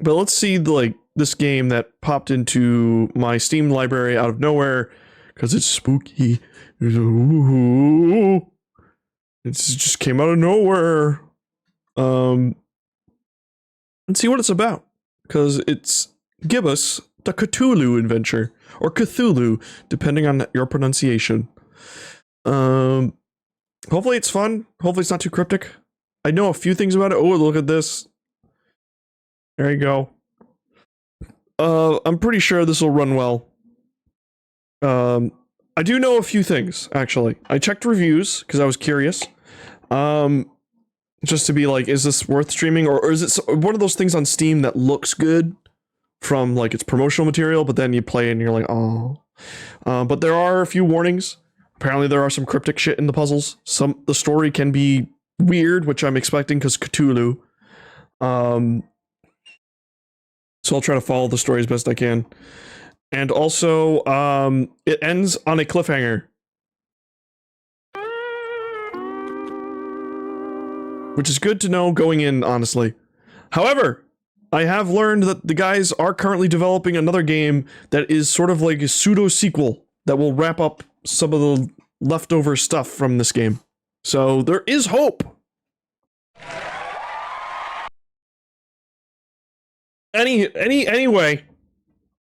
But let's see like this game that popped into my Steam library out of nowhere because it's spooky. Ooh, it just came out of nowhere. Let's see what it's about because it's Gibbous, the Cthulhu adventure, or Cthulhu, depending on your pronunciation. Hopefully it's fun. Hopefully it's not too cryptic. I know a few things about it. Oh, look at this. There you go. I'm pretty sure this will run well. I do know a few things, actually. I checked reviews, because I was curious. Just to be like, is this worth streaming? Or is it one of those things on Steam that looks good from, like, its promotional material, but then you play and you're like, oh. But there are a few warnings. Apparently there are some cryptic shit in the puzzles. The story can be weird, which I'm expecting, because Cthulhu. So I'll try to follow the story as best I can. And also, it ends on a cliffhanger. Which is good to know going in, honestly. However, I have learned that the guys are currently developing another game that is sort of like a pseudo-sequel that will wrap up some of the leftover stuff from this game. So there is hope. Anyway,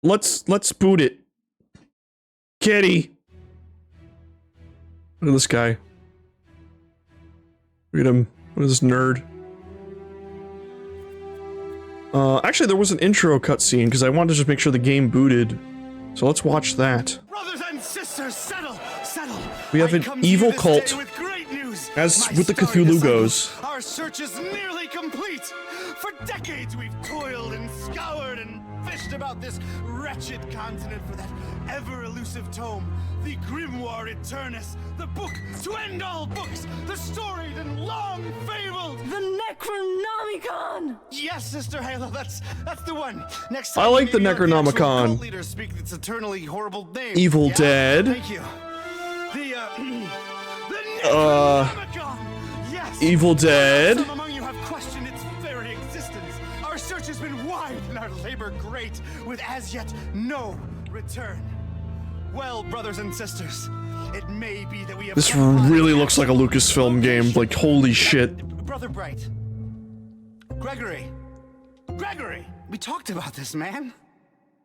let's boot it. Kitty. Look at this guy. Look at him. Look at this nerd. Actually, there was an intro cutscene because I wanted to just make sure the game booted. So let's watch that. Brothers and sisters, settle. We have an evil cult. As with the Cthulhu goes. Our search is nearly complete. For decades we've toiled and scoured and fished about this wretched continent for that ever-elusive tome, the Grimoire Eternus, the book to end all books, the storied and long-fabled, the Necronomicon. Yes, Sister Halo, that's the one. Next time I like the Necronomicon. Leaders speak its eternally horrible name. Evil Dead. Thank you. The Necronomicon. Yes. Evil Dead. Some among you have questioned its very existence. Our search has been wide and our labor great, with as yet no return. Well, brothers and sisters, it may be that we have. This really looks like a Lucasfilm game. Like, holy shit. Brother Bright. Gregory, we talked about this, man.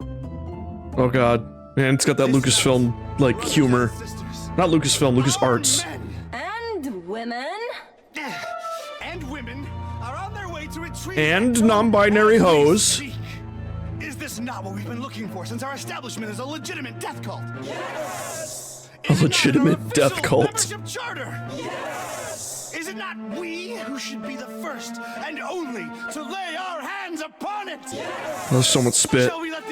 Oh god. Man, it's got that Lucasfilm, like, humor. Not Lucasfilm, LucasArts. And women. And women are on their way to retrieve. And non-binary hoes. Is this not what we've been looking for since our establishment is a legitimate death cult? Yes. A legitimate death cult. Membership charter? Yes. Is it not we who should be the first and only to lay our hands upon it? Yes. There's so much spit.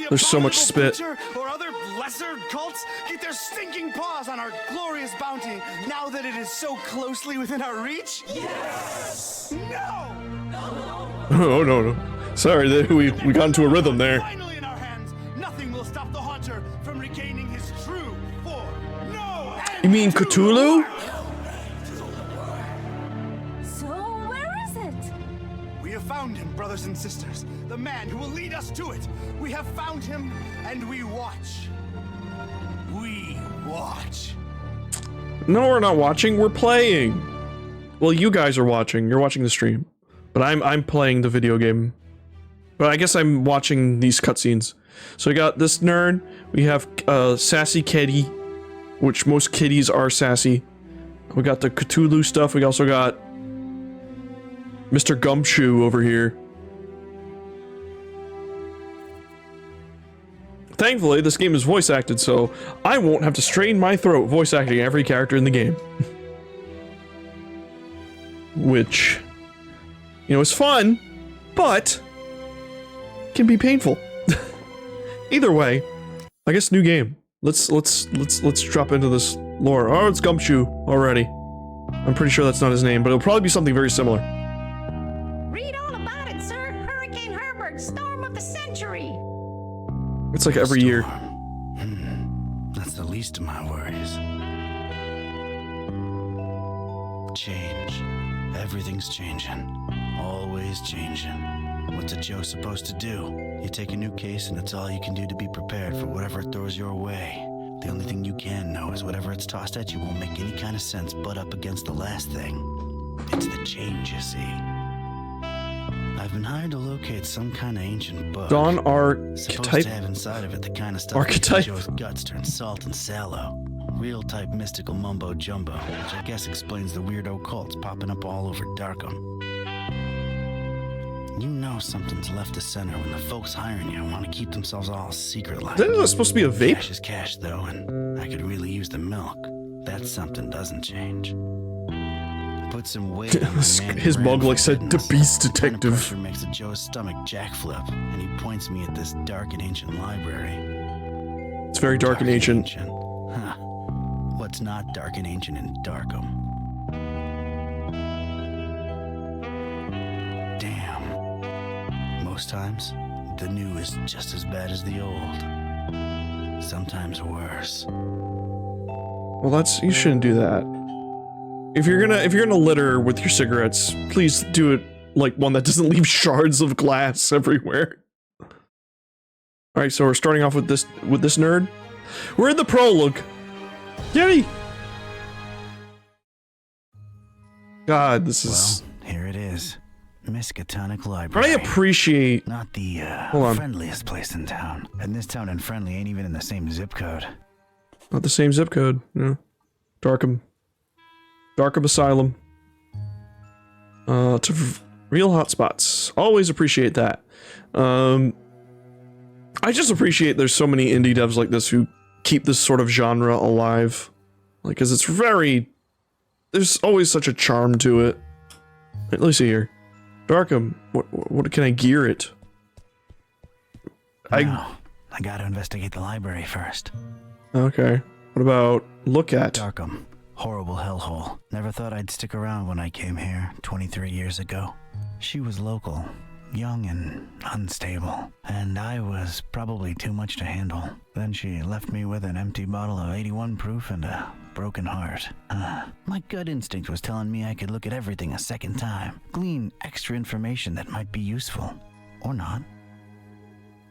There's so much spit. Or other lesser cults get their stinking paws on our glorious bounty now that it is so closely within our reach? Yes. No. Oh no. Sorry, we got into a rhythm there. Finally in our hands, nothing will stop the haunter from regaining his true form. No. You mean Cthulhu? So where is it? We have found him, brothers and sisters. The man who will lead us to it. We have found him, and we watch. We watch. No, we're not watching. We're playing. Well, you guys are watching. You're watching the stream, but I'm playing the video game. But I guess I'm watching these cutscenes. So we got this nerd. We have sassy kitty, which most kitties are sassy. We got the Cthulhu stuff. We also got Mr. Gumshoe over here. Thankfully, this game is voice acted, so I won't have to strain my throat voice acting every character in the game. Which, you know, is fun, but can be painful. Either way, I guess new game. Let's drop into this lore. Oh, it's Gumshoe already. I'm pretty sure that's not his name, but it'll probably be something very similar. Read all about it, sir. Hurricane Herbert, storm of the century. It's like every year. That's the least of my worries. Change. Everything's changing. Always changing. What's a Joe supposed to do? You take a new case and it's all you can do to be prepared for whatever it throws your way. The only thing you can know is whatever it's tossed at you won't make any kind of sense but up against the last thing. It's the change, you see. I've been hired to locate some kind of ancient book. Dawn Supposed archetype. to have inside of it the kind of stuff Archetype. that makes Joe's guts turn salt and sallow. Real type mystical mumbo jumbo, which I guess explains the weirdo cults popping up all over Darkham. You know something's left to center when the folks hiring you want to keep themselves all secret-like. Isn't that supposed to be a vape? Cash is cash, though, and I could really use the milk. That's something doesn't change. Put some weight on my man His who mug ran like for said, "The pittance. Beast The kind of Detective." pressure makes a Joe's stomach jackflip, and he points me at this dark and ancient library. It's very dark and ancient. Huh. What's not dark and ancient in Darkham? Damn. Most times, the new is just as bad as the old. Sometimes worse. Well, you shouldn't do that. If you're gonna litter with your cigarettes, please do it like one that doesn't leave shards of glass everywhere. All right, so we're starting off with this nerd. We're in the prologue. Yay! God, this is. Well, here it is. Miskatonic Library. I appreciate. Not the Hold on. friendliest place in town. And this town and Friendly ain't even in the same zip code. Not the same zip code. No. Darkham Asylum. Real hotspots. Always appreciate that. I just appreciate there's so many indie devs like this who keep this sort of genre alive. Like, cause it's there's always such a charm to it. Let me see here. Darkham, what can I gear it? No, I gotta investigate the library first. Okay. What about look at? Darkham. Horrible hellhole. Never thought I'd stick around when I came here 23 years ago. She was local, young and unstable, and I was probably too much to handle. Then she left me with an empty bottle of 81 proof and a broken heart. My gut instinct was telling me I could look at everything a second time, glean extra information that might be useful, or not.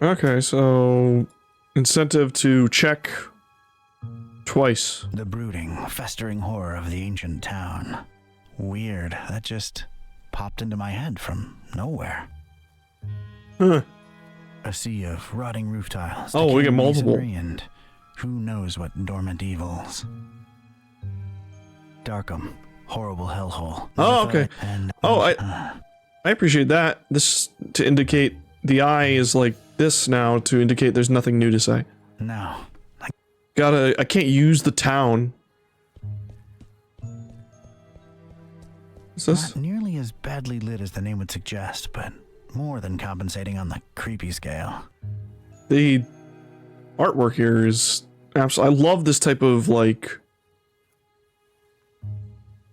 Okay, so incentive to check twice. The brooding, festering horror of the ancient town. Weird, that just popped into my head from nowhere. Huh. A sea of rotting roof tiles. Oh, we get decaying multiple. masonry, and who knows what dormant evils. Darkham, horrible hellhole. Oh, okay. And, I appreciate that. This to indicate the eye is like this now to indicate there's nothing new to say. No. I can't use the town. What's this? Not nearly as badly lit as the name would suggest, but more than compensating on the creepy scale. The artwork here is absolutely. I love this type of like.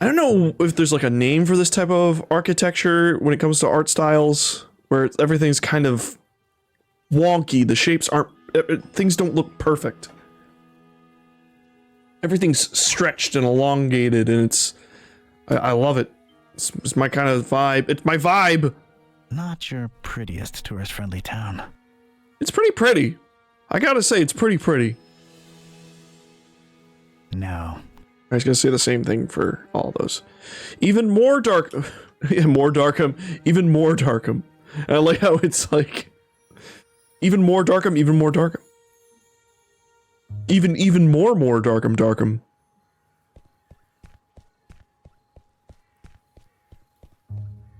I don't know if there's like a name for this type of architecture when it comes to art styles, where everything's kind of wonky. The shapes aren't. Things don't look perfect. Everything's stretched and elongated, and I love it. It's my kind of vibe. It's my vibe. Not your prettiest tourist-friendly town. It's pretty pretty. I gotta say, it's pretty pretty. No. I was gonna say the same thing for all those. Even more dark. Yeah, more Darkham. Even more Darkham. And I like how it's like. Even more Darkham. Even more Darkham. Even more Darkham.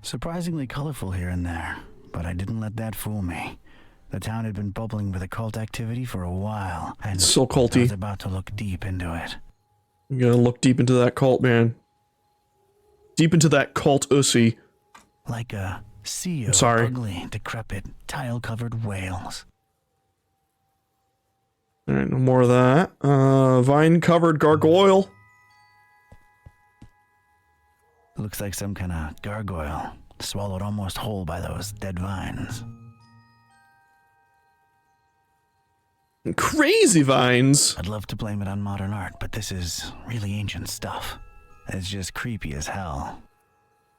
Surprisingly colorful here and there, but I didn't let that fool me. The town had been bubbling with occult activity for a while, and It's so I culty. was about to look deep into it. You gotta look deep into that cult, man. Deep into that cult ussy. Like a sea of sorry. ugly, decrepit, tile-covered whales. Alright, no more of that. Vine-covered gargoyle. Looks like some kind of gargoyle, swallowed almost whole by those dead vines. Crazy vines. I'd love to blame it on modern art, but this is really ancient stuff. It's just creepy as hell.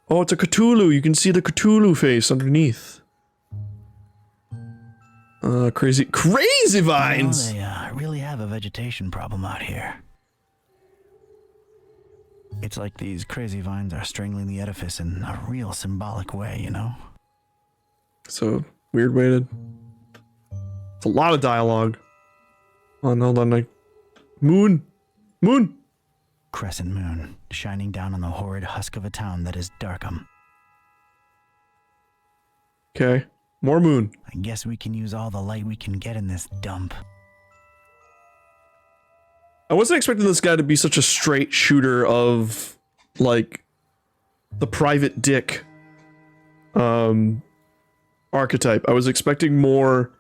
Oh, it's a Cthulhu. You can see the Cthulhu face underneath. Crazy vines! They really have a vegetation problem out here. It's like these crazy vines are strangling the edifice in a real symbolic way, you know? So, weird way to... It's a lot of dialogue. Oh, hold on. Moon! Crescent moon, shining down on the horrid husk of a town that is Darkham. Okay. More moon. I guess we can use all the light we can get in this dump. I wasn't expecting this guy to be such a straight shooter of, like, the private dick, archetype. I was expecting more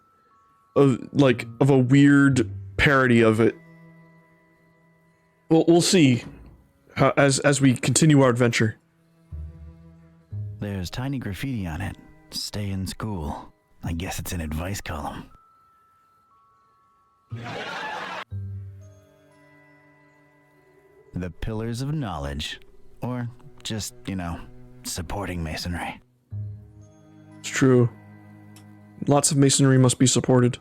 of, like, of a weird parody of it. Well, we'll see how, as we continue our adventure. There's tiny graffiti on it. Stay in school. I guess it's an advice column. The pillars of knowledge. Or just, you know, supporting masonry. It's true. Lots of masonry must be supported.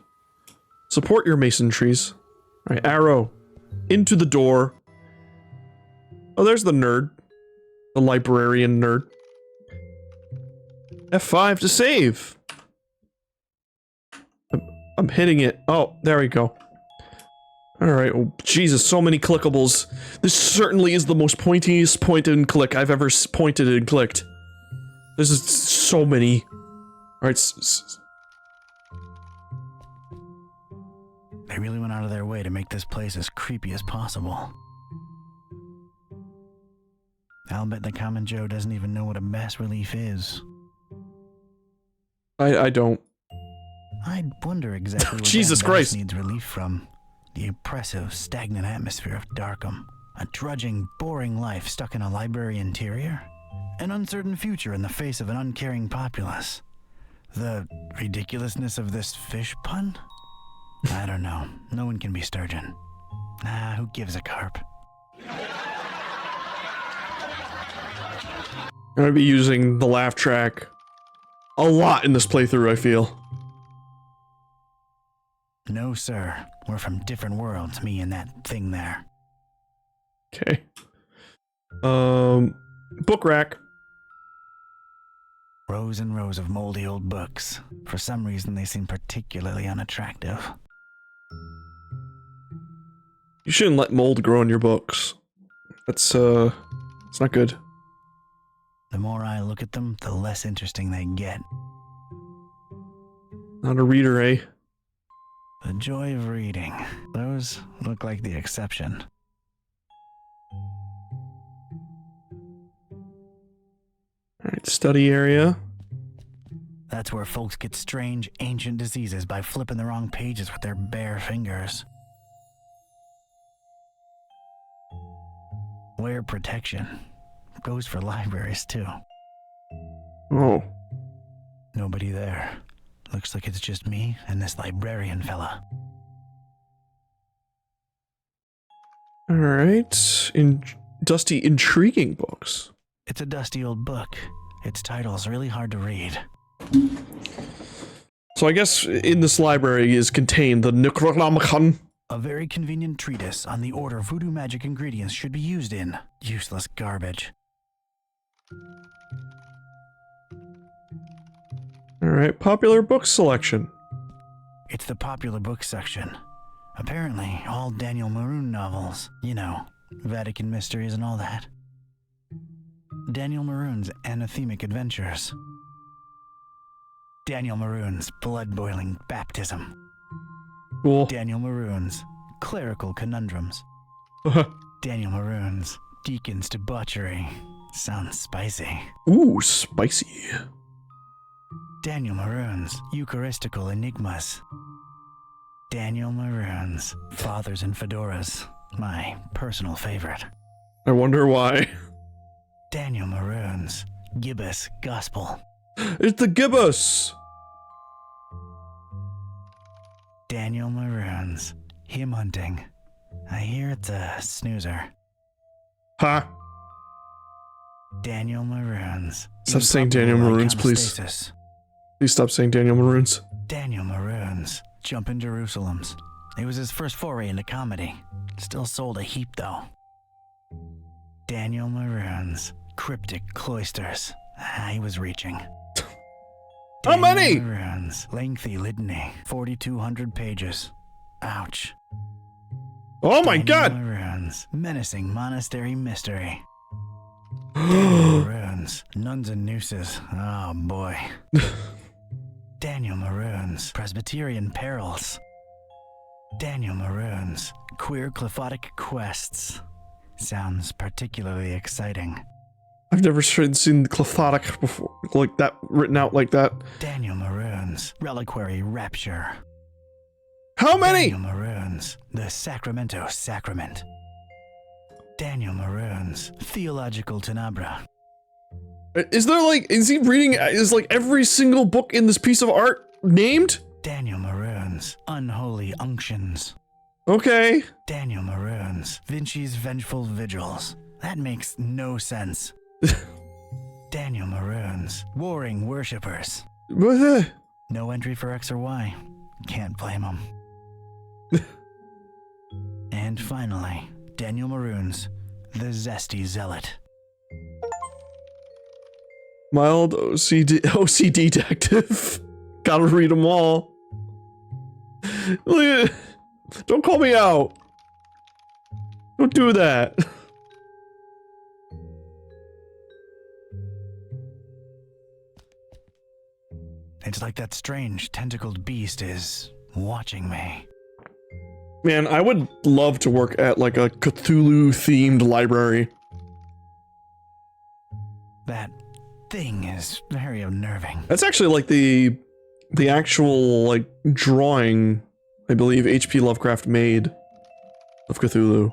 Support your mason trees. Alright, arrow. Into the door. Oh, there's the nerd. The librarian nerd. F5 to save. I'm hitting it. Oh, there we go. Alright, oh, Jesus, so many clickables. This certainly is the most pointiest point and click I've ever pointed and clicked. This is so many. Alright, They really went out of their way to make this place as creepy as possible. I'll bet the common Joe doesn't even know what a bas relief is. I don't. I'd wonder exactly what Jesus that Christ. bas needs relief from. The oppressive, stagnant atmosphere of Darkham. A drudging, boring life stuck in a library interior. An uncertain future in the face of an uncaring populace. The ridiculousness of this fish pun? I don't know. No one can be Sturgeon. Who gives a carp? I'm gonna be using the laugh track a lot in this playthrough, I feel. No, sir. We're from different worlds, me and that thing there. Okay. Book rack. Rows and rows of moldy old books. For some reason, they seem particularly unattractive. You shouldn't let mold grow in your books. That's, it's not good. The more I look at them, the less interesting they get. Not a reader, eh? The joy of reading. Those look like the exception. Alright, study area. That's where folks get strange, ancient diseases by flipping the wrong pages with their bare fingers. Wear protection. Goes for libraries, too. Oh. Nobody there. Looks like it's just me and this librarian fella. Alright. Dusty, intriguing books. It's a dusty old book. Its title's really hard to read. So I guess in this library is contained the Necronomicon. A very convenient treatise on the order voodoo magic ingredients should be used in. Useless garbage. Alright, popular book selection. It's the popular book section. Apparently, all Daniel Maroon novels. You know, Vatican mysteries and all that. Daniel Maroon's anathemic adventures. Daniel Maroon's blood-boiling baptism. Cool. Daniel Maroon's clerical conundrums. Daniel Maroon's deacon's debauchery. Sounds spicy. Ooh, spicy. Daniel Maroon's Eucharistical enigmas. Daniel Maroon's Fathers and Fedoras. My personal favorite. I wonder why. Daniel Maroon's Gibbous Gospel. It's the Gibbous! Daniel Maroon's Hymn Hunting. I hear it's a snoozer. Ha! Daniel Maroon's Stop saying Daniel Improbable Maroons, please. Iconostasis. Please stop saying Daniel Maroons. Daniel Maroons, Jumpin' Jerusalems. It was his first foray into comedy. Still sold a heap, though. Daniel Maroons, Cryptic Cloisters. He was reaching. How many? Daniel Maroons, lengthy litany, 4,200 pages. Ouch. Oh my god! Daniel Maroons, menacing monastery mystery. Daniel Maroons, nuns and nooses. Oh boy. Daniel Maroons, Presbyterian perils. Daniel Maroons, queer clephotic quests. Sounds particularly exciting. I've never seen the clephotic before, like that, written out like that. Daniel Maroons, reliquary rapture. How many? Daniel Maroons, the Sacramento Sacrament. Daniel Maroons, theological tenebra. Is there like, is he reading, is like every single book in this piece of art named? Daniel Maroons, unholy unctions. Okay. Daniel Maroons, Vinci's vengeful vigils. That makes no sense. Daniel Maroons, warring worshippers. No entry for X or Y. Can't blame him. And finally, Daniel Maroons, the Zesty Zealot. Mild OCD detective. Gotta read them all. Don't call me out. Don't do that. It's like that strange tentacled beast is watching me. Man, I would love to work at like a Cthulhu-themed library. That thing is very unnerving. That's actually like the actual like drawing I believe H.P. Lovecraft made of Cthulhu.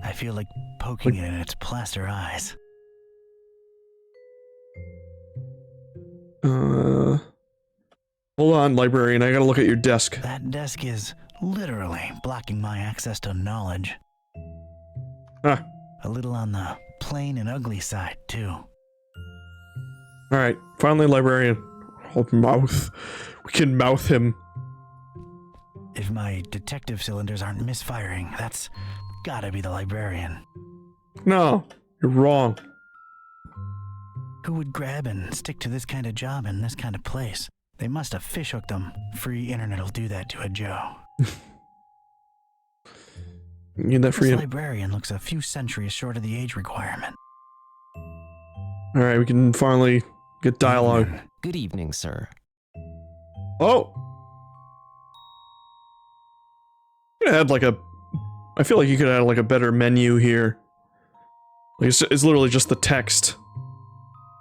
I feel like poking it in its plaster eyes. Hold on, librarian, I gotta look at your desk. That desk is literally blocking my access to knowledge. Ah, A little on the plain and ugly side, too. alright, finally librarian. Oh, mouth. We can mouth him. If my detective cylinders aren't misfiring, that's gotta be the librarian. No, you're wrong. Who would grab and stick to this kind of job in this kind of place? They must have fishhooked them. Free internet'll do that to a Joe. Need that for This you. librarian looks a few centuries short of the age requirement. Alright, we can finally get dialogue. Good evening, sir. Oh! Could have had like a... I feel like you could have had like a better menu here. Like it's literally just the text.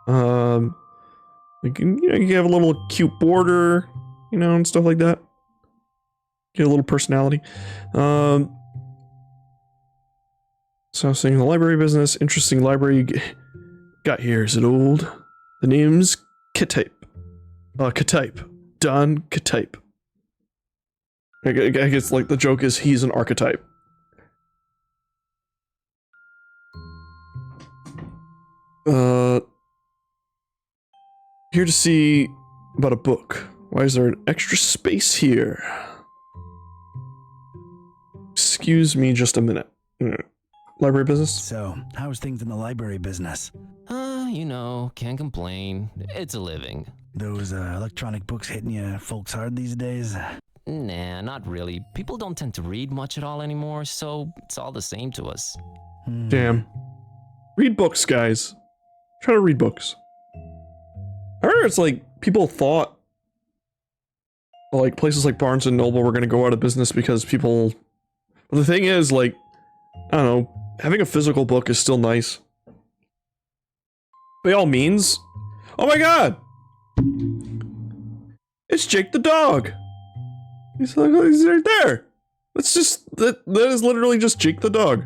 Like, you know, you have a little cute border, you know, and stuff like that. Get a little personality. So I was saying the library business, interesting library you got here. Is it old? The name's Ktype. Ktype. Don Ktype. I guess like the joke is he's an archetype. Here to see about a book. Why is there an extra space here? Excuse me just a minute. Library business? So, how's things in the library business? You know, can't complain. It's a living. Those electronic books hitting you folks hard these days? Nah, not really. People don't tend to read much at all anymore, so it's all the same to us. Damn. Read books, guys. Try to read books. I heard it's like people thought like places like Barnes and Noble were gonna go out of business because people. But the thing is, like, I don't know, having a physical book is still nice. By all means. Oh my god! It's Jake the dog! He's right there! That's just, that is literally just Jake the dog.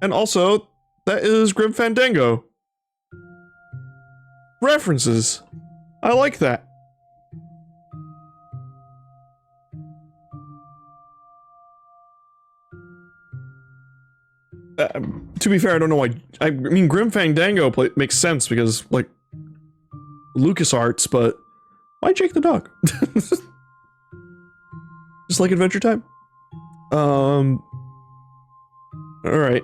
And also, that is Grim Fandango. References. I like that. To be fair, I don't know why. I mean, Grim Fandango makes sense because, like, LucasArts, but why Jake the Dog? Just like Adventure Time. All right.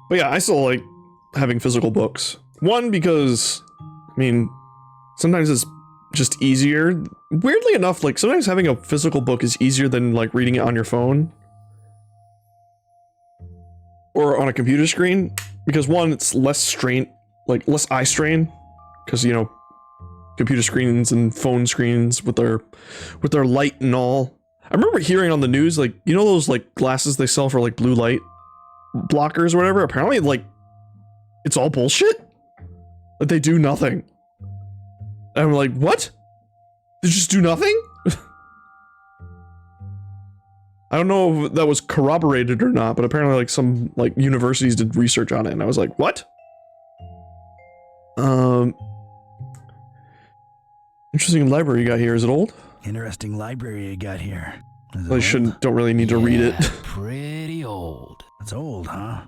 But yeah, I still like having physical books. One, because, I mean, sometimes it's just easier. Weirdly enough, like, sometimes having a physical book is easier than, like, reading it on your phone. Or on a computer screen. Because one, it's less strain, like, less eye strain. Because, you know, computer screens and phone screens with their light and all. I remember hearing on the news, like, you know those, like, glasses they sell for, like, blue light blockers or whatever? Apparently, like, it's all bullshit. Like, they do nothing. And I'm like, what? They just do nothing? I don't know if that was corroborated or not, but apparently, like, some, like, universities did research on it, and I was like, what? Interesting library you got here. Is it old? Interesting library you got here. Don't really need to read it. Pretty old. It's old, huh?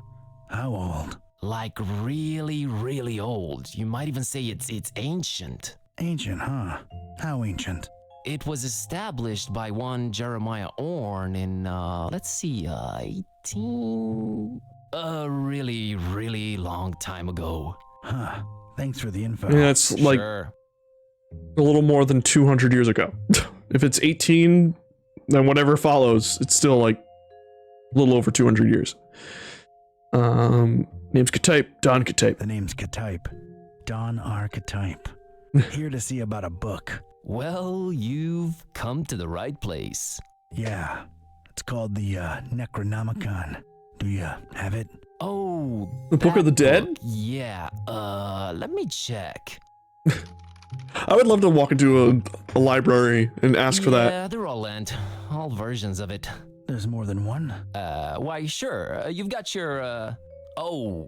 How old? Like really, really old. You might even say it's ancient. Ancient, huh? How ancient? It was established by one Jeremiah Orn in, let's see, 18... A really, really long time ago. Huh. Thanks for the info. Yeah, it's like Sure. a little more than 200 years ago. If it's 18, then whatever follows, it's still like a little over 200 years. Name's Ktype, Don Ktype. The name's Ktype. Don Archetype. Here to see about a book. Well, you've come to the right place. Yeah. It's called the Necronomicon. Do you have it? Oh, The Book of the that Dead? book, yeah, let me check. I would love to walk into a library and ask for that. Yeah, they're all lent. All versions of it. There's more than one? Why, sure. You've got your, Oh,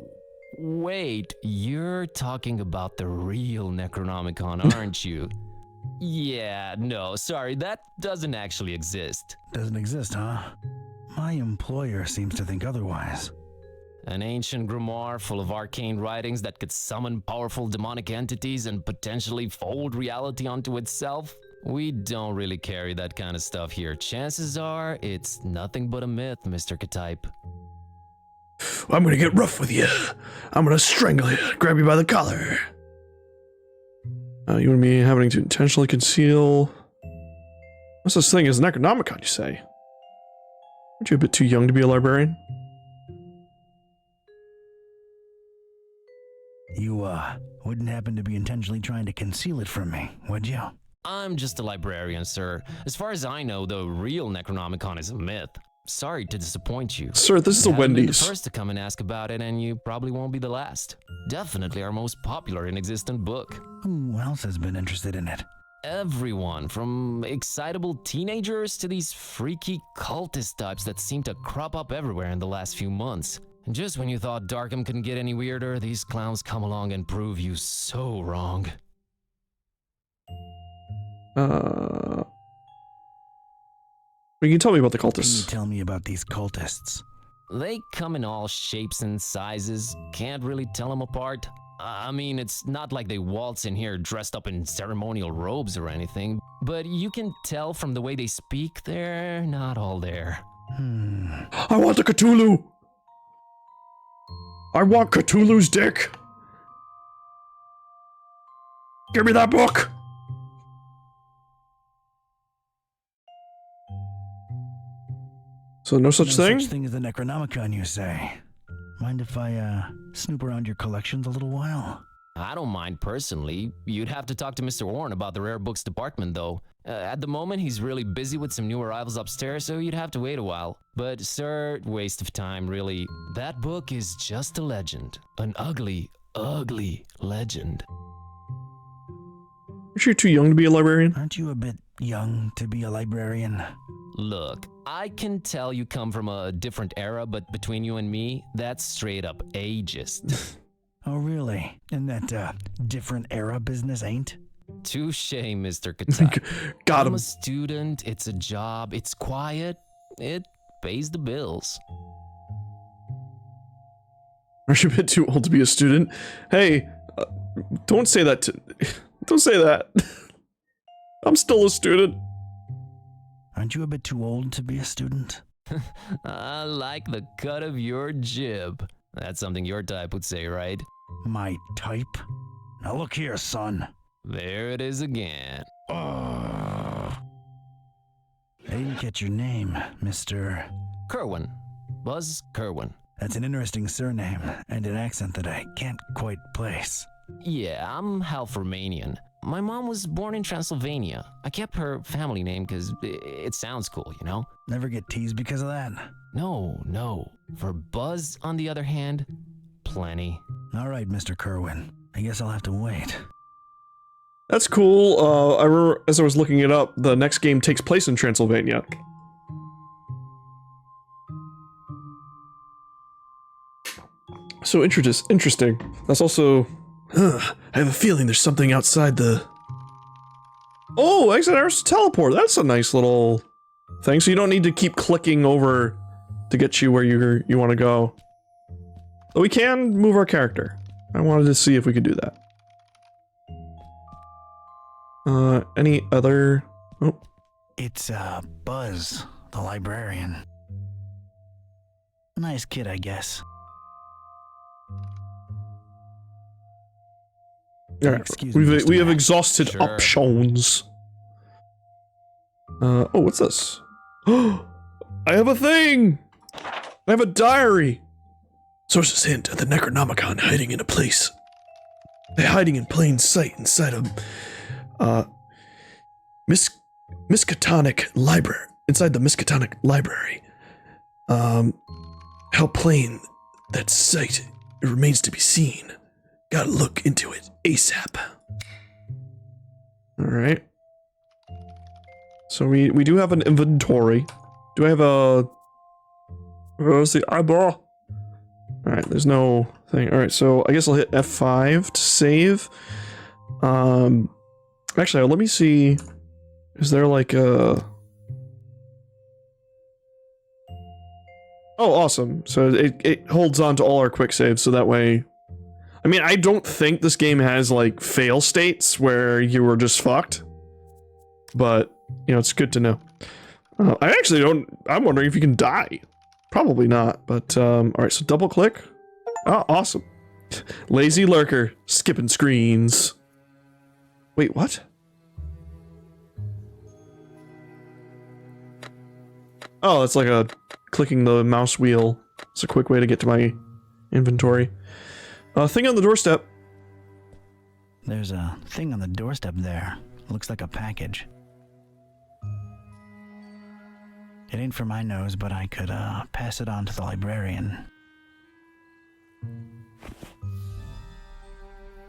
wait. You're talking about the real Necronomicon, aren't you? Yeah, no, sorry. That doesn't actually exist. Doesn't exist, huh? My employer seems to think otherwise. An ancient grimoire full of arcane writings that could summon powerful demonic entities and potentially fold reality onto itself? We don't really carry that kind of stuff here. Chances are, it's nothing but a myth, Mr. Ktype. I'm gonna get rough with you. I'm gonna strangle you, grab you by the collar. You and me having to intentionally conceal... What's this thing as Necronomicon, you say? Aren't you a bit too young to be a librarian? You, wouldn't happen to be intentionally trying to conceal it from me, would you? I'm just a librarian, sir. As far as I know, the real Necronomicon is a myth. Sorry to disappoint you. Sir, this is a You haven't been Wendy's. the first to come and ask about it, and you probably won't be the last. Definitely our most popular and existent book. Who else has been interested in it? Everyone, from excitable teenagers to these freaky cultist types that seem to crop up everywhere in the last few months. And just when you thought Darkham couldn't get any weirder, these clowns come along and prove you so wrong. You can tell me about the Can you cultists. tell me about these cultists? They come in all shapes and sizes, can't really tell them apart. I mean, it's not like they waltz in here dressed up in ceremonial robes or anything, but you can tell from the way they speak they're not all there. I want the Cthulhu! I want Cthulhu's dick! Give me that book! So no such thing? Such thing as the Necronomicon, you say? Mind if I, snoop around your collections a little while? I don't mind personally. You'd have to talk to Mr. Warren about the rare books department, though. At the moment, he's really busy with some new arrivals upstairs, so you'd have to wait a while. But, sir, waste of time, really. That book is just a legend. An ugly, ugly legend. Aren't you too young to be a librarian? Aren't you a bit young to be a librarian? Look, I can tell you come from a different era, but between you and me, that's straight up ageist. Oh, really? And that, different era business ain't? Touche, Mr. Ktype. Got I'm him. a student, it's a job, it's quiet, it pays the bills. Aren't you a bit too old to be a student? Hey, Don't say that to... Don't say that. I'm still a student. Aren't you a bit too old to be a student? I like the cut of your jib. That's something your type would say, right? My type? Now look here, son. There it is again. I didn't get your name, Mr. Kerwin. Buzz Kerwin. That's an interesting surname and an accent that I can't quite place. Yeah, I'm half Romanian. My mom was born in Transylvania. I kept her family name because it sounds cool, you know? Never get teased because of that? No. For Buzz, on the other hand, plenty. All right, Mr. Kerwin. I guess I'll have to wait. That's cool. I remember as I was looking it up, the next game takes place in Transylvania. So interesting. That's also... I have a feeling there's something outside the... Oh, exit arrows to teleport. That's a nice little thing. So you don't need to keep clicking over to get you where you want to go. But we can move our character. I wanted to see if we could do that. Any other... Oh. It's, Buzz, the librarian. Nice kid, I guess. Alright, Excuse me, Mr. we have Mac. exhausted Sure. options. Oh, what's this? I have a thing! I have a diary! Sources hint at the Necronomicon hiding in a place. Hiding in plain sight inside of, Miskatonic Library. Inside the Miskatonic Library. How plain that sight it remains to be seen. Gotta look into it ASAP. Alright. So we do have an inventory. Do I have a... Where's the eyeball? Alright, there's no thing. Alright, so I guess I'll hit F5 to save. Actually, let me see. Is there like a... Oh, awesome. So it holds on to all our quick saves, so that way... I mean, I don't think this game has, like, fail states where you were just fucked. But, you know, it's good to know. I actually don't... I'm wondering if you can die. Probably not, but, alright, so double click. Oh, awesome. Lazy lurker. Skipping screens. Wait, what? Oh, it's like a... clicking the mouse wheel. It's a quick way to get to my inventory. Thing on the doorstep. There's a thing on the doorstep there. Looks like a package. It ain't for my nose, but I could, pass it on to the librarian.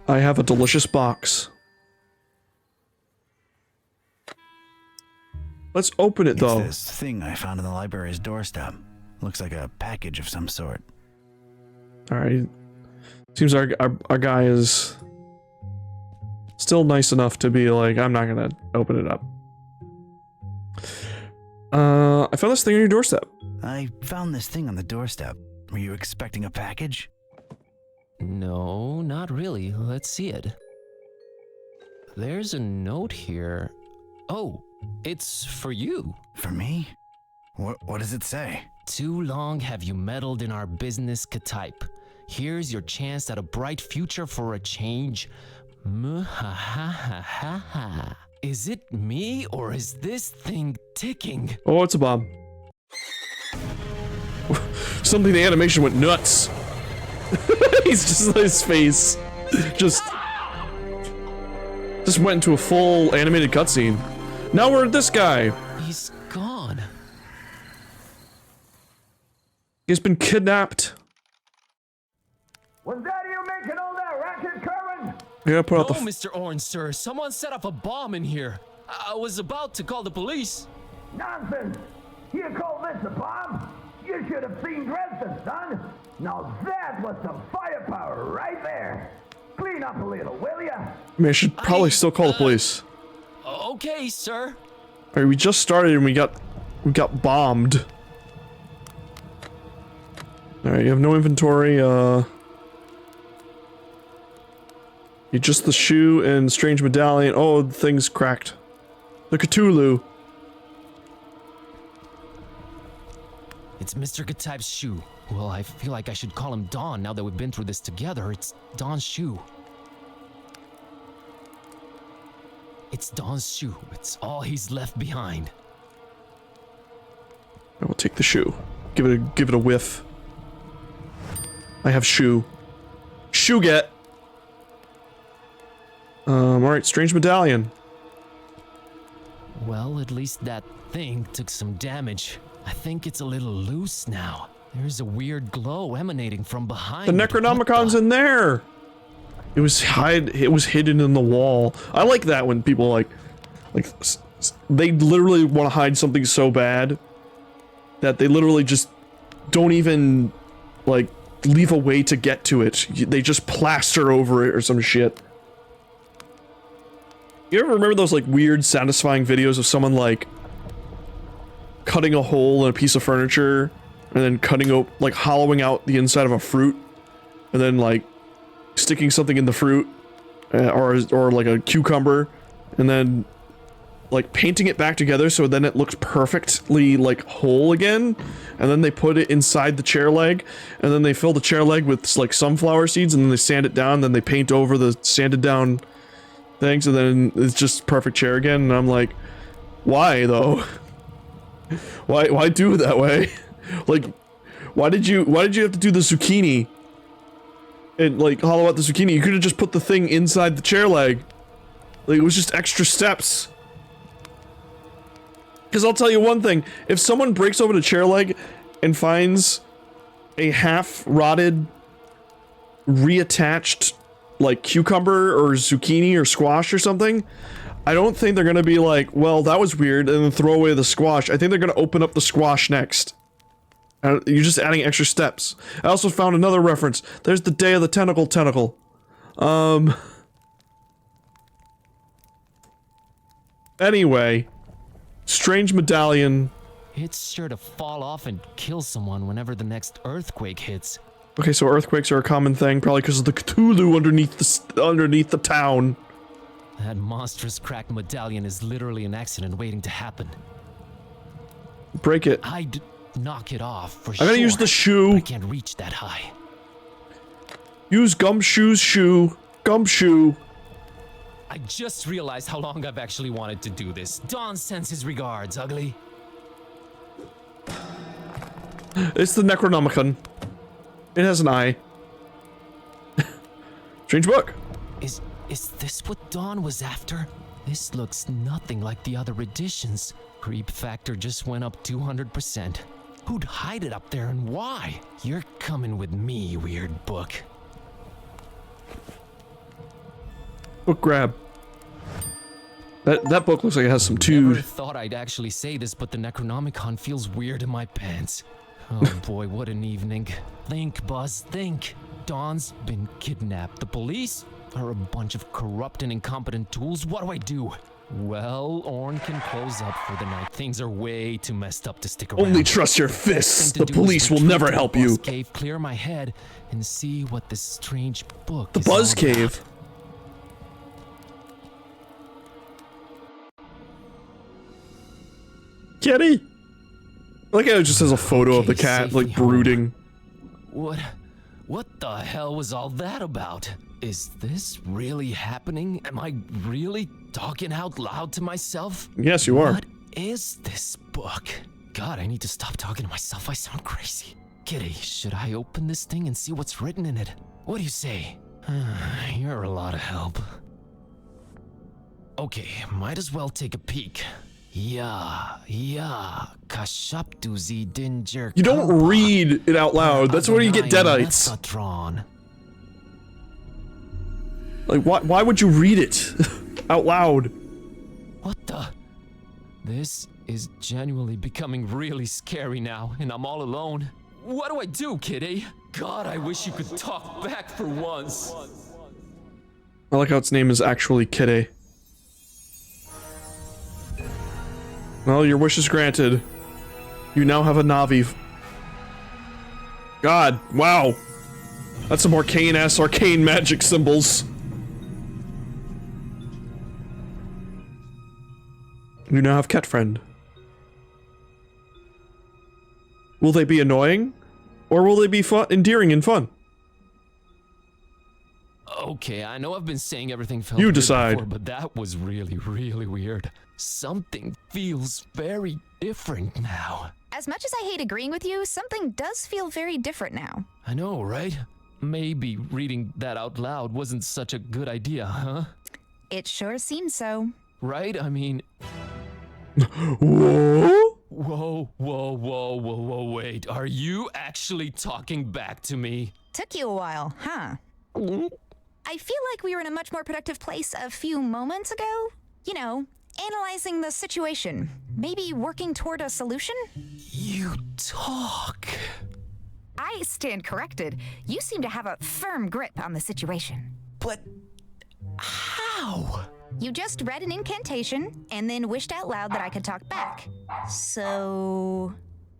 I have a delicious box. Let's open it, though. It's this thing I found on the library's doorstep. Looks like a package of some sort. Alright. Seems our guy is still nice enough to be like, I'm not gonna open it up. I found this thing on your doorstep. I found this thing on the doorstep. Were you expecting a package? No, not really. Let's see it. There's a note here. Oh, it's for you. For me? What does it say? Too long have you meddled in our business, K-type. Here's your chance at a bright future for a change. Muhahahaha. Is it me or is this thing ticking? Oh, it's a bomb. Something the animation went nuts. He's just his face just went into a full animated cutscene. Now we're at this guy. He's gone. He's been kidnapped. Was that you making all that racket, Kerwin? I gotta put out No, the. Mr. Orange, sir. Someone set up a bomb in here. I was about to call the police. Nonsense! You call this a bomb? You should have seen Dresden, son. Now that was some firepower right there. Clean up a little, will ya? I mean, I should probably still call the police. Okay, sir. Alright, we just started and we got bombed. Alright, you have no inventory, Just the shoe and strange medallion. Oh, the thing's cracked. The Cthulhu. It's Mr. Gatype's shoe. Well, I feel like I should call him Don now that we've been through this together. It's Don's shoe. It's Don's shoe. It's all he's left behind. I will take the shoe. Give it a whiff. I have shoe. Shoe get. Alright, strange medallion. Well, at least that thing took some damage. I think it's a little loose now. There's a weird glow emanating from behind. The Necronomicon's in there. It was hidden in the wall. I like that when people like they literally want to hide something so bad that they literally just don't even like leave a way to get to it. They just plaster over it or some shit. You ever remember those like weird satisfying videos of someone like cutting a hole in a piece of furniture and then hollowing out the inside of a fruit and then like sticking something in the fruit or like a cucumber and then like painting it back together so then it looks perfectly like whole again, and then they put it inside the chair leg and then they fill the chair leg with like sunflower seeds and then they sand it down, then they paint over the sanded down things and then it's just perfect chair again. And I'm like, why though? Why do it that way? Like, why did you have to do the zucchini and like hollow out the zucchini? You could have just put the thing inside the chair leg. Like, it was just extra steps. Because I'll tell you one thing, if someone breaks open a chair leg and finds a half-rotted, reattached, like, cucumber or zucchini or squash or something, I don't think they're gonna be like, well, that was weird, and then throw away the squash. I think they're gonna open up the squash next. You're just adding extra steps. I also found another reference. There's the Day of the Tentacle. Anyway. Strange medallion. It's sure to fall off and kill someone whenever the next earthquake hits. Okay, so earthquakes are a common thing, probably because of the Cthulhu underneath the town. That monstrous cracked medallion is literally an accident waiting to happen. Break it. I'd knock it off for sure. I gotta use the shoe. But I can't reach that high. Use Gumshoe's shoe. Gumshoe. I just realized how long I've actually wanted to do this. Don sends his regards, Ugly. It's the Necronomicon. It has an eye. Strange book. Is this what Don was after? This looks nothing like the other editions. Creep factor just went up 200%. Who'd hide it up there and why? You're coming with me, weird book. Book grab. That book looks like it has some Never tude. thought I'd actually say this, but the Necronomicon feels weird in my pants. Oh boy, what an evening. Think, Buzz, think. Don's been kidnapped. The police are a bunch of corrupt and incompetent tools. What do I do? Well, Orn can close up for the night. Things are way too messed up to stick around. Only trust your fists. Thing to The do is police will retreat never to the help you. Buzz Cave, clear my head, and see what this strange book The is all Buzz about. Cave. Kitty. I like how it just has a photo of the Okay, cat, safely like home. brooding. What the hell was all that about? Is this really happening? Am I really talking out loud to myself? Yes, you are. What is this book? God, I need to stop talking to myself. I sound crazy. Kitty, should I open this thing and see what's written in it? What do you say? You're a lot of help. Okay, might as well take a peek. Yeah, Kashaptuzi Dinger. You don't read it out loud. That's where you get deadites. Like, why would you read it out loud? What the? This is genuinely becoming really scary now, and I'm all alone. What do I do, Kitty? God, I wish you could talk back for once. I like how its name is actually Kitty. Well, your wish is granted. You now have a Navi. God, wow. That's some arcane magic symbols. You now have cat friend. Will they be annoying? Or will they be fun, endearing and fun? Okay, I know I've been saying everything felt You weird decide. before, but that was really, really weird. Something feels very different now. As much as I hate agreeing with you, something does feel very different now. I know, right? Maybe reading that out loud wasn't such a good idea, huh? It sure seems so. Right? I mean, Whoa? whoa, wait. Are you actually talking back to me? Took you a while, huh? I feel like we were in a much more productive place a few moments ago. You know, analyzing the situation. Maybe working toward a solution? You talk. I stand corrected. You seem to have a firm grip on the situation. But how? You just read an incantation and then wished out loud that I could talk back. So...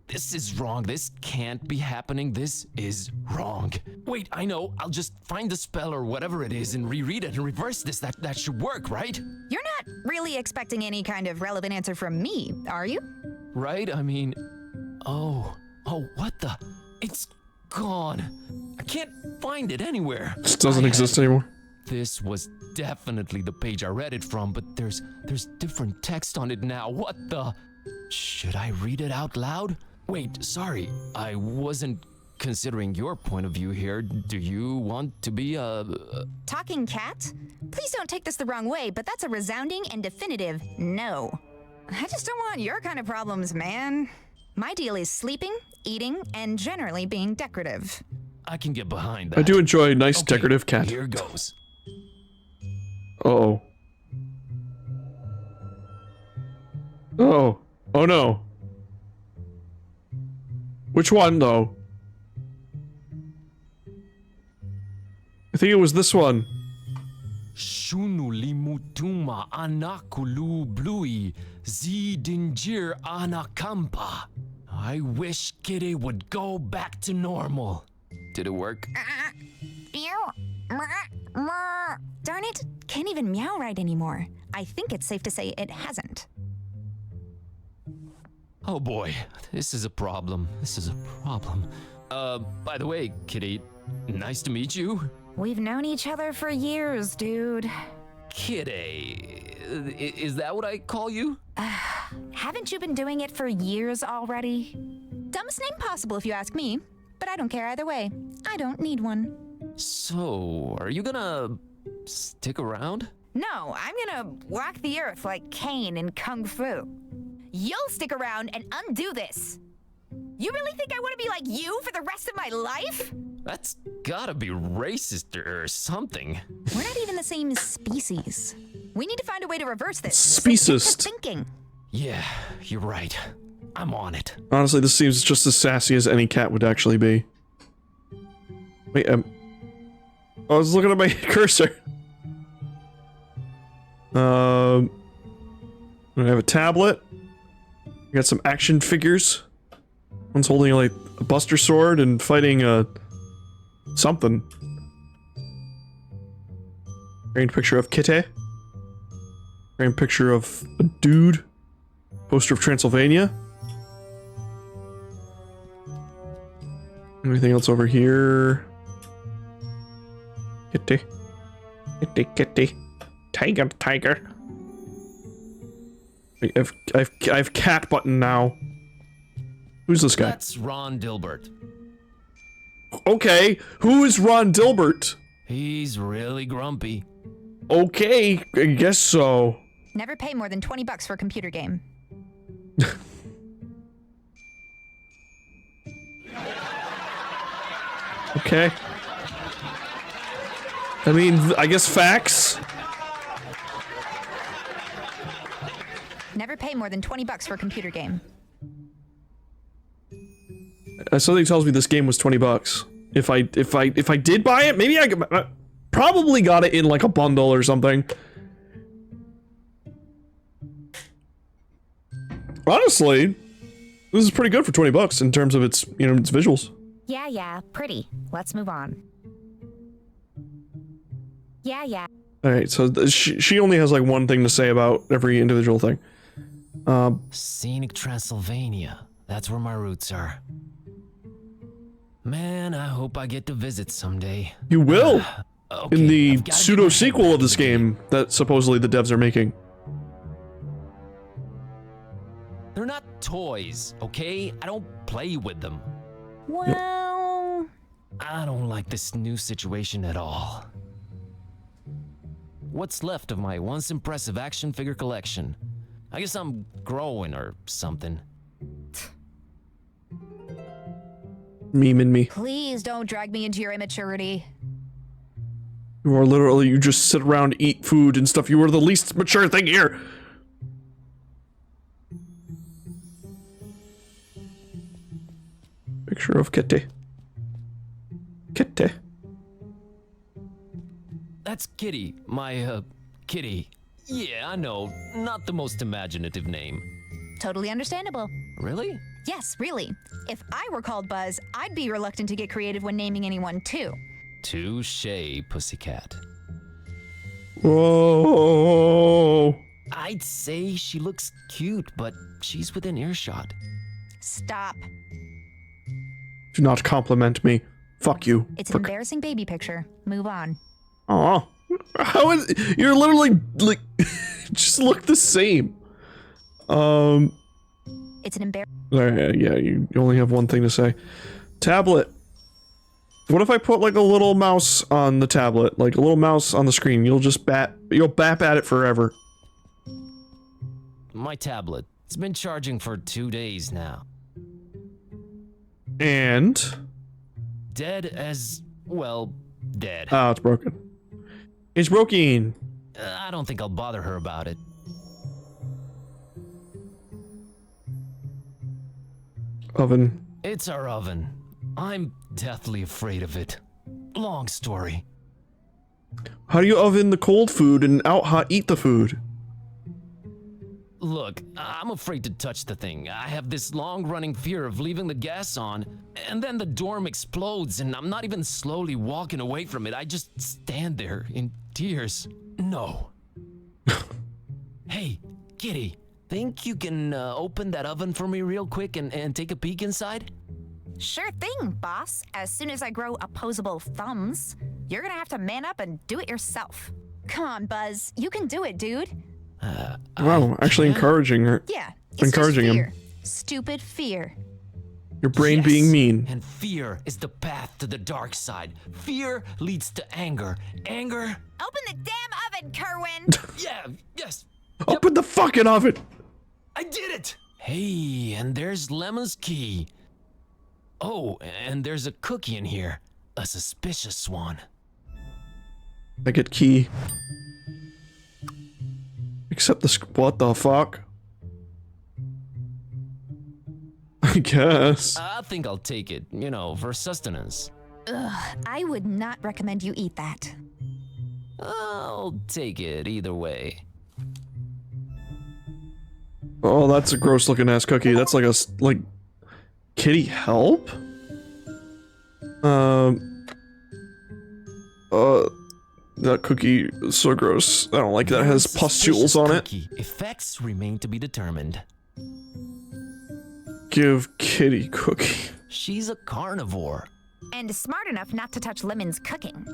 This is wrong. This can't be happening. This is wrong. Wait, I know. I'll just find the spell or whatever it is and reread it and reverse this. That should work, right? You're not really expecting any kind of relevant answer from me, are you? Right? I mean, oh, what the? It's gone. I can't find it anywhere. This doesn't exist anymore. This was definitely the page I read it from, but there's different text on it now. What the? Should I read it out loud? Wait, sorry. I wasn't considering your point of view here. Do you want to be a... Talking cat? Please don't take this the wrong way, but that's a resounding and definitive no. I just don't want your kind of problems, man. My deal is sleeping, eating, and generally being decorative. I can get behind that. I do enjoy a nice Okay, decorative cat. Here goes. Uh-oh. Oh. Oh no. Which one, though? I think it was this one. Shunu limutuma anakulu blui zidinjir anakampa. I wish Kitty would go back to normal. Did it work? Darn it, can't even meow right anymore. I think it's safe to say it hasn't. Oh boy, this is a problem. This is a problem. By the way, Kitty, nice to meet you. We've known each other for years, dude. Kitty, is that what I call you? Haven't you been doing it for years already? Dumbest name possible if you ask me, but I don't care either way. I don't need one. So, are you gonna stick around? No, I'm gonna walk the earth like Caine in Kung Fu. You'll stick around and undo this. You really think I want to be like you for the rest of my life? That's gotta be racist or something. We're not even the same species. We need to find a way to reverse this. Speciesist. Thinking. Yeah, you're right. I'm on it. Honestly, this seems just as sassy as any cat would actually be. Wait, I was looking at my cursor. I have a tablet. I got some action figures. One's holding like a buster sword and fighting something. Framed picture of Kitty. Framed picture of a dude. Poster of Transylvania. Anything else over here? Kitty. Kitty, kitty. Tiger, tiger. Wait, I've cat button now. Who's this guy? That's Ron Dilbert. Okay, who is Ron Dilbert? He's really grumpy. Okay, I guess so. Never pay more than $20 for a computer game. Okay. I mean, I guess facts. Never pay more than $20 for a computer game. Something tells me this game was $20. If I did buy it, maybe I probably got it in like a bundle or something. Honestly, this is pretty good for $20 in terms of its, you know, its visuals. Yeah, pretty. Let's move on. Yeah. All right, so she only has like one thing to say about every individual thing. Scenic Transylvania. That's where my roots are. Man, I hope I get to visit someday. You will! Okay, In the I've gotta get my pseudo head sequel back of this in the game that supposedly the devs are making. They're not toys, okay? I don't play with them. Well, I don't like this new situation at all. What's left of my once impressive action figure collection? I guess I'm growing or something. Memeing me. please don't drag me into your immaturity. You are literally, you just sit around, eat food and stuff. You are the least mature thing here. Picture of Kitty. Kitty. That's Kitty, my, kitty. Yeah, I know, not the most imaginative name. Totally understandable. Really? Yes, really. If I were called Buzz, I'd be reluctant to get creative when naming anyone too. Touché, pussycat. Whoa. I'd say she looks cute, but she's within earshot. Stop. Do not compliment me. Fuck you. It's an Fuck. embarrassing baby picture. Move on. Aw. How is, you're literally, like, just look the same. It's an embarrassing. Yeah, you only have one thing to say. Tablet. What if I put like a little mouse on the tablet, like a little mouse on the screen? You'll bap at it forever. My tablet. It's been charging for 2 days now. And Dead as, well, dead. oh, it's broken. It's broken. I don't think I'll bother her about it. Oven. It's our oven. I'm deathly afraid of it. Long story. How do you oven the cold food and out hot eat the food? Look, I'm afraid to touch the thing. I have this long-running fear of leaving the gas on, and then the dorm explodes, and I'm not even slowly walking away from it. I just stand there in tears. No. Hey, Kitty, think you can open that oven for me real quick and take a peek inside? Sure thing, boss. As soon as I grow opposable thumbs, you're gonna have to man up and do it yourself. Come on, Buzz. You can do it, dude. Wow, actually encouraging her. Yeah. It's Encouraging just him. fear. Stupid fear. Your brain Yes, being mean. And fear is the path to the dark side. Fear leads to anger. Anger, Open the damn oven, Kerwin! yeah, yes. Open the fucking oven. I did it! Hey, and there's Lemon's key. Oh, and there's a cookie in here. A suspicious one. I get key. Except the what the fuck? I guess. I think I'll take it, you know, for sustenance. I would not recommend you eat that. I'll take it either way. Oh, that's a gross looking ass cookie. That's like like kitty help? That cookie is so gross. I don't like that. It has pustules on it. Cookie. Effects remain to be determined. Give kitty cookie. She's a carnivore. And smart enough not to touch Lemon's cooking.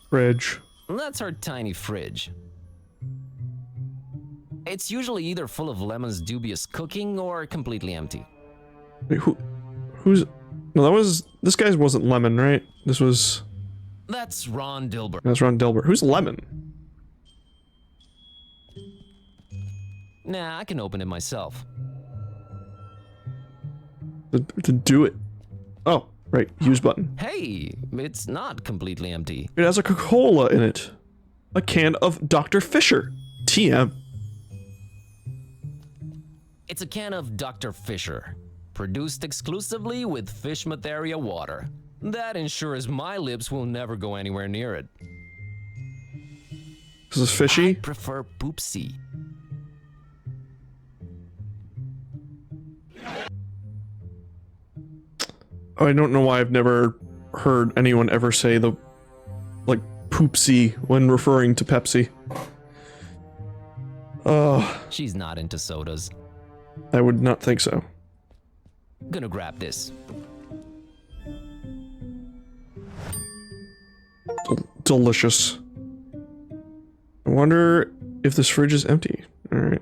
Fridge. That's her tiny fridge. It's usually either full of Lemon's dubious cooking or completely empty. Wait, who's... No, this guy wasn't Lemon, right? This was... That's Ron Dilbert. That's Ron Dilbert. Who's Lemon? Nah, I can open it myself. To do it. Oh, right. Use button. Hey, it's not completely empty. It has a Coca-Cola in it. A can of Dr. Fisher. TM. It's a can of Dr. Fisher, produced exclusively with fish Matheria water. That ensures my lips will never go anywhere near it. This is I fishy. prefer Poopsie. I don't know why I've never heard anyone ever say the like poopsie when referring to Pepsi. Oh, She's not into sodas. I would not think so. Gonna grab this. Delicious. I wonder if this fridge is empty. Alright.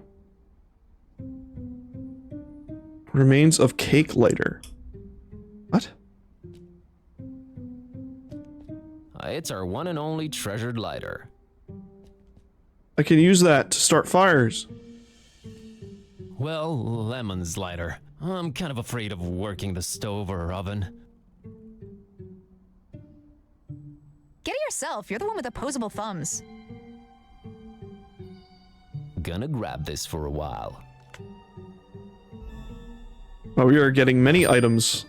Remains of cake lighter. What? It's our one and only treasured lighter. I can use that to start fires. Well, Lemon's lighter. I'm kind of afraid of working the stove or oven. Get it yourself. You're the one with opposable thumbs. Gonna grab this for a while. Oh, we are getting many items.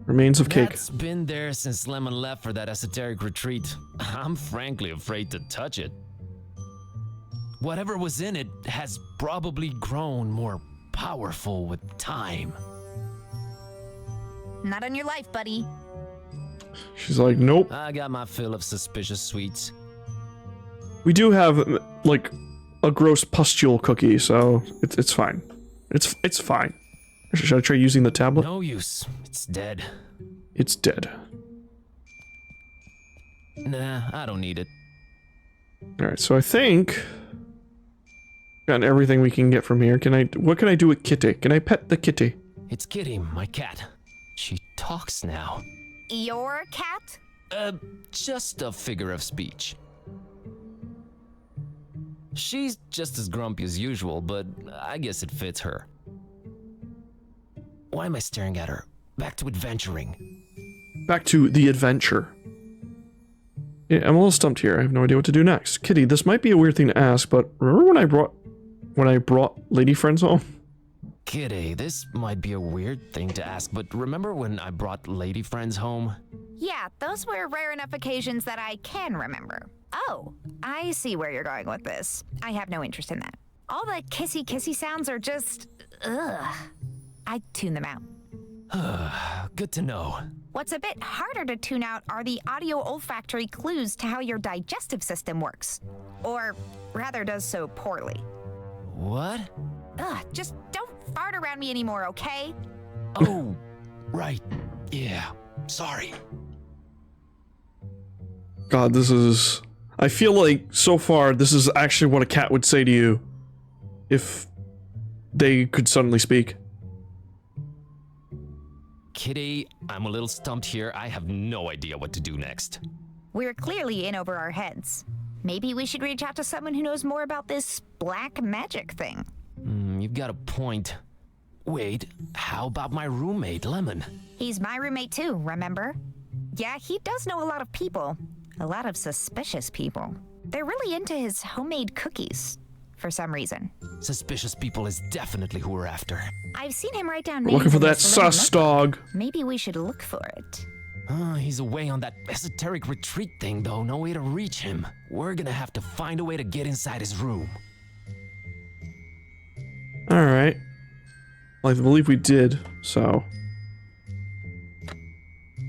Remains of cake. That's been there since Lemon left for that esoteric retreat. I'm frankly afraid to touch it. Whatever was in it has probably grown more powerful with time. Not on your life, buddy. She's like, nope. I got my fill of suspicious sweets. We do have, like, a gross pustule cookie, so it's fine. It's fine. Should I try using the tablet? No use. It's dead. It's dead. Nah, I don't need it. Alright, so I think... Got everything we can get from here. What can I do with Kitty? Can I pet the kitty? It's Kitty, my cat. She talks now. Your cat? Just a figure of speech. She's just as grumpy as usual, but I guess it fits her. Why am I staring at her? Back to adventuring. Back to the adventure. Yeah, I'm a little stumped here. I have no idea what to do next. Kitty, this might be a weird thing to ask, but remember when I brought lady friends home? Kitty, this might be a weird thing to ask, but remember when I brought lady friends home? Yeah, those were rare enough occasions that I can remember. Oh, I see where you're going with this. I have no interest in that. All the kissy sounds are just... ugh. I tune them out. Good to know. What's a bit harder to tune out are the audio-olfactory clues to how your digestive system works. Or, rather, does so poorly. What? Ugh, just don't fart around me anymore, okay? Oh, right. Yeah, sorry. God, this is... I feel like, so far, this is actually what a cat would say to you. If they could suddenly speak. Kitty, I'm a little stumped here. I have no idea what to do next. We're clearly in over our heads. Maybe we should reach out to someone who knows more about this black magic thing. You've got a point. Wait, how about my roommate, Lemon? He's my roommate too, remember? Yeah, he does know a lot of people. A lot of suspicious people. They're really into his homemade cookies, for some reason. Suspicious people is definitely who we're after. I've seen him write down We're names looking for in that this little sus notebook. dog. Maybe we should look for it. He's away on that esoteric retreat thing, though. No way to reach him. We're gonna have to find a way to get inside his room. Alright. Well, I believe we did, so...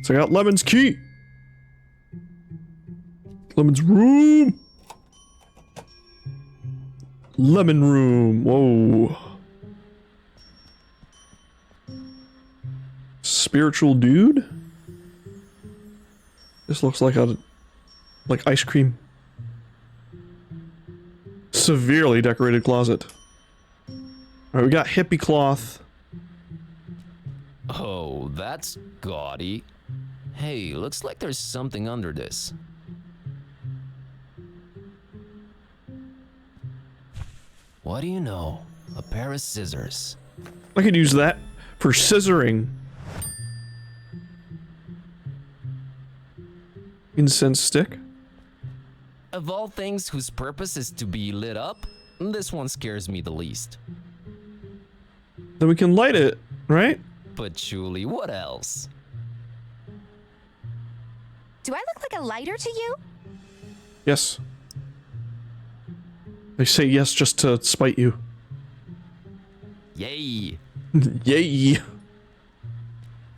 So I got Lemon's key! Lemon's room! Lemon room, whoa. Spiritual dude? This looks like like ice cream. Severely decorated closet. Alright, we got hippie cloth. Oh, that's gaudy. Hey, looks like there's something under this. What do you know? A pair of scissors. I could use that for scissoring. Incense stick. Of all things whose purpose is to be lit up, this one scares me the least. Then we can light it, right? But Julie, what else? Do I look like a lighter to you? Yes. I say yes just to spite you. Yay! Yay!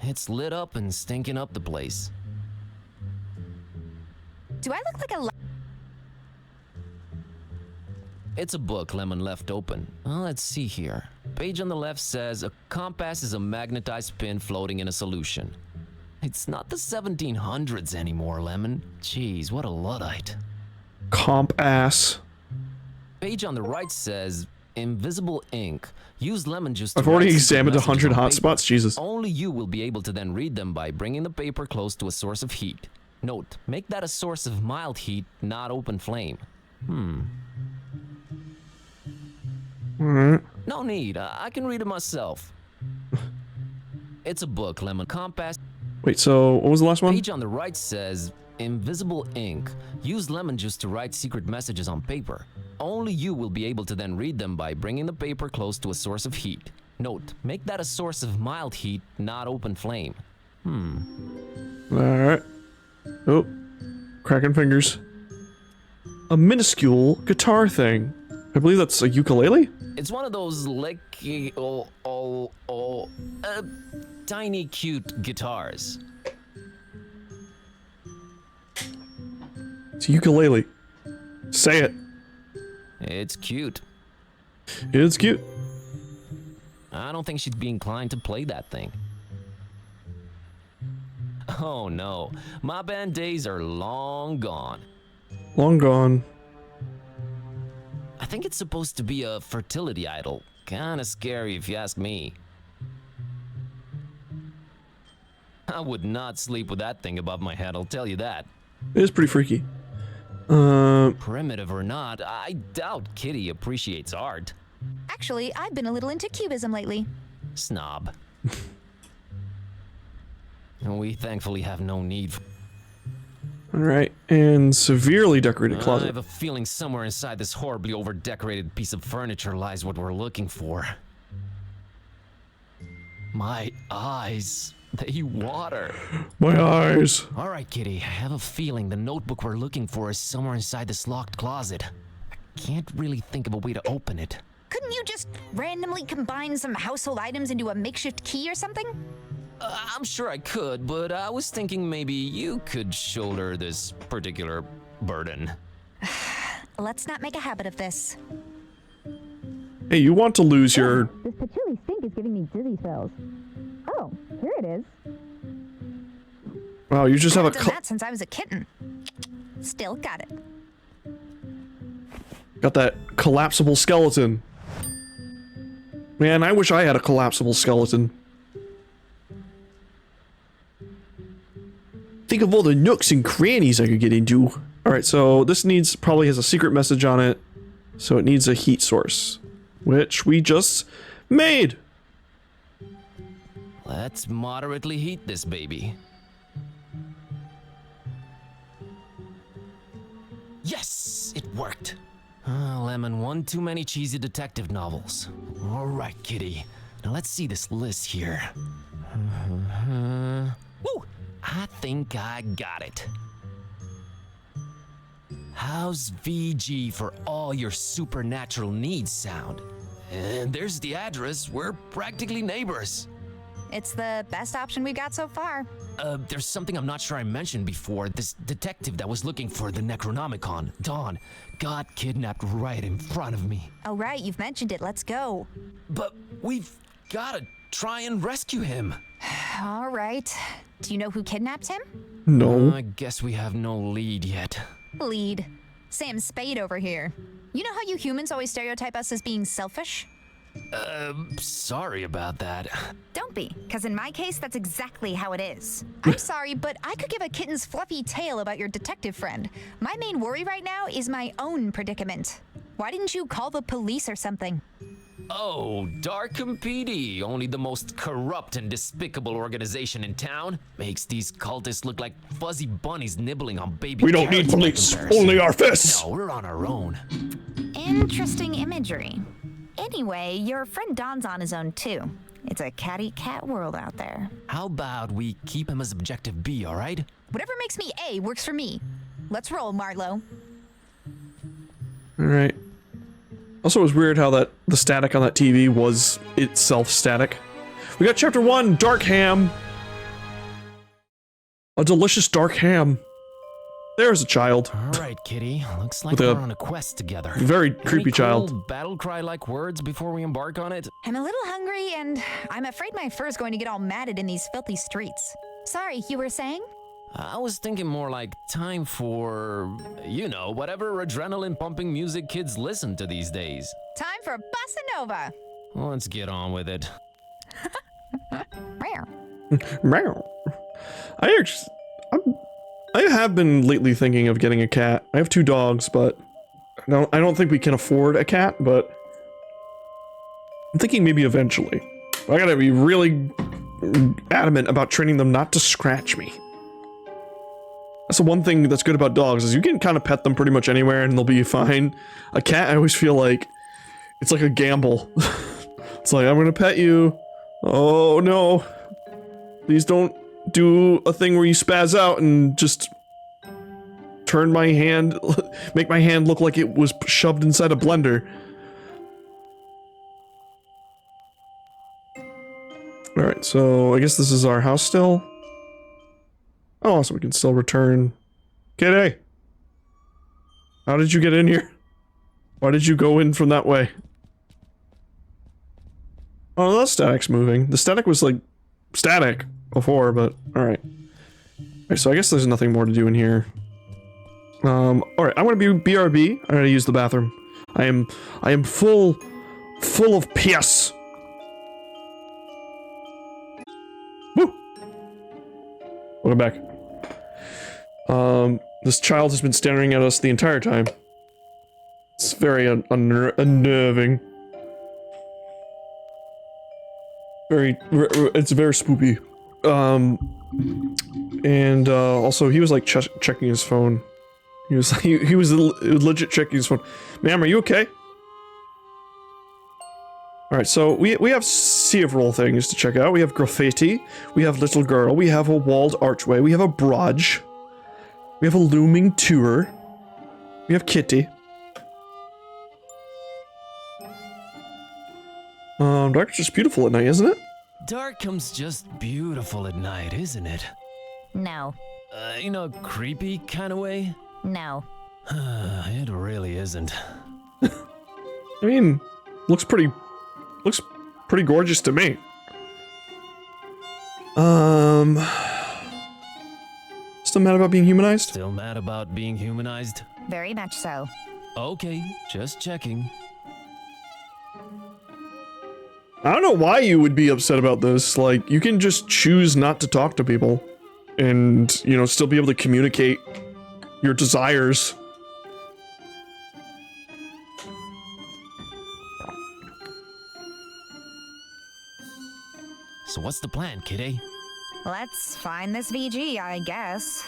It's lit up and stinking up the place. Do I look like a It's a book Lemon left open. Well, let's see here. Page on the left says a compass is a magnetized pin floating in a solution. It's not the 1700s anymore, Lemon. Jeez, what a Luddite. Comp ass. Page on the right says invisible ink. Use lemon juice to I've already write secret examined 100 messages on paper. hotspots. Jesus. Only you will be able to then read them by bringing the paper close to a source of heat. Note, make that a source of mild heat, not open flame. No need, I can read it myself. It's a book, Lemon. Compass. Wait, so what was the last one? Page on the right says invisible ink. Use lemon juice to write secret messages on paper. Only you will be able to then read them by bringing the paper close to a source of heat. Note, make that a source of mild heat, not open flame. Alright. Oh. Cracking fingers. A minuscule guitar thing. I believe that's a ukulele? It's one of those tiny cute guitars. It's a ukulele. Say it. It's cute. It's cute. I don't think she'd be inclined to play that thing. Oh no, my band days are long gone. Long gone. I think it's supposed to be a fertility idol. Kinda scary if you ask me. I would not sleep with that thing above my head, I'll tell you that. It is pretty freaky. Primitive or not, I doubt Kitty appreciates art. Actually, I've been a little into cubism lately. Snob. And we thankfully have no need for... Alright, and severely decorated I closet. have a feeling somewhere inside this horribly over-decorated piece of furniture lies what we're looking for. My eyes, they water. My eyes. All right, Kitty, I have a feeling the notebook we're looking for is somewhere inside this locked closet. I can't really think of a way to open it. Couldn't you just randomly combine some household items into a makeshift key or something? I'm sure I could, but I was thinking maybe you could shoulder this particular burden. Let's not make a habit of this. Hey, you want to lose your... This patchouli stink is giving me dizzy spells. Oh, here it is. Wow, you just have a... I've done that since I was a kitten. Still got it. Got that collapsible skeleton. Man, I wish I had a collapsible skeleton. Think of all the nooks and crannies I could get into. Alright, so this probably has a secret message on it. So it needs a heat source. Which we just made. Let's moderately heat this baby. Yes, it worked. Lemon, one too many cheesy detective novels. All right, Kitty. Now let's see this list here. Woo! I think I got it. How's VG for all your supernatural needs sound? And there's the address. We're practically neighbors. It's the best option we've got so far. There's something I'm not sure I mentioned before. This detective that was looking for the Necronomicon, Dawn, got kidnapped right in front of me. Oh, right, you've mentioned it. Let's go. But we've gotta try and rescue him. All right. Do you know who kidnapped him? No. I guess we have no lead yet. Lead. Sam Spade over here. You know how you humans always stereotype us as being selfish? Sorry about that. Don't be, because in my case, that's exactly how it is. I'm sorry, but I could give a kitten's fluffy tale about your detective friend. My main worry right now is my own predicament. Why didn't you call the police or something? Oh, Darkham PD, only the most corrupt and despicable organization in town, makes these cultists look like fuzzy bunnies nibbling on baby We don't need carrots by police, comparison. only our fists. No, we're on our own. Interesting imagery. Anyway, your friend Don's on his own too. It's a catty-cat world out there. How about we keep him as objective B, all right? Whatever makes me A works for me. Let's roll, Marlowe. Alright. Also, it was weird how the static on that TV was itself static. We got chapter 1, Dark Ham. A delicious dark ham. There's a child. All right, kitty. Looks like With a we're on a quest together. Very Any creepy child. cool battle cry-like words before we embark on it? I'm a little hungry, and I'm afraid my fur's going to get all matted in these filthy streets. Sorry, you were saying? I was thinking more like time for, you know, whatever adrenaline-pumping music kids listen to these days. Time for Bossa Nova. Let's get on with it. Meow. I have been lately thinking of getting a cat. I have 2 dogs, but I don't think we can afford a cat, but I'm thinking maybe eventually. I gotta be really adamant about training them not to scratch me. That's the one thing that's good about dogs, is you can kind of pet them pretty much anywhere and they'll be fine. A cat, I always feel like it's like a gamble. It's like, I'm gonna pet you. Oh no. Please don't do a thing where you spaz out and just turn my hand, make my hand look like it was shoved inside a blender. Alright, so I guess this is our house still. Oh, so we can still return. Kitty! How did you get in here? Why did you go in from that way? Oh, the static's moving. The static was like static before, but alright. Alright, so I guess there's nothing more to do in here. Alright, I'm gonna be BRB. I'm gonna use the bathroom. I am full of piss. Woo! Welcome back. This child has been staring at us the entire time. It's very unnerving. It's very spoopy. And also he was like checking his phone. He was legit checking his phone. Ma'am, are you okay? Alright, so we have several things to check out. We have graffiti, we have little girl, we have a walled archway, we have a barrage, we have a looming tour, we have kitty. Dark's just beautiful at night, isn't it? Darkham's just beautiful at night, isn't it? No. In a creepy kind of way? No. It really isn't. I mean, looks pretty gorgeous to me. Still mad about being humanized? Still mad about being humanized? Very much so. Okay, just checking. I don't know why you would be upset about this. Like, you can just choose not to talk to people and, you know, still be able to communicate your desires. So what's the plan, kiddy? Let's find this VG, I guess.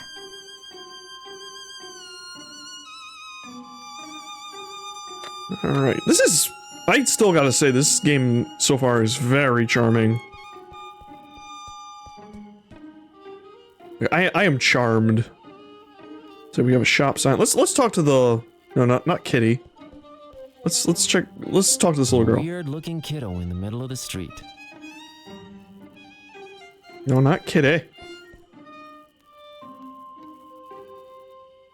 Alright, I still gotta say, this game so far is very charming. I am charmed. So we have a shop sign. Let's talk to the... No, not Kitty. Let's talk to this little girl. Weird looking kiddo in the middle of the street. No, not Kitty.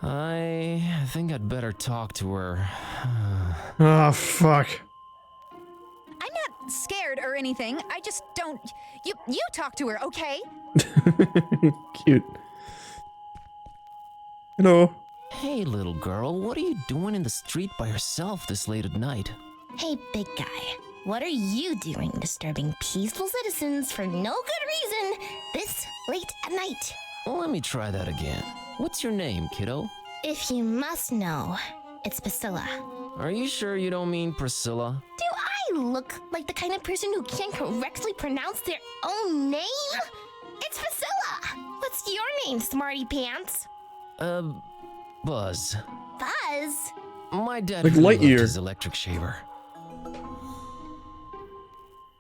I think I'd better talk to her. Ah, fuck. I'm not scared or anything. I just don't... You talk to her, okay? Cute. Hello. Hey, little girl, what are you doing in the street by yourself this late at night? Hey, big guy. What are you doing disturbing peaceful citizens for no good reason this late at night? Well, let me try that again. What's your name, kiddo? If you must know, it's Priscilla. Are you sure you don't mean Priscilla? Do I look like the kind of person who can't correctly pronounce their own name? It's Priscilla! What's your name, smarty pants? Buzz. Buzz? My dad Like really loved Lightyear. his electric shaver.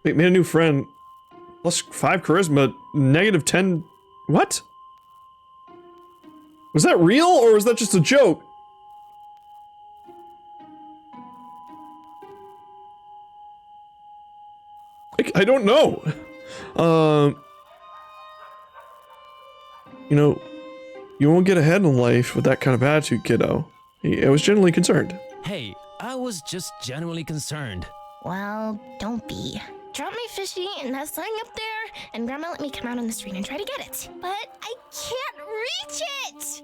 Wait, made a new friend. +5 charisma, -10... What? Was that real, or was that just a joke? I don't know. You know, You won't get ahead in life with that kind of attitude, kiddo. I was genuinely concerned. Hey, I was just genuinely concerned. Well, don't be. Drop my fishy and that sign up there, and Grandma let me come out on the street and try to get it. But I can't reach it!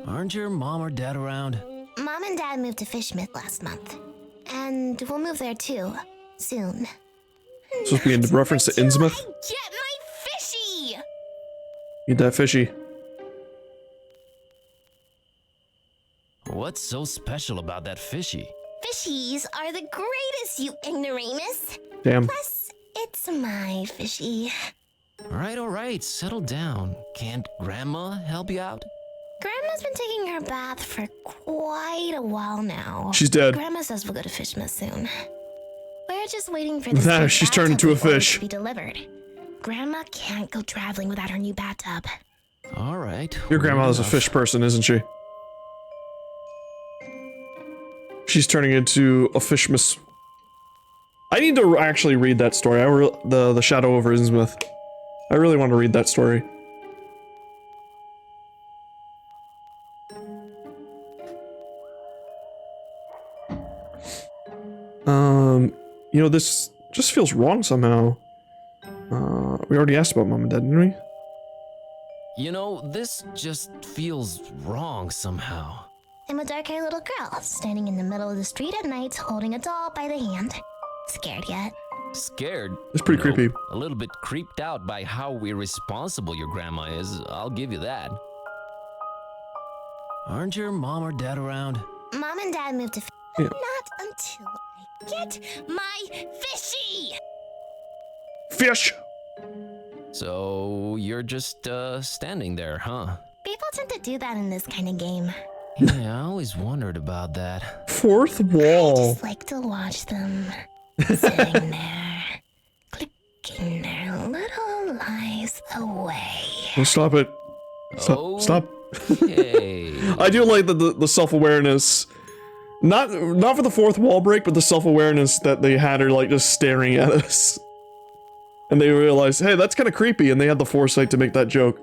Aren't your mom or dad around? Mom and Dad moved to Fishmith last month. And we'll move there too, soon. Supposed to be in reference to Innsmouth? Get my fishy! Eat that fishy. What's so special about that fishy? Fishies are the greatest, you ignoramus. Damn. Plus, it's my fishy. All right, settle down. Can't Grandma help you out? Grandma's been taking her bath for quite a while now. She's dead. Grandma says we'll go to Fishmith soon. We're just waiting for this big She's turned into a bathtub we ordered fish. to be delivered. Grandma can't go traveling without her new bathtub. All right. Your grandmother's a enough. fish person, isn't she? She's turning into a fishmas. I need to actually read that story. The Shadow over Innsmouth. I really want to read that story. You know, this just feels wrong somehow. We already asked about Mom and Dad, didn't we? You know, this just feels wrong somehow. I'm a dark-haired little girl, standing in the middle of the street at night, holding a doll by the hand. Scared yet? Scared? It's pretty Nope. creepy. A little bit creeped out by how irresponsible your grandma is, I'll give you that. Aren't your mom or dad around? Mom and Dad moved to Yeah. Not until I get my fishy! Fish! So, you're just, standing there, huh? People tend to do that in this kind of game. Yeah, I always wondered about that. Fourth wall. Just like to watch them sitting there, clicking their little lives away. Oh, stop it. Stop. Okay. I do like the self-awareness. Not for the fourth wall break, but the self-awareness that they had her like just staring at us. And they realized, hey, that's kind of creepy, and they had the foresight to make that joke.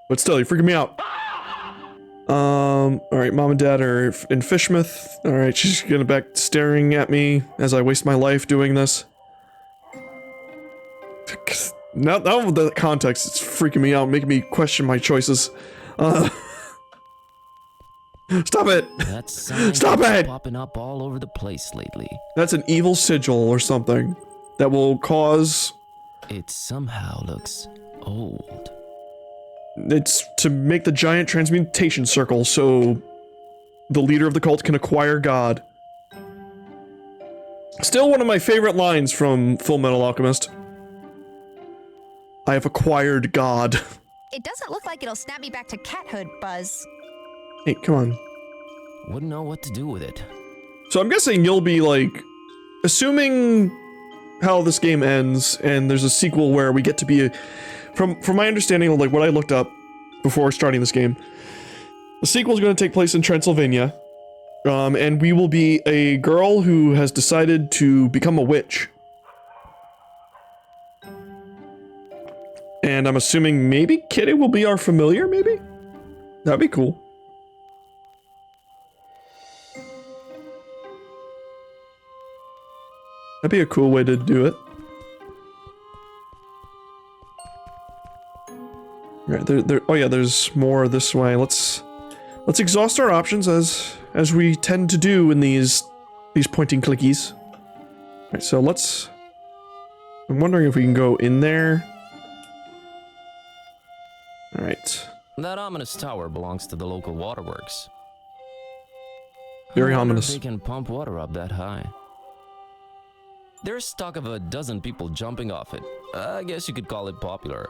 But still, you're freaking me out. Alright, Mom and Dad are in Fishmouth. Alright, she's gonna back staring at me as I waste my life doing this. Now with the context, it's freaking me out, making me question my choices. Stop it! That sign Stop keeps it! popping up all over the place lately. That's an evil sigil or something that will cause... It somehow looks old. It's to make the giant transmutation circle so the leader of the cult can acquire God. Still one of my favorite lines from Full Metal Alchemist. I have acquired God. It doesn't look like it'll snap me back to cathood, Buzz. Hey, come on. Wouldn't know what to do with it. So I'm guessing you'll be like, assuming how this game ends, and there's a sequel where we get to be, from my understanding of like what I looked up before starting this game, the sequel is going to take place in Transylvania, and we will be a girl who has decided to become a witch. And I'm assuming maybe Kitty will be our familiar, maybe? That'd be cool. That'd be a cool way to do it. Right, oh yeah, there's more this way. Let's exhaust our options as we tend to do in these pointing clickies. Right, so I'm wondering if we can go in there. All right. That ominous tower belongs to the local waterworks. Very I wonder if ominous. they can pump water up that high. There's talk of a dozen people jumping off it. I guess you could call it popular.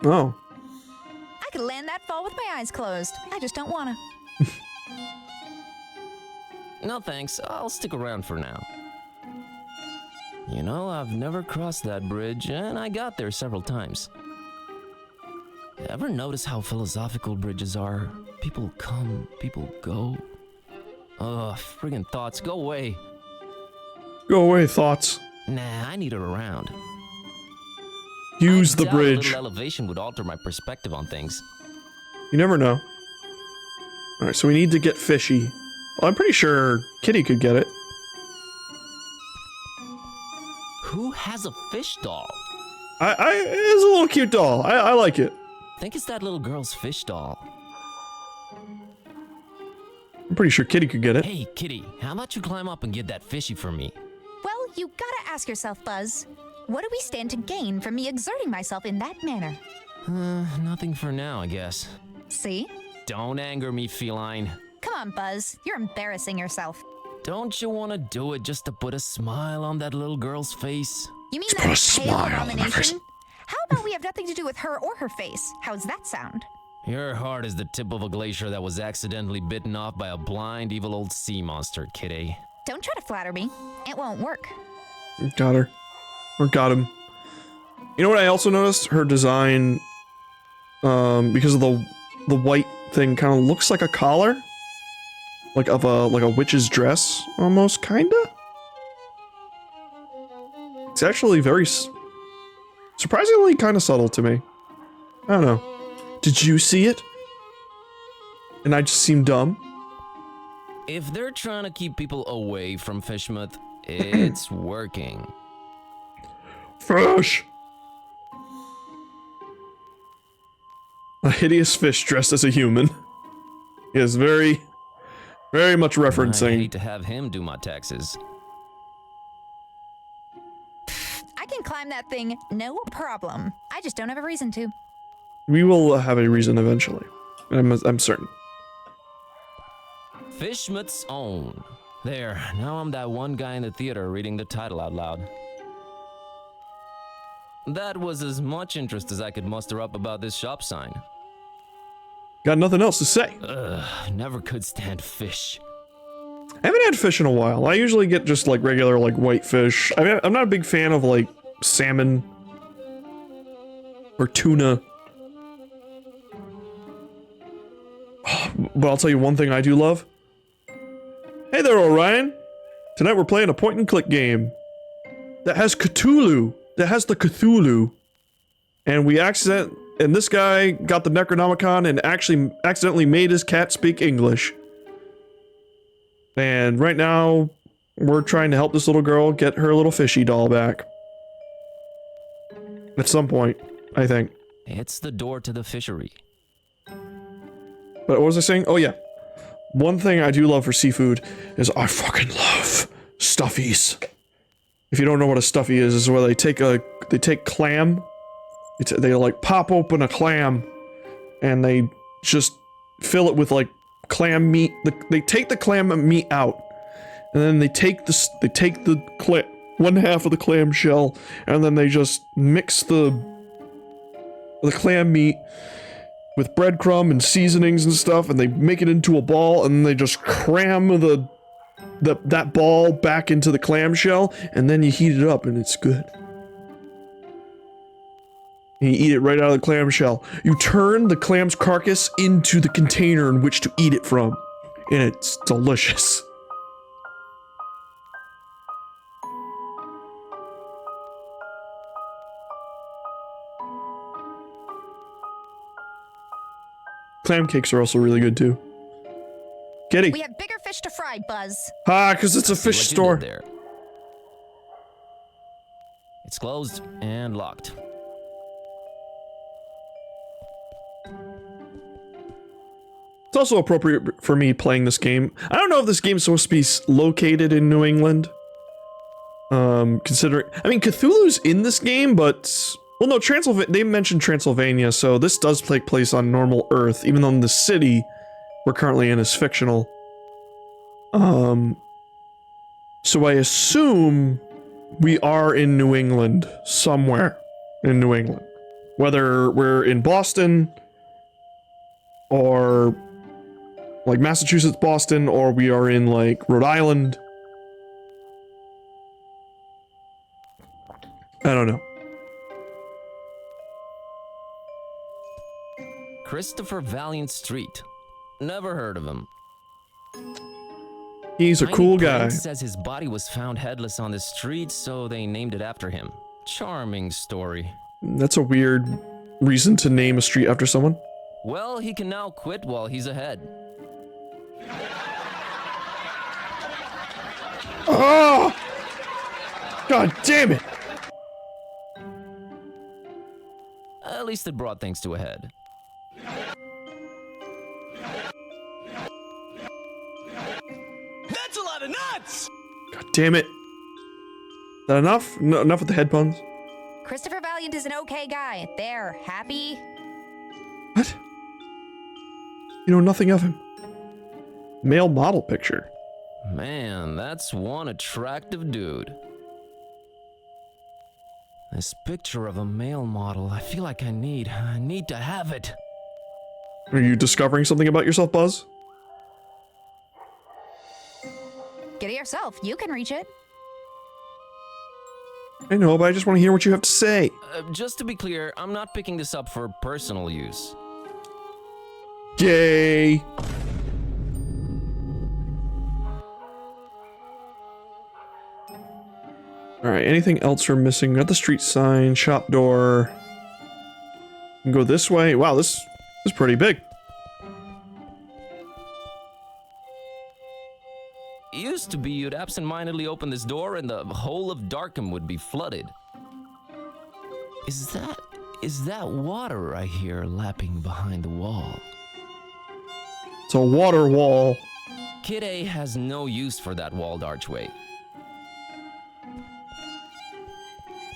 Oh. I could land that fall with my eyes closed. I just don't wanna. No thanks, I'll stick around for now. You know, I've never crossed that bridge, and I got there several times. Ever notice how philosophical bridges are? People come, people go. Ugh, friggin' thoughts, go away. Go away, thoughts. Nah, I need her around. Use I the doubt a bridge. little elevation would alter my perspective on things. You never know. Alright, so we need to get fishy. Well, I'm pretty sure Kitty could get it. Who has a fish doll? It's a little cute doll. I like it. I think it's that little girl's fish doll. I'm pretty sure Kitty could get it. Hey, Kitty, how about you climb up and get that fishy for me? Well, you gotta ask yourself, Buzz. What do we stand to gain from me exerting myself in that manner? Nothing for now, I guess. See? Don't anger me, feline. Come on, Buzz. You're embarrassing yourself. Don't you want to do it just to put a smile on that little girl's face? You mean Just that put a pale smile on her face. abomination? How about we have nothing to do with her or her face? How's that sound? Your heart is the tip of a glacier that was accidentally bitten off by a blind, evil old sea monster, Kitty. Don't try to flatter me. It won't work. Got her. Or got him. You know what I also noticed? Her design, because of the white thing, kind of looks like a collar. Like a witch's dress, almost, kinda? It's actually very surprisingly kind of subtle to me. I don't know. Did you see it? And I just seem dumb? If they're trying to keep people away from Fishmouth, it's working. Fish! A hideous fish dressed as a human. Is very much I referencing. hate to have him do my taxes. I can climb that thing, no problem. I just don't have a reason to. We will have a reason eventually. I'm certain. Fishmouth's own. There, now I'm that one guy in the theater reading the title out loud. That was as much interest as I could muster up about this shop sign. Got nothing else to say. Ugh, never could stand fish. I haven't had fish in a while. I usually get just like regular like white fish. I mean, I'm not a big fan of like salmon or tuna. But I'll tell you one thing I do love. Hey there, Orion. Tonight we're playing a point and click game that has Cthulhu. That has the Cthulhu. And and this guy got the Necronomicon and actually accidentally made his cat speak English. And right now, we're trying to help this little girl get her little fishy doll back. At some point, I think. It's the door to the fishery. But what was I saying? Oh yeah. One thing I do love for seafood is I fucking love stuffies. If you don't know what a stuffy is where they take clam, they like pop open a clam, and they just fill it with like clam meat. They take the clam meat out, and then they take one half of the clam shell, and then they just mix the clam meat with breadcrumb and seasonings and stuff, and they make it into a ball, and then they just cram that ball back into the clamshell, and then you heat it up, and it's good. And you eat it right out of the clamshell. You turn the clam's carcass into the container in which to eat it from, and it's delicious. Clam cakes are also really good too. Kitty. We have bigger fish to fry, Buzz. Because it's a See fish what you store. did there. It's closed and locked. It's also appropriate for me playing this game. I don't know if this game's supposed to be located in New England. Considering, I mean, Cthulhu's in this game, but well, no, they mentioned Transylvania, so this does take place on normal Earth, even though the city we're currently in is fictional. So I assume we are in New England, somewhere in New England. Whether we're in Boston, or like Massachusetts, Boston, or we are in like Rhode Island. I don't know. Christopher Valiant Street. Never heard of him. He's a Tiny cool guy. Prince says his body was found headless on the street, so they named it after him. Charming story. That's a weird reason to name a street after someone. Well, he can now quit while he's ahead. Oh! God damn it! At least it brought things to a head. That's a lot of nuts! God damn it. Is that enough? No, enough with the head puns? Christopher Valiant is an okay guy. There, happy? What? You know nothing of him. Male model picture. Man, that's one attractive dude. This picture of a male model, I feel like I need to have it. Are you discovering something about yourself, Buzz? Get it yourself. You can reach it. I know, but I just want to hear what you have to say. Just to be clear, I'm not picking this up for personal use. Yay! Alright, anything else we're missing? Got the street sign, shop door. We can go this way. Wow, this is pretty big. Used to be you'd absentmindedly open this door and the whole of Darkham would be flooded. Is that water I hear lapping behind the wall? It's a water wall. Kid A has no use for that walled archway.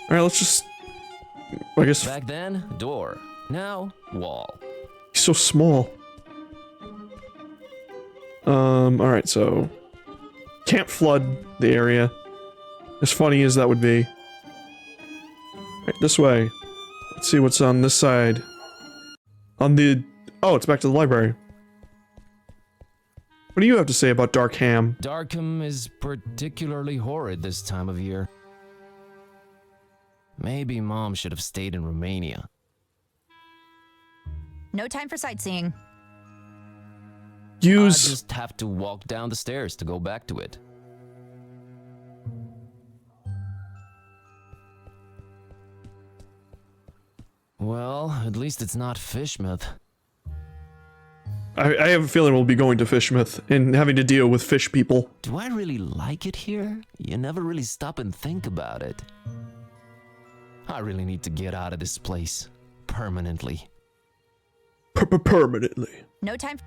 Alright, let's just... I guess Back then, door. Now, wall. he's so small. Alright, so... Can't flood the area. As funny as that would be. Right, this way. Let's see what's on this side. On the... Oh, it's back to the library. What do you have to say about Darkham? Darkham is particularly horrid this time of year. Maybe Mom should have stayed in Romania. No time for sightseeing. I Use... just have to walk down the stairs to go back to it. Well, at least it's not Fishmouth. I have a feeling we'll be going to Fishmouth and having to deal with fish people. Do I really like it here? You never really stop and think about it. I really need to get out of this place. Permanently. Permanently. No time.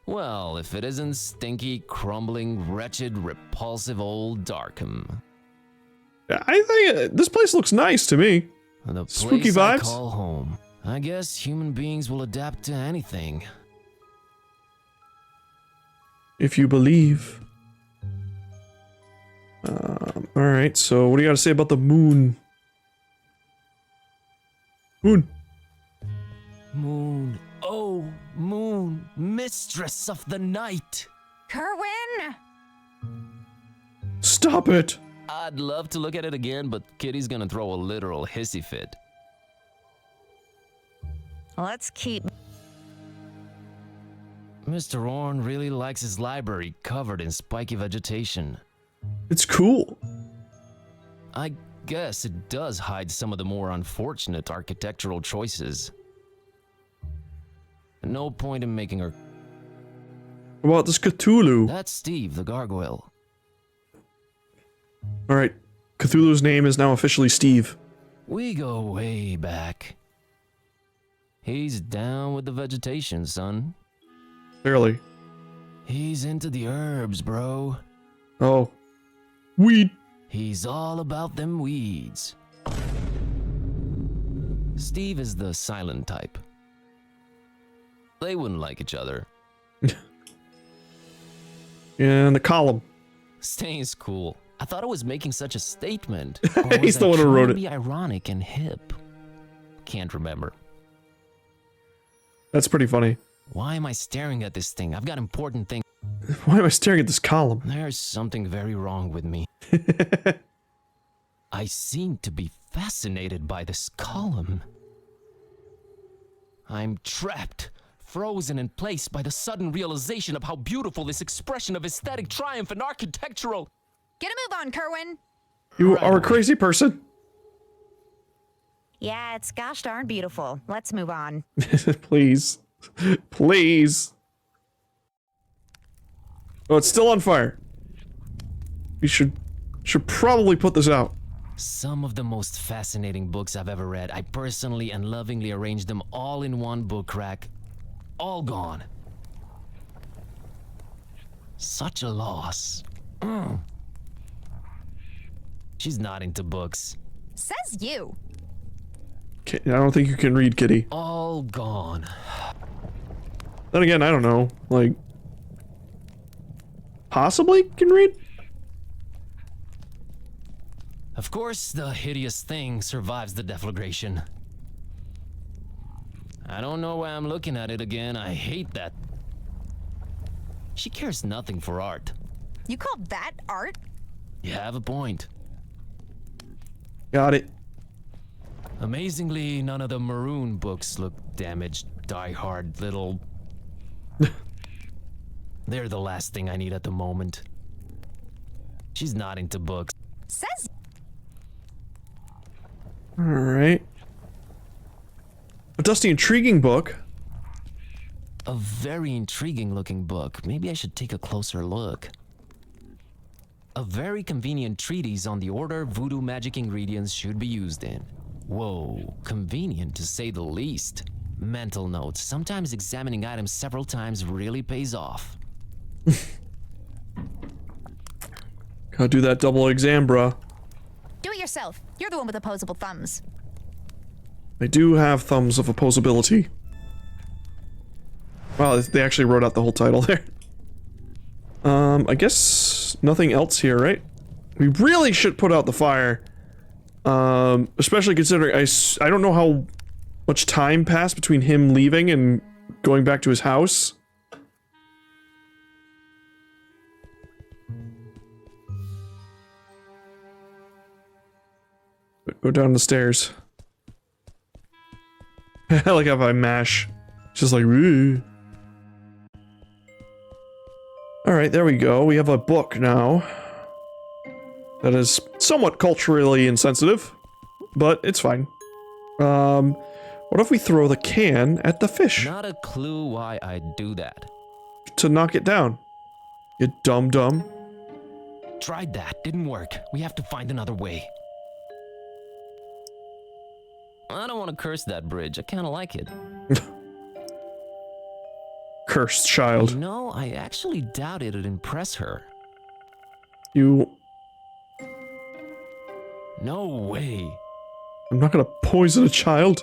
Well, if it isn't stinky, crumbling, wretched, repulsive old Darkham. I think this place looks nice to me. The Spooky place I vibes. call home. I guess human beings will adapt to anything. If you believe. Alright, so what do you got to say about the moon? Moon. Moon, oh, moon, mistress of the night. Kerwin! Stop it. I'd love to look at it again, but Kitty's gonna throw a literal hissy fit. Let's keep... Mr. Orne really likes his library covered in spiky vegetation. It's cool. I guess it does hide some of the more unfortunate architectural choices. No point in making her... What about this Cthulhu? That's Steve, the gargoyle. Alright, Cthulhu's name is now officially Steve. We go way back. He's down with the vegetation, son. Barely. He's into the herbs, bro. Oh. Weed. He's all about them weeds. Steve is the silent type. They wouldn't like each other. And the column. Staying's cool. I thought I was making such a statement. He's the one who wrote it. Be ironic and hip. Can't remember. That's pretty funny. Why am I staring at this thing? I've got important things. Why am I staring at this column? There's something very wrong with me. I seem to be fascinated by this column. I'm trapped, frozen in place by the sudden realization of how beautiful this expression of aesthetic triumph and architectural... Get a move on, Kerwin. You are a crazy person. Yeah, it's gosh darn beautiful. Let's move on. Please. Please. Oh, it's still on fire. We should probably put this out. Some of the most fascinating books I've ever read. I personally and lovingly arranged them all in one book rack. All gone. Such a loss. She's not into books. Says you. I don't think you can read, Kitty. All gone. Then again, I don't know. Like, possibly can read? Of course, the hideous thing survives the deflagration. I don't know why I'm looking at it again. I hate that. She cares nothing for art. You call that art? You have a point. Got it. Amazingly, none of the maroon books look damaged, die-hard little... They're the last thing I need at the moment. She's not into books. Says... Alright. A dusty, intriguing book. A very intriguing looking book. Maybe I should take a closer look. A very convenient treatise on the order voodoo magic ingredients should be used in. Whoa, convenient to say the least. Mental notes. Sometimes examining items several times really pays off. Gotta do that double exam, bruh. Do it yourself. You're the one with opposable thumbs. They do have thumbs of opposability. Wow, they actually wrote out the whole title there. I guess nothing else here, right? We really should put out the fire. Especially considering I don't know how much time passed between him leaving and going back to his house. Go down the stairs. I like how I mash. Just like, woo. Alright, there we go. We have a book now. That is somewhat culturally insensitive, but it's fine. What if we throw the can at the fish? Not a clue why I'd do that. To knock it down. You dumb. Tried that, didn't work. We have to find another way. I don't want to curse that bridge. I kind of like it. Cursed child. You know, I actually doubt it'd impress her. You... No way. I'm not gonna poison a child.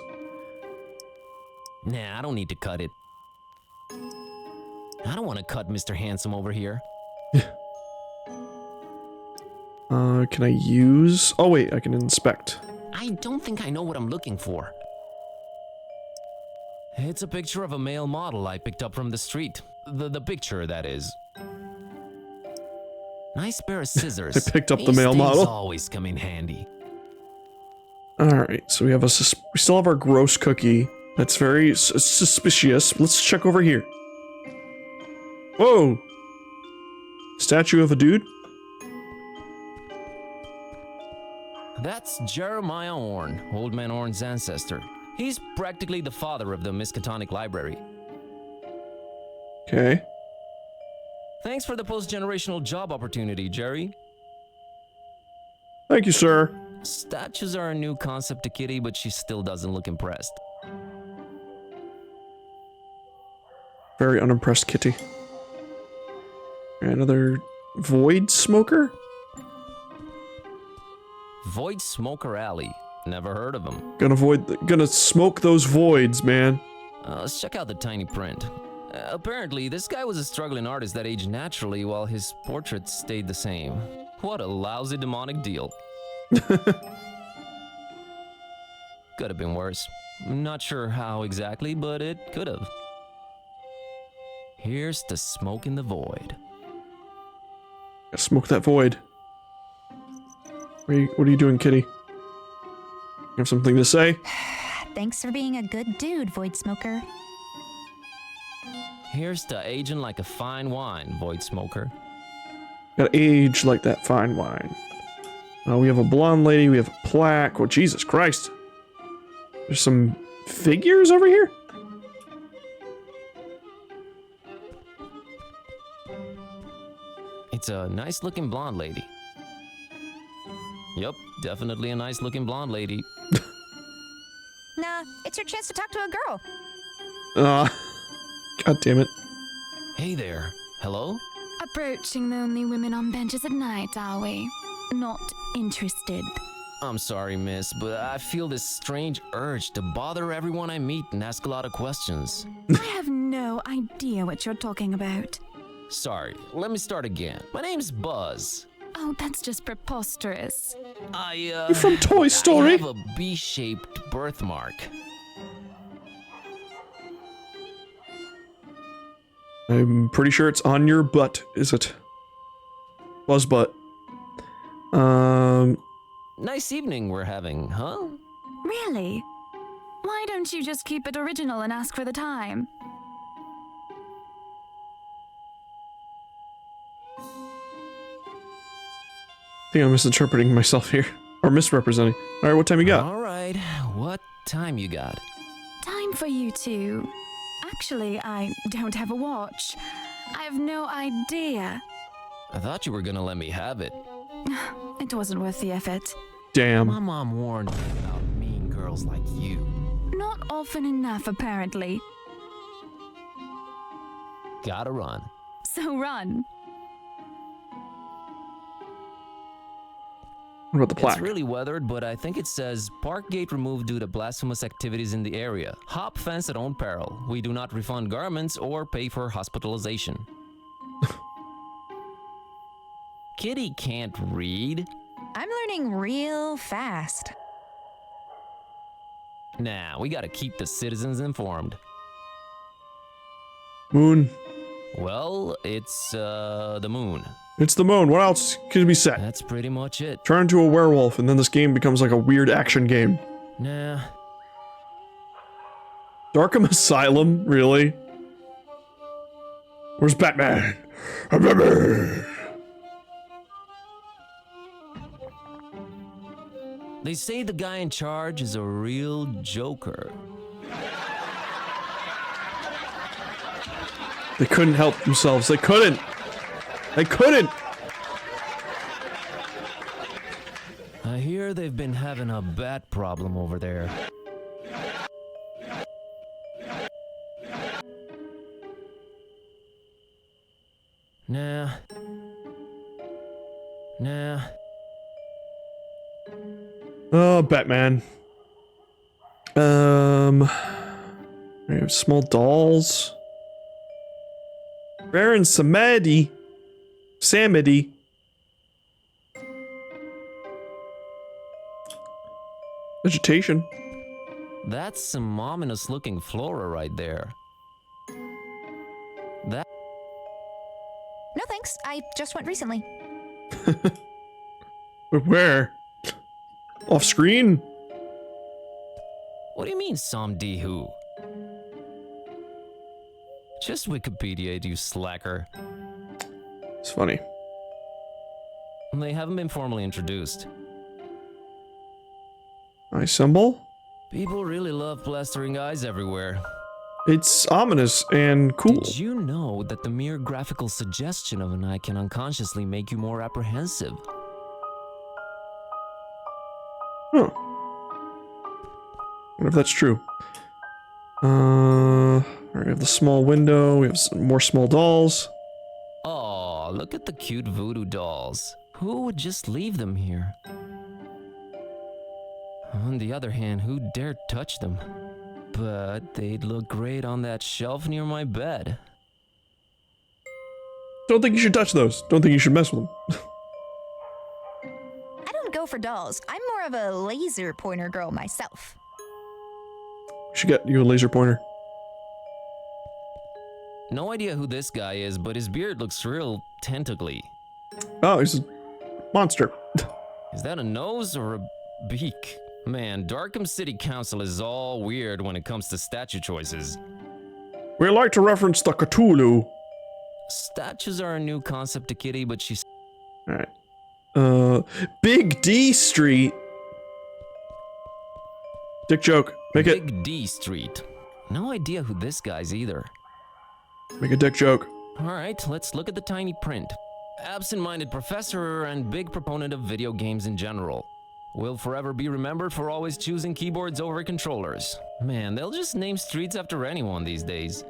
Nah, I don't need to cut it. I don't want to cut Mr. Handsome over here. Can I use... Oh wait, I can inspect. I don't think I know what I'm looking for. It's a picture of a male model I picked up from the street. The picture, that is. Nice pair of scissors. I picked up the male These model. always come in handy. Alright, so we have we still have our gross cookie. That's very suspicious. Let's check over here. Whoa! Statue of a dude? That's Jeremiah Orn, Old Man Orn's ancestor. He's practically the father of the Miskatonic Library. Okay. Thanks for the post-generational job opportunity, Jerry. Thank you, sir. Statues are a new concept to Kitty, but she still doesn't look impressed. Very unimpressed kitty. Another void smoker? Void Smoker Alley. Never heard of him. Gonna smoke those voids, man. Let's check out the tiny print. Apparently, this guy was a struggling artist that aged naturally while his portraits stayed the same. What a lousy demonic deal. Could have been worse. Not sure how exactly, but it could have. Here's to smoke in the void. Gotta smoke that void. What are you doing, kitty? You have something to say? Thanks for being a good dude, Void Smoker. Here's to aging like a fine wine, Void Smoker. Gotta age like that fine wine. We have a blonde lady, we have a plaque. Oh, Jesus Christ. There's some figures over here? It's a nice looking blonde lady. Yep, definitely a nice looking blonde lady. Nah, it's your chance to talk to a girl. God damn it. Hey there. Hello? Approaching lonely women on benches at night, are we? Not interested. I'm sorry, miss, but I feel this strange urge to bother everyone I meet and ask a lot of questions. I have no idea what you're talking about. Sorry, let me start again. My name's Buzz. Oh, that's just preposterous. You're from Toy Story. I have a B-shaped birthmark. I'm pretty sure it's on your butt, is it? Buzz butt. Nice evening we're having, huh? Really? Why don't you just keep it original and ask for the time? I think I'm misinterpreting myself here. Or misrepresenting. Alright, what time you got? Alright, what time you got? Time for you two. Actually, I don't have a watch. I have no idea. I thought you were gonna let me have it. It wasn't worth the effort. Damn. My mom warned me about mean girls like you. Not often enough, apparently. Gotta run. So run. What about the plaque? It's really weathered, but I think it says park gate removed due to blasphemous activities in the area. Hop fence at own peril. We do not refund garments or pay for hospitalization. Kitty can't read. I'm learning real fast. Nah, we gotta keep the citizens informed. Moon. Well, it's the moon. It's the moon. What else could be said? That's pretty much it. Turn into a werewolf, and then this game becomes like a weird action game. Nah. Arkham Asylum? Really? Where's Batman? Batman! They say the guy in charge is a real joker. They couldn't help themselves. They couldn't. They couldn't. I hear they've been having a bat problem over there. Nah. Nah. Oh, Batman. We have small dolls. Baron Samedi. Samedi. Vegetation. That's some ominous looking flora right there. That. No thanks, I just went recently. But where? Off screen? What do you mean, Somdi who? Just Wikipedia, you slacker. It's funny. They haven't been formally introduced. Eye symbol? People really love plastering eyes everywhere. It's ominous and cool. Did you know that the mere graphical suggestion of an eye can unconsciously make you more apprehensive? Huh. Wonder if that's true. We have the small window. We have some more small dolls. Oh, look at the cute voodoo dolls. Who would just leave them here? On the other hand, who dared touch them? But they'd look great on that shelf near my bed. Don't think you should touch those. Don't think you should mess with them. I don't go for dolls. I'm more of a laser pointer girl myself. Should get you a laser pointer. No idea who this guy is, but his beard looks real tentacly. Oh, he's a monster. Is that a nose or a beak? Man, Darkham City Council is all weird when it comes to statue choices. We like to reference the Cthulhu. Statues are a new concept to Kitty, but she's... Alright. Big D Street. Dick joke. Make it. Big D Street. No idea who this guy's either. Make a dick joke. Alright, let's look at the tiny print. Absent-minded professor and big proponent of video games in general. Will forever be remembered for always choosing keyboards over controllers. Man, they'll just name streets after anyone these days.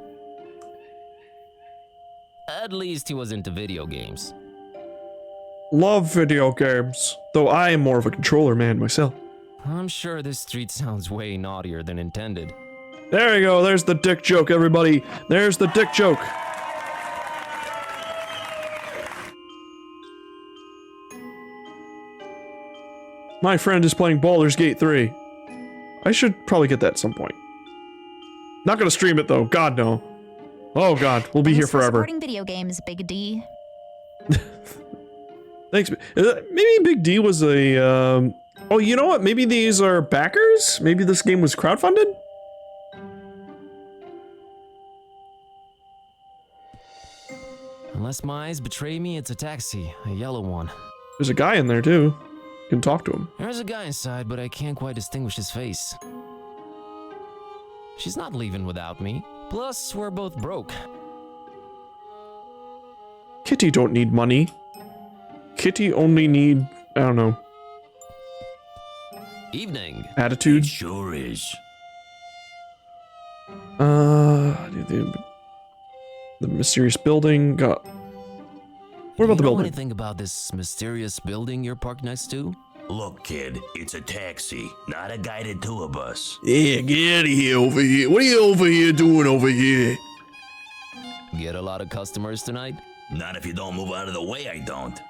At least he was into video games. Love video games, though I am more of a controller man myself. I'm sure this street sounds way naughtier than intended. There you go, there's the dick joke, everybody. There's the dick joke. My friend is playing Baldur's Gate 3. I should probably get that at some point. Not gonna stream it though, God no. Oh God, we'll be here forever. Supporting video games, Big D. Thanks. Maybe Big D was a, oh, you know what? Maybe these are backers? Maybe this game was crowdfunded? Unless my eyes betray me, it's a taxi, a yellow one. There's a guy in there too. You can talk to him. There's a guy inside, but I can't quite distinguish his face. She's not leaving without me. Plus, we're both broke. Kitty don't need money. Kitty only need, I don't know. Evening. Attitude. It sure is. The mysterious building got. What about the You know building? anything about this mysterious building you're parked next to? Look, kid, it's a taxi, not a guided tour bus. Yeah, get out of here over here. What are you over here doing over here? Get a lot of customers tonight? Not if you don't move out of the way, I don't.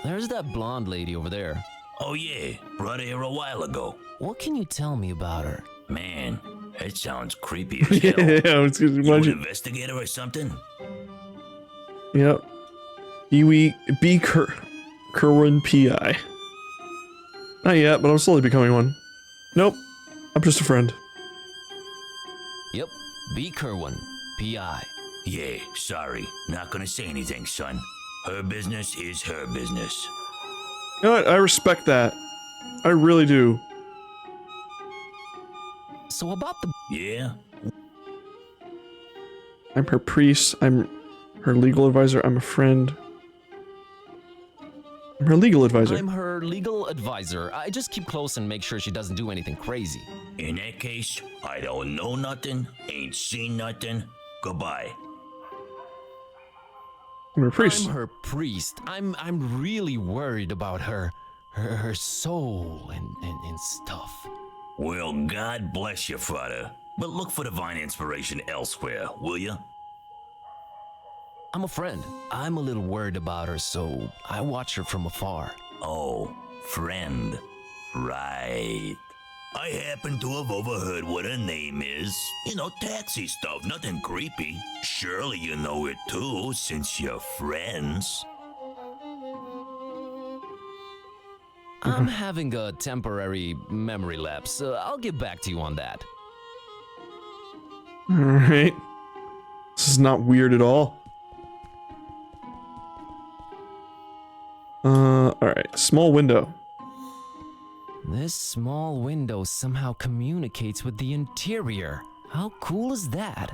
There's that blonde lady over there. Oh yeah, brought her here a while ago. What can you tell me about her? Man, that sounds creepy as hell. Yeah, I was gonna You an imagine. investigator or something? Yep. Huey B. Kerwin P.I. Not yet, but I'm slowly becoming one. Nope. I'm just a friend. Yep, B. Kerwin, P.I. Yeah, sorry, not gonna say anything, son. Her business is her business. You know what? I respect that. I really do. So about the... Yeah? I'm her priest. I'm her legal advisor. I'm a friend. I'm her legal advisor. I'm her legal advisor. I just keep close and make sure she doesn't do anything crazy. In that case, I don't know nothing, ain't seen nothing. Goodbye. I'm her priest. I'm her priest. I'm really worried about her soul and stuff. Well, God bless you, father. But look for divine inspiration elsewhere, will you? I'm a friend. I'm a little worried about her, so I watch her from afar. Oh, friend. Right. I happen to have overheard what her name is. You know, taxi stuff, nothing creepy. Surely you know it too, since you're friends. I'm having a temporary memory lapse. I'll get back to you on that. Alright. This is not weird at all. Alright. Small window. This small window somehow communicates with the interior. How cool is that?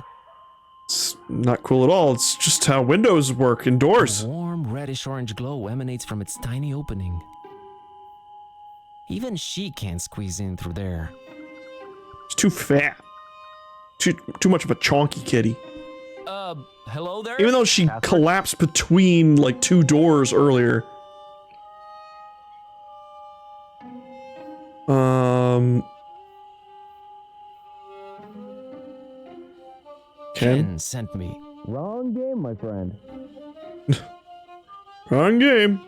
It's not cool at all. It's just how windows work indoors. A warm reddish-orange glow emanates from its tiny opening. Even she can't squeeze in through there. It's too fat. Too much of a chonky kitty. Hello there? Even though she collapsed between, like, two doors earlier. Ken sent me. Wrong game, my friend. Wrong game.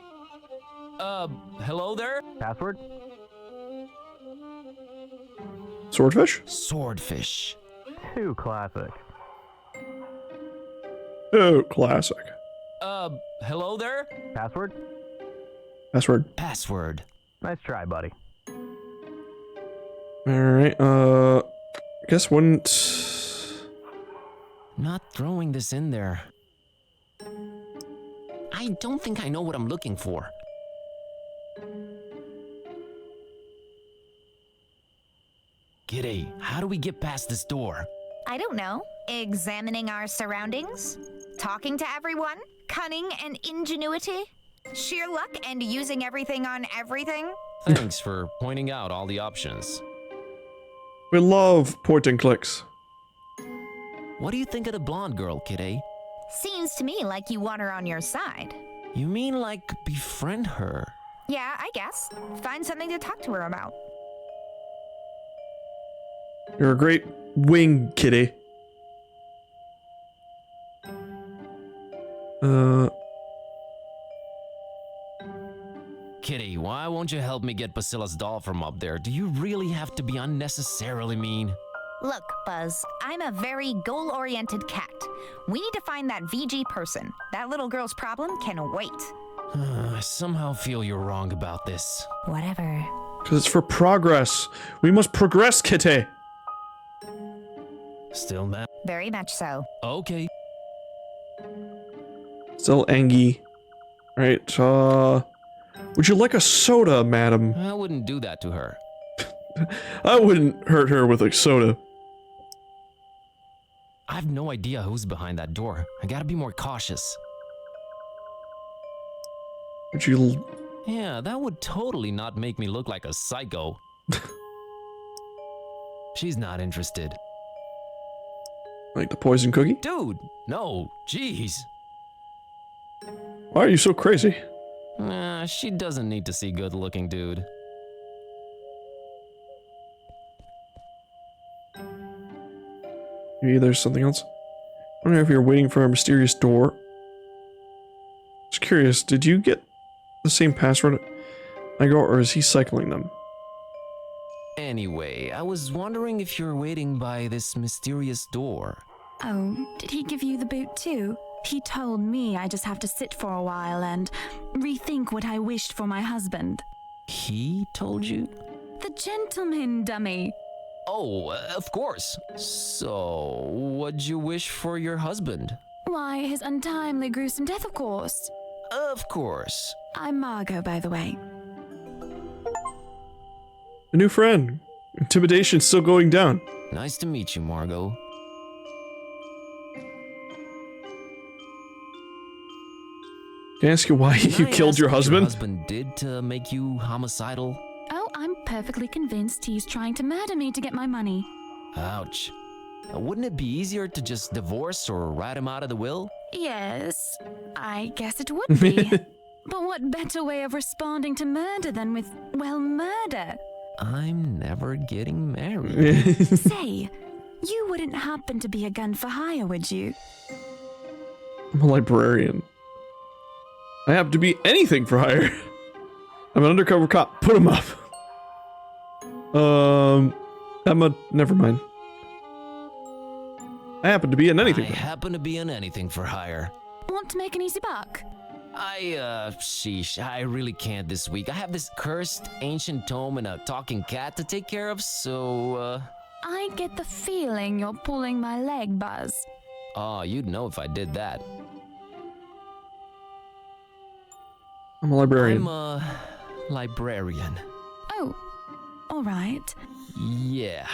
Hello there? Password? Swordfish? Swordfish. Too classic. Oh, classic. Hello there? Password? Password. Password. Nice try, buddy. Alright, guess wouldn't... Not throwing this in there. I don't think I know what I'm looking for. Kitty, how do we get past this door? I don't know. Examining our surroundings? Talking to everyone? Cunning and ingenuity? Sheer luck and using everything on everything? Thanks for pointing out all the options. We love point and clicks. What do you think of the blonde girl, Kitty? Seems to me like you want her on your side. You mean like befriend her? Yeah, I guess. Find something to talk to her about. You're a great wing, Kitty. Kitty, why won't you help me get Basila's doll from up there? Do you really have to be unnecessarily mean? Look, Buzz, I'm a very goal-oriented cat. We need to find that VG person. That little girl's problem can wait. I somehow feel you're wrong about this. Whatever. Because it's for progress. We must progress, Kitty. Still mad? Very much so. Okay. Still Angie. Right, would you like a soda, madam? I wouldn't do that to her. I wouldn't hurt her with a soda. I have no idea who's behind that door. I gotta be more cautious. Would you... Yeah, that would totally not make me look like a psycho. She's not interested. Like the poison cookie? Dude, no, jeez. Why are you so crazy? Nah, she doesn't need to see good-looking dude. Maybe there's something else. I wonder if you're waiting for a mysterious door. Just curious, did you get the same password I got, or is he cycling them? Anyway, I was wondering if you're waiting by this mysterious door. Oh, did he give you the boot too? He told me I just have to sit for a while and rethink what I wished for my husband. He told you? The gentleman, dummy. Oh, of course. So, what'd you wish for your husband? Why, his untimely, gruesome death, of course. Of course. I'm Margot, by the way. A new friend. Intimidation's still going down. Nice to meet you, Margot. Can I ask you why you killed your husband? What your husband did to make you homicidal? Oh, I'm perfectly convinced he's trying to murder me to get my money. Ouch. Wouldn't it be easier to just divorce or write him out of the will? Yes, I guess it would be. But what better way of responding to murder than with, well, murder? I'm never getting married. Say, you wouldn't happen to be a gun for hire, would you? I'm a librarian. I happen to be anything for hire. I'm an undercover cop. Put him up. Never mind. I happen to be in anything. I happen to be in anything for hire. Want to make an easy buck? Sheesh, I really can't this week. I have this cursed ancient tome and a talking cat to take care of, so, I get the feeling you're pulling my leg, Buzz. Oh, you'd know if I did that. I'm a librarian. I'm a librarian. Oh, all right. Yeah.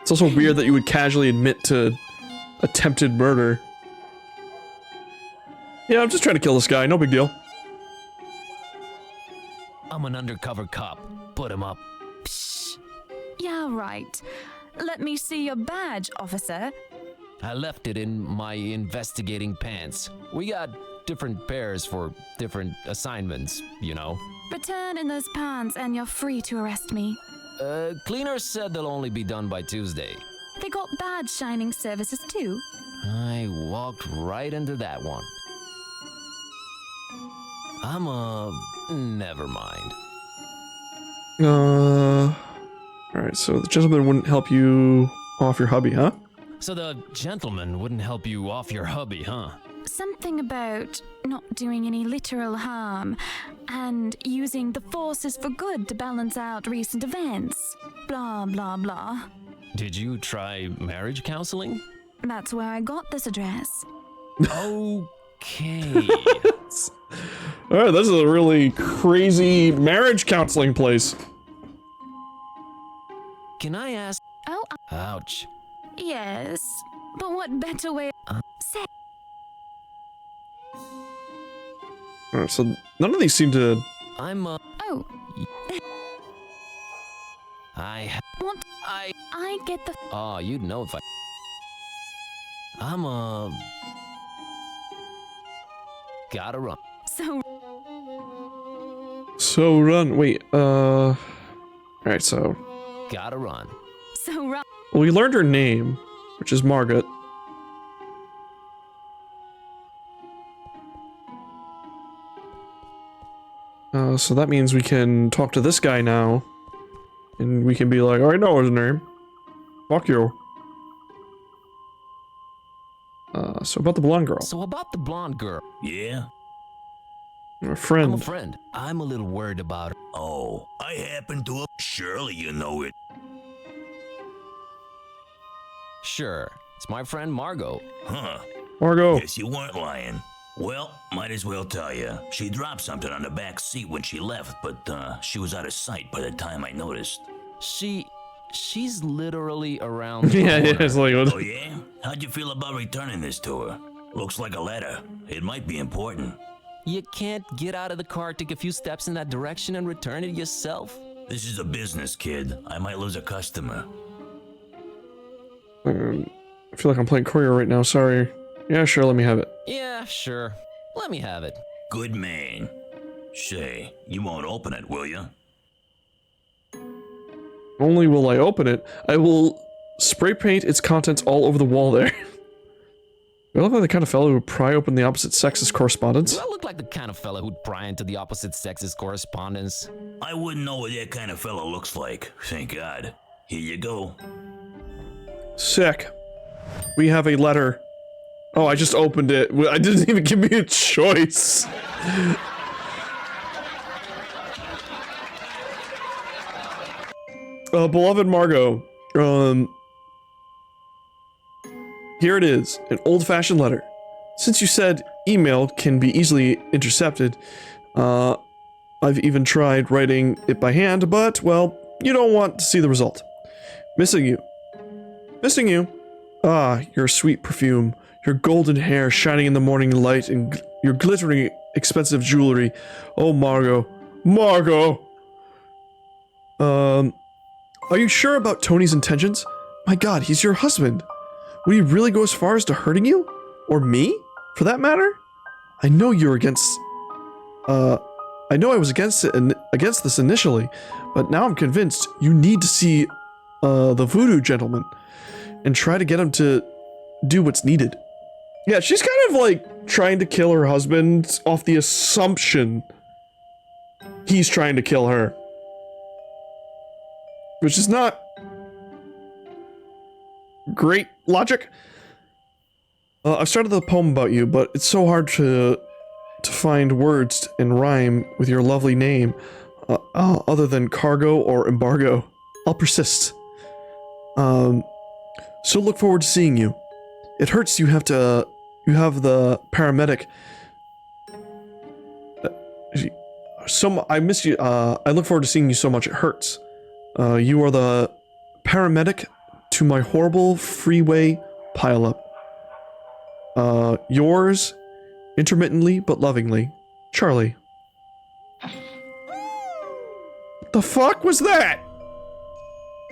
It's also weird that you would casually admit to attempted murder. Yeah, I'm just trying to kill this guy. No big deal. I'm an undercover cop. Put him up. Psh. Yeah, right. Let me see your badge, officer. I left it in my investigating pants. We got different pairs for different assignments, you know. Return in those pants and you're free to arrest me. Cleaners said they'll only be done by Tuesday. They got badge shining services too. I walked right into that one. Never mind. Alright, so the gentleman wouldn't help you off your hubby, huh? So the gentleman wouldn't help you off your hubby, huh? Something about not doing any literal harm and using the forces for good to balance out recent events. Blah, blah, blah. Did you try marriage counseling? That's where I got this address. Okay. Alright, this is a really crazy marriage counseling place. Can I ask? Oh, Ouch. yes. But what better way? Say. Alright, so none of these seem to... I'm Oh, what? I get the. Oh, you'd know if I... Gotta run. So run. Wait, Alright, so... Gotta run. Right. Well, we learned her name, which is Margaret. So that means we can talk to this guy now. And we can be like, oh, I know his name. Fuck you. So about the blonde girl. So about the blonde girl. Yeah? Our friend. I'm a friend. I'm a little worried about her. Oh, I happen to. Surely you know it. Sure. It's my friend Margot. Huh. Margot. Guess you weren't lying. Well, might as well tell you. She dropped something on the back seat when she left, but she was out of sight by the time I noticed. She's literally around the Yeah, corner. it's like... Oh yeah? How'd you feel about returning this to her? Looks like a letter. It might be important. You can't get out of the car, take a few steps in that direction, and return it yourself? This is a business, kid. I might lose a customer. I feel like I'm playing courier right now, sorry. Yeah, sure, let me have it. Yeah, sure. Let me have it. Good man. Say, you won't open it, will you? Only will I open it, I will spray paint its contents all over the wall there. I look like the kind of fellow who would pry open the opposite sex's correspondence. Do I look like the kind of fella who'd pry into the opposite sex's correspondence? I wouldn't know what that kind of fellow looks like, thank God. Here you go. Sick. We have a letter. Oh, I just opened it. I didn't even give me a choice. Beloved Margot, here it is, an old-fashioned letter. Since you said email can be easily intercepted, I've even tried writing it by hand, but, well, you don't want to see the result. Missing you. Missing you. Ah, your sweet perfume, your golden hair shining in the morning light, and your glittering expensive jewelry. Oh, Margot. Margot! Are you sure about Tony's intentions? My god, he's your husband. Would he really go as far as to hurting you? Or me, for that matter? I know you're against... I know I was against this initially, but now I'm convinced you need to see, the voodoo gentleman and try to get him to do what's needed. Yeah, she's kind of like trying to kill her husband off the assumption he's trying to kill her. Which is not great logic. I've started the poem about you, but it's so hard to find words and rhyme with your lovely name, other than cargo or embargo. I'll persist. So look forward to seeing you. It hurts you have the paramedic. I miss you. I look forward to seeing you so much it hurts. You are the paramedic to my horrible freeway pileup. Yours, intermittently but lovingly, Charlie. What the fuck was that?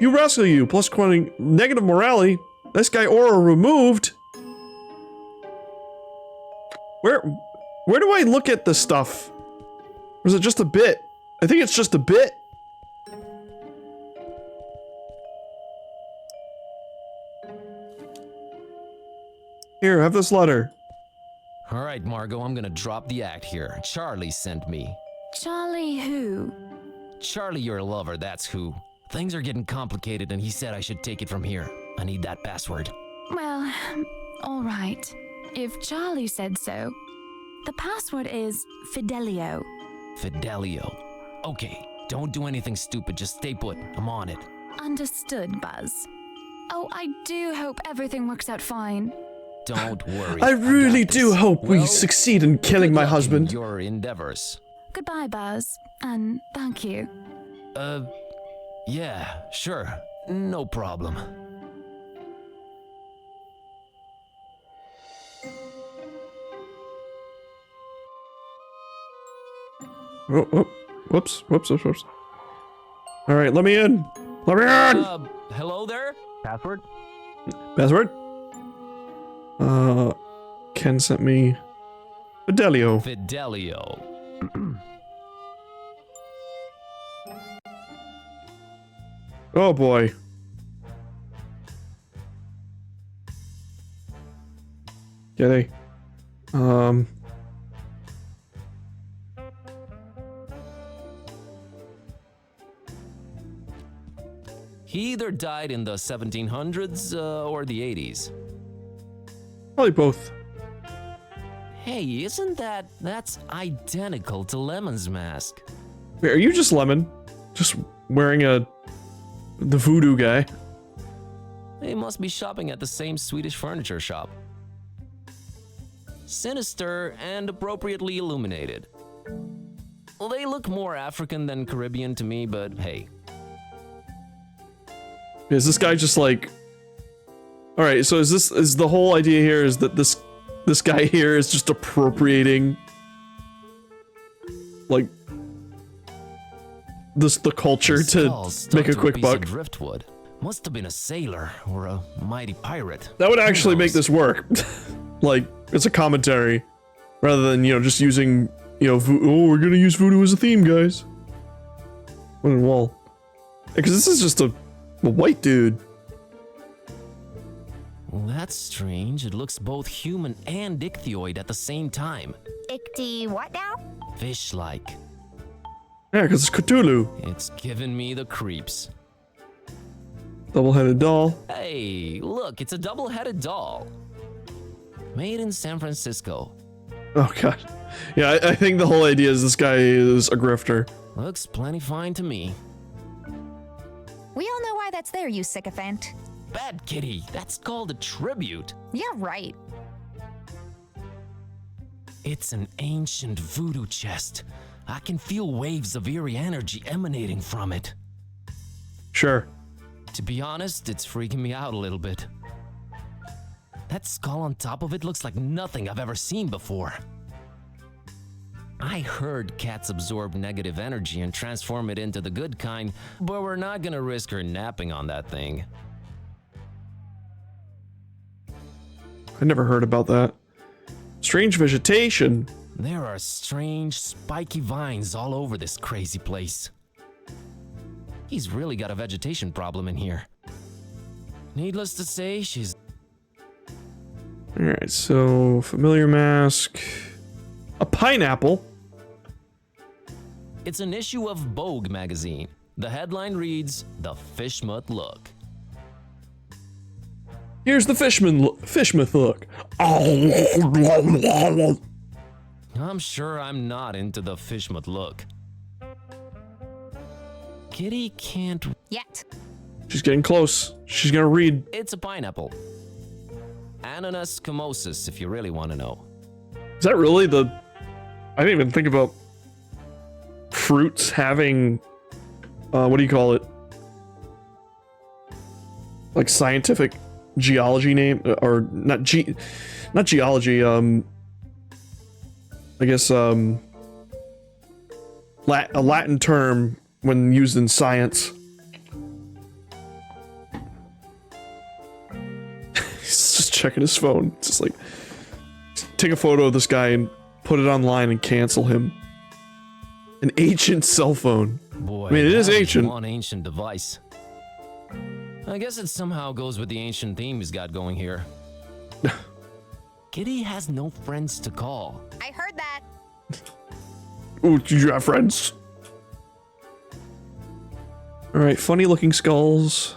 You rascal you, plus quoting negative morality. This guy aura removed. Where do I look at this stuff? Or is it just a bit? I think it's just a bit. Here, have this letter. All right, Margot, I'm gonna drop the act here. Charlie sent me. Charlie who? Charlie, your lover, that's who. Things are getting complicated and he said I should take it from here. I need that password. Well, all right. if Charlie said so. The password is Fidelio. Fidelio. Okay, don't do anything stupid, just stay put. I'm on it. Understood, Buzz. Oh, I do hope everything works out fine. Don't worry. I really got do this. hope we Well, succeed in killing good my luck in husband. your endeavors. Goodbye, Buzz, and thank you. Yeah, sure. No problem. Oh, whoops. All right, let me in. Let me in. Hello there? Password? Password? Ken sent me Fidelio. Fidelio. Oh boy. Get a. He either died in the 1700s or the 80s. Probably both. Hey, that's identical to Lemon's mask. Wait, are you just Lemon? Just wearing the voodoo guy? They must be shopping at the same Swedish furniture shop. Sinister and appropriately illuminated. Well, they look more African than Caribbean to me, but hey. Is this guy just like... Alright, so is the whole idea here is that this guy here is just appropriating like the culture to make a quick buck? Driftwood. Must have been a sailor or a mighty pirate. That would actually make this work. Like, it's a commentary rather than, just using, oh, we're gonna use voodoo as a theme, guys. Wooden wall. Because this is just a white dude. Well, that's strange. It looks both human and ichthyoid at the same time. Ichty what now? Fish-like. Yeah, because it's Cthulhu. It's giving me the creeps. Double-headed doll. Hey, look, it's a double-headed doll. Made in San Francisco. Oh, God. Yeah, I think the whole idea is this guy is a grifter. Looks plenty fine to me. We all know why that's there, you sycophant. Bad kitty, that's called a tribute. Yeah, right. It's an ancient voodoo chest. I can feel waves of eerie energy emanating from it. Sure. To be honest, it's freaking me out a little bit. That skull on top of it looks like nothing I've ever seen before. I heard cats absorb negative energy and transform it into the good kind, but we're not gonna risk her napping on that thing. I never heard about that. Strange vegetation. There are strange, spiky vines all over this crazy place. He's really got a vegetation problem in here. Needless to say, she's... Alright, so familiar mask. A pineapple. It's an issue of Vogue magazine. The headline reads, "The Fishmuth Look." Here's the Fishmuth look. I'm sure I'm not into the Fishmuth look. Kitty can't... Yet. She's getting close. She's gonna read. It's a pineapple. Ananas scamosus, if you really want to know. Is that really the... I didn't even think about fruits having... what do you call it? Like scientific geology name? Or not geology, I guess, a Latin term when used in science. He's just checking his phone. It's just like, take a photo of this guy and put it online and cancel him. An ancient cell phone. Boy, I mean, it is ancient. One ancient device. I guess it somehow goes with the ancient theme he's got going here. Kitty has no friends to call. I heard that. Ooh, do you have friends? Alright, funny looking skulls.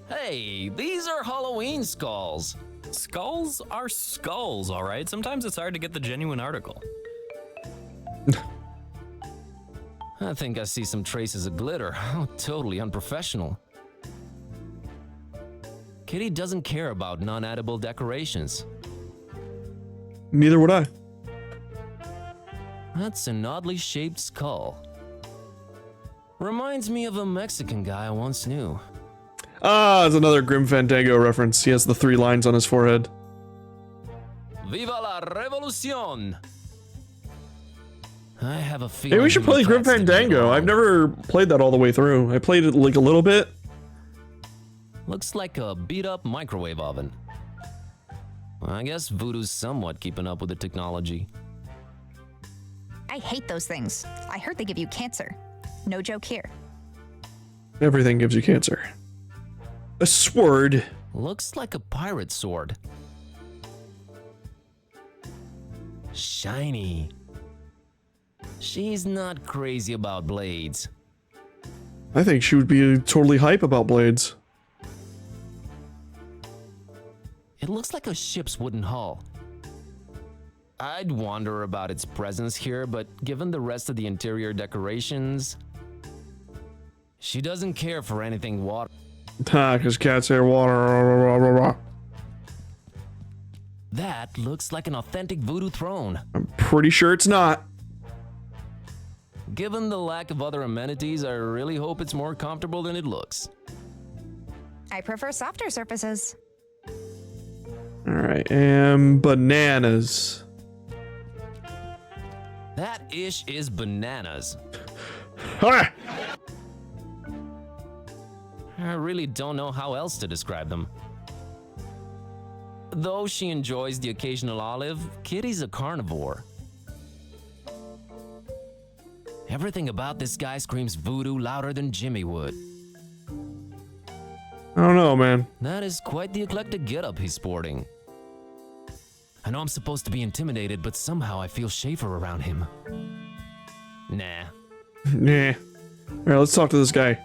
Hey, these are Halloween skulls. Skulls are skulls, all right? Sometimes it's hard to get the genuine article. I think I see some traces of glitter. How totally unprofessional. Kitty doesn't care about non-edible decorations. Neither would I. That's an oddly shaped skull. Reminds me of a Mexican guy I once knew. Ah, it's another Grim Fandango reference. He has the 3 lines on his forehead. Viva la revolucion! I have a feeling. Maybe we should play Grim Fandango. I've never played that all the way through. I played it like a little bit. Looks like a beat-up microwave oven. I guess Voodoo's somewhat keeping up with the technology. I hate those things. I heard they give you cancer. No joke here. Everything gives you cancer. A sword. Looks like a pirate sword. Shiny. She's not crazy about blades. I think she would be totally hype about blades. It looks like a ship's wooden hull. I'd wonder about its presence here, but given the rest of the interior decorations, she doesn't care for anything water. Because cats say water. That looks like an authentic voodoo throne. I'm pretty sure it's not. Given the lack of other amenities, I really hope it's more comfortable than it looks. I prefer softer surfaces. Alright, and bananas. That ish is bananas. Ah! I really don't know how else to describe them. Though she enjoys the occasional olive, Kitty's a carnivore. Everything about this guy screams voodoo louder than Jimmy would. I don't know, man. That is quite the eclectic getup he's sporting. I know I'm supposed to be intimidated, but somehow I feel safer around him. Nah. Nah. Alright, let's talk to this guy.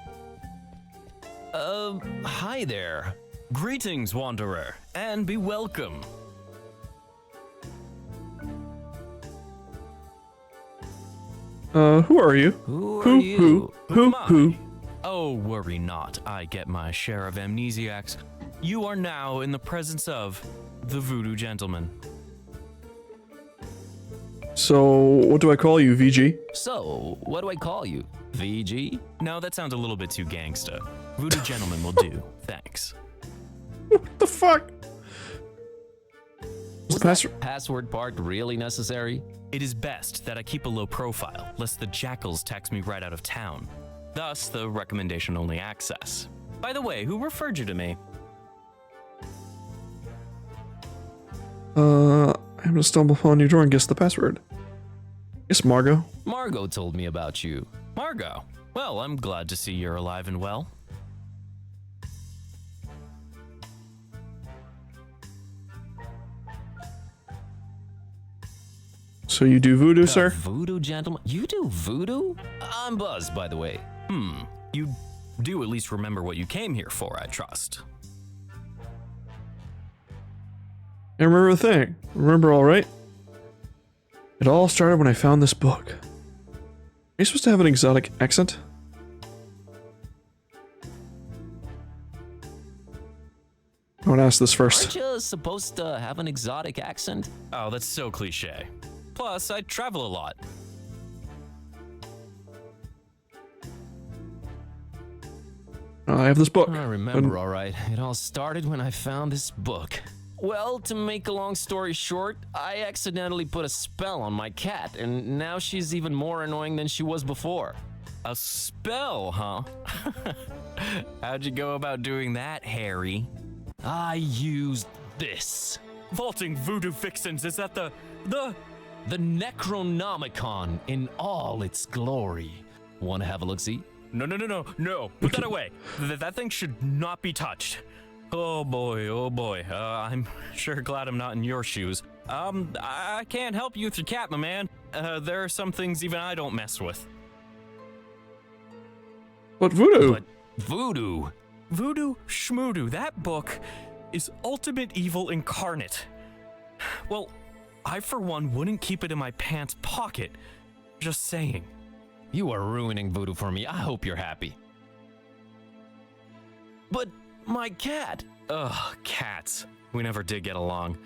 Hi there. Greetings, Wanderer, and be welcome. Who are you? Who are you? Who? Oh, worry not. I get my share of amnesiacs. You are now in the presence of the Voodoo Gentleman. So, what do I call you, VG? So, what do I call you? VG? No, that sounds a little bit too gangsta. Voodoo Gentleman will do. Thanks. What the fuck? Was that password part really necessary? It is best that I keep a low profile, lest the jackals tax me right out of town. Thus, the recommendation-only access. By the way, who referred you to me? I'm gonna stumble upon your door and guess the password. Yes, Margot. Margot told me about you. Margot. Well, I'm glad to see you're alive and well. So you do voodoo, sir? Voodoo gentleman? You do voodoo? I'm buzzed, by the way. You do at least remember what you came here for, I trust. I remember a thing. Remember all right? It all started when I found this book. Are you supposed to have an exotic accent? I want to ask this first. Aren't you supposed to have an exotic accent? Oh, that's so cliche. Plus, I travel a lot. I have this book. I remember, all right. It all started when I found this book. Well, to make a long story short, I accidentally put a spell on my cat, and now she's even more annoying than she was before. A spell, huh? How'd you go about doing that, Harry? I used this. Vaulting voodoo vixens, is that the Necronomicon in all its glory. Want to have a look-see? No. Put that away. That thing should not be touched. Oh boy. I'm sure glad I'm not in your shoes. I can't help you with your cat, my man. There are some things even I don't mess with. But voodoo? But voodoo. Voodoo Schmoodoo, that book, is ultimate evil incarnate. Well, I for one wouldn't keep it in my pants pocket. Just saying. You are ruining voodoo for me. I hope you're happy. But my cat. Ugh, cats. We never did get along.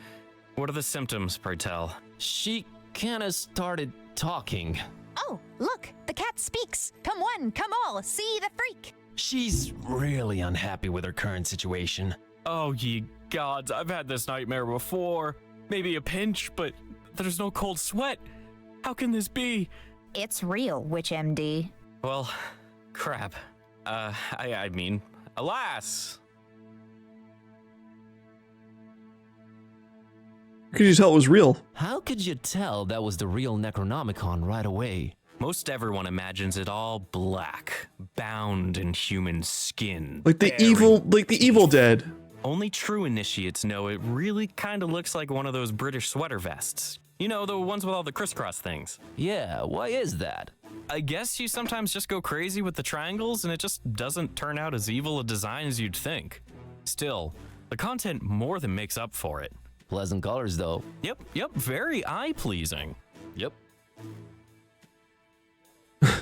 What are the symptoms, pray tell? She kinda started talking. Oh, look, the cat speaks. Come one, come all, see the freak. She's really unhappy with her current situation. Oh, ye gods, I've had this nightmare before. Maybe a pinch, but there's no cold sweat. How can this be? It's real, Witch MD. Well, crap. I mean, alas. Could you tell it was real? How could you tell that was the real Necronomicon right away? Most everyone imagines it all black, bound in human skin. Like the Evil Dead. Only true initiates know it really kind of looks like one of those British sweater vests. You know, the ones with all the crisscross things. Yeah, why is that? I guess you sometimes just go crazy with the triangles and it just doesn't turn out as evil a design as you'd think. Still, the content more than makes up for it. Pleasant colors, though. Yep, very eye-pleasing. Yep.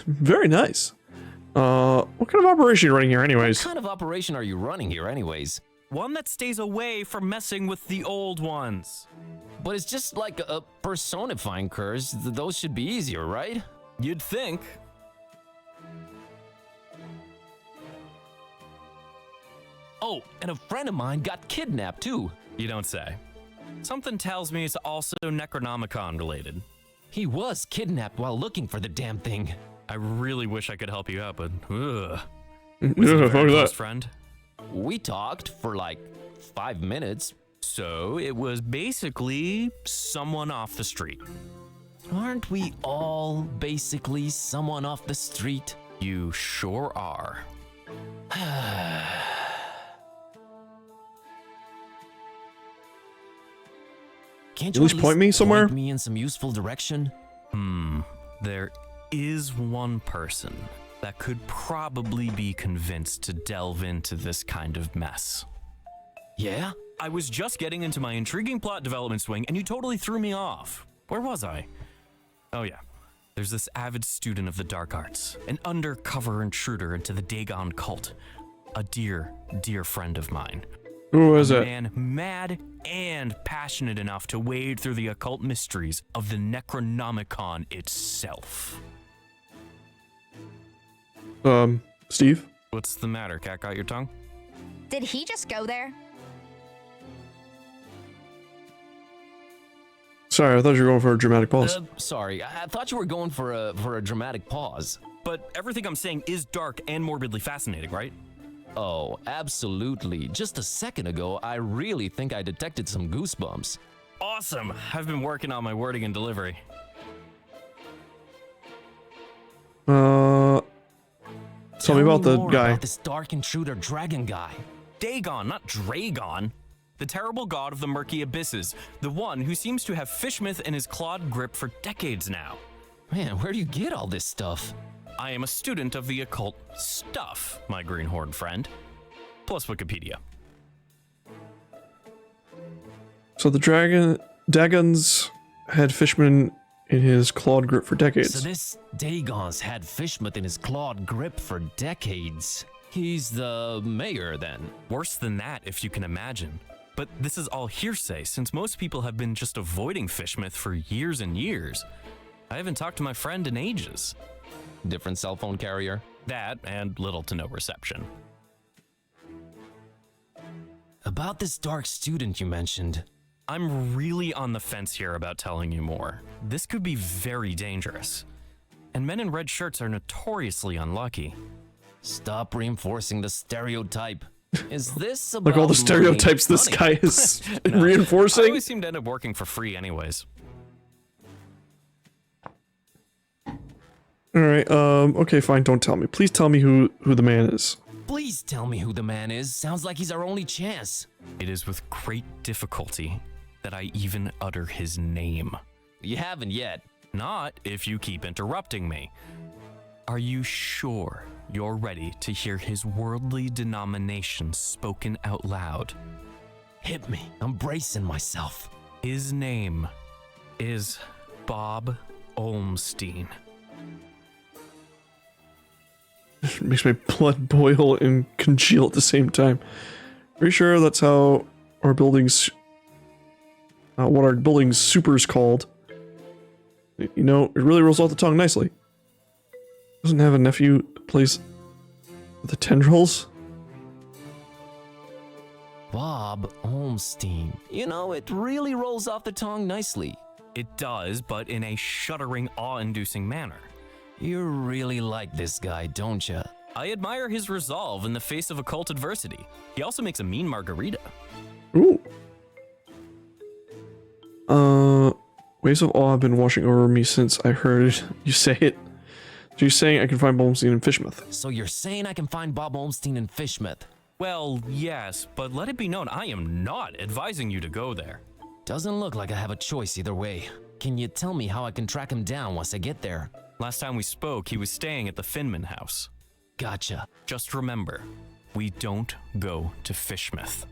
Very nice. What kind of operation are you running here anyways? What kind of operation are you running here anyways? One that stays away from messing with the old ones. But it's just like a personifying curse. Those should be easier, right? You'd think. Oh, and a friend of mine got kidnapped too. You don't say. Something tells me it's also Necronomicon related. He was kidnapped while looking for the damn thing. I really wish I could help you out, but was he a very close friend? We talked for like 5 minutes. So it was basically someone off the street. Aren't we all basically someone off the street? You sure are. Can't you at least point me somewhere? Point me in some useful direction? There is one person that could probably be convinced to delve into this kind of mess. Yeah? I was just getting into my intriguing plot development swing and you totally threw me off. Where was I? Oh yeah. There's this avid student of the dark arts, an undercover intruder into the Dagon cult. A dear, dear friend of mine. Who is it? A man mad and passionate enough to wade through the occult mysteries of the Necronomicon itself. Steve? What's the matter? Cat got your tongue? Did he just go there? Sorry, I thought you were going for a dramatic pause. Sorry, I thought you were going for a dramatic pause. But everything I'm saying is dark and morbidly fascinating, right? Oh, absolutely. Just a second ago, I really think I detected some goosebumps. Awesome. I've been working on my wording and delivery. Tell me about the guy. About this dark intruder dragon guy. Dagon, not Dragon. The terrible god of the murky abysses. The one who seems to have Fishmouth in his clawed grip for decades now. Man, where do you get all this stuff? I am a student of the occult stuff, my greenhorn friend. Plus Wikipedia. So the Dagon's had Fishman in his clawed grip for decades. So this Dagon's had Fishmouth in his clawed grip for decades. He's the mayor then. Worse than that, if you can imagine. But this is all hearsay, since most people have been just avoiding Fishmouth for years and years. I haven't talked to my friend in ages. Different cell phone carrier? That, and little to no reception. About this dark student you mentioned. I'm really on the fence here about telling you more. This could be very dangerous. And men in red shirts are notoriously unlucky. Stop reinforcing the stereotype. Is this about Like all the stereotypes this guy is reinforcing? I always seem to end up working for free anyways. Alright, okay, fine, don't tell me. Please tell me who the man is. Please tell me who the man is. Sounds like he's our only chance. It is with great difficulty that I even utter his name. You haven't yet. Not if you keep interrupting me. Are you sure you're ready to hear his worldly denomination spoken out loud? Hit me. I'm bracing myself. His name is Bob Olmstein. It makes my blood boil and congeal at the same time. Are you sure that's how our building's... what our building's super's called? You know, it really rolls off the tongue nicely. Doesn't have a nephew that plays the tendrils? Bob Olmstein. You know, it really rolls off the tongue nicely. It does, but in a shuddering, awe-inducing manner. You really like this guy, don't you? I admire his resolve in the face of occult adversity. He also makes a mean margarita. Ooh. Waves of awe have been washing over me since I heard you say it. So you're saying I can find Bob Olmstein in Fishmouth? So you're saying I can find Bob Olmstein in Fishmouth? Well, yes, but let it be known I am not advising you to go there. Doesn't look like I have a choice either way. Can you tell me how I can track him down once I get there? Last time we spoke, he was staying at the Finman house. Gotcha. Just remember, we don't go to Fishmouth.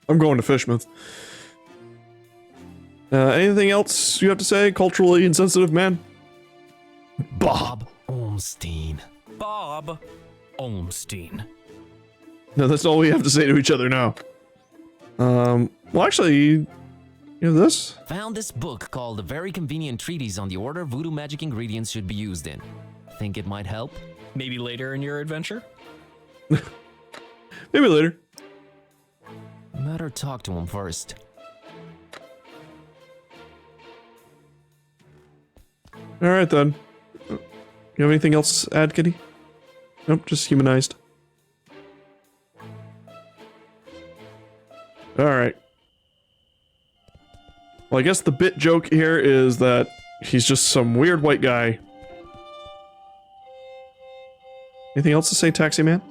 I'm going to Fishmouth. Anything else you have to say, culturally insensitive man? Bob Olmstein. Bob Olmstein. No, that's all we have to say to each other now. Well, actually, you have this? Found this book called A Very Convenient Treatise on the Order Voodoo Magic Ingredients Should Be Used In. Think it might help? Maybe later in your adventure? Maybe later. Better talk to him first. Alright then. You have anything else to add, Kitty? Nope, just humanized. Alright. Well, I guess the bit joke here is that he's just some weird white guy. Anything else to say, Taxi Man?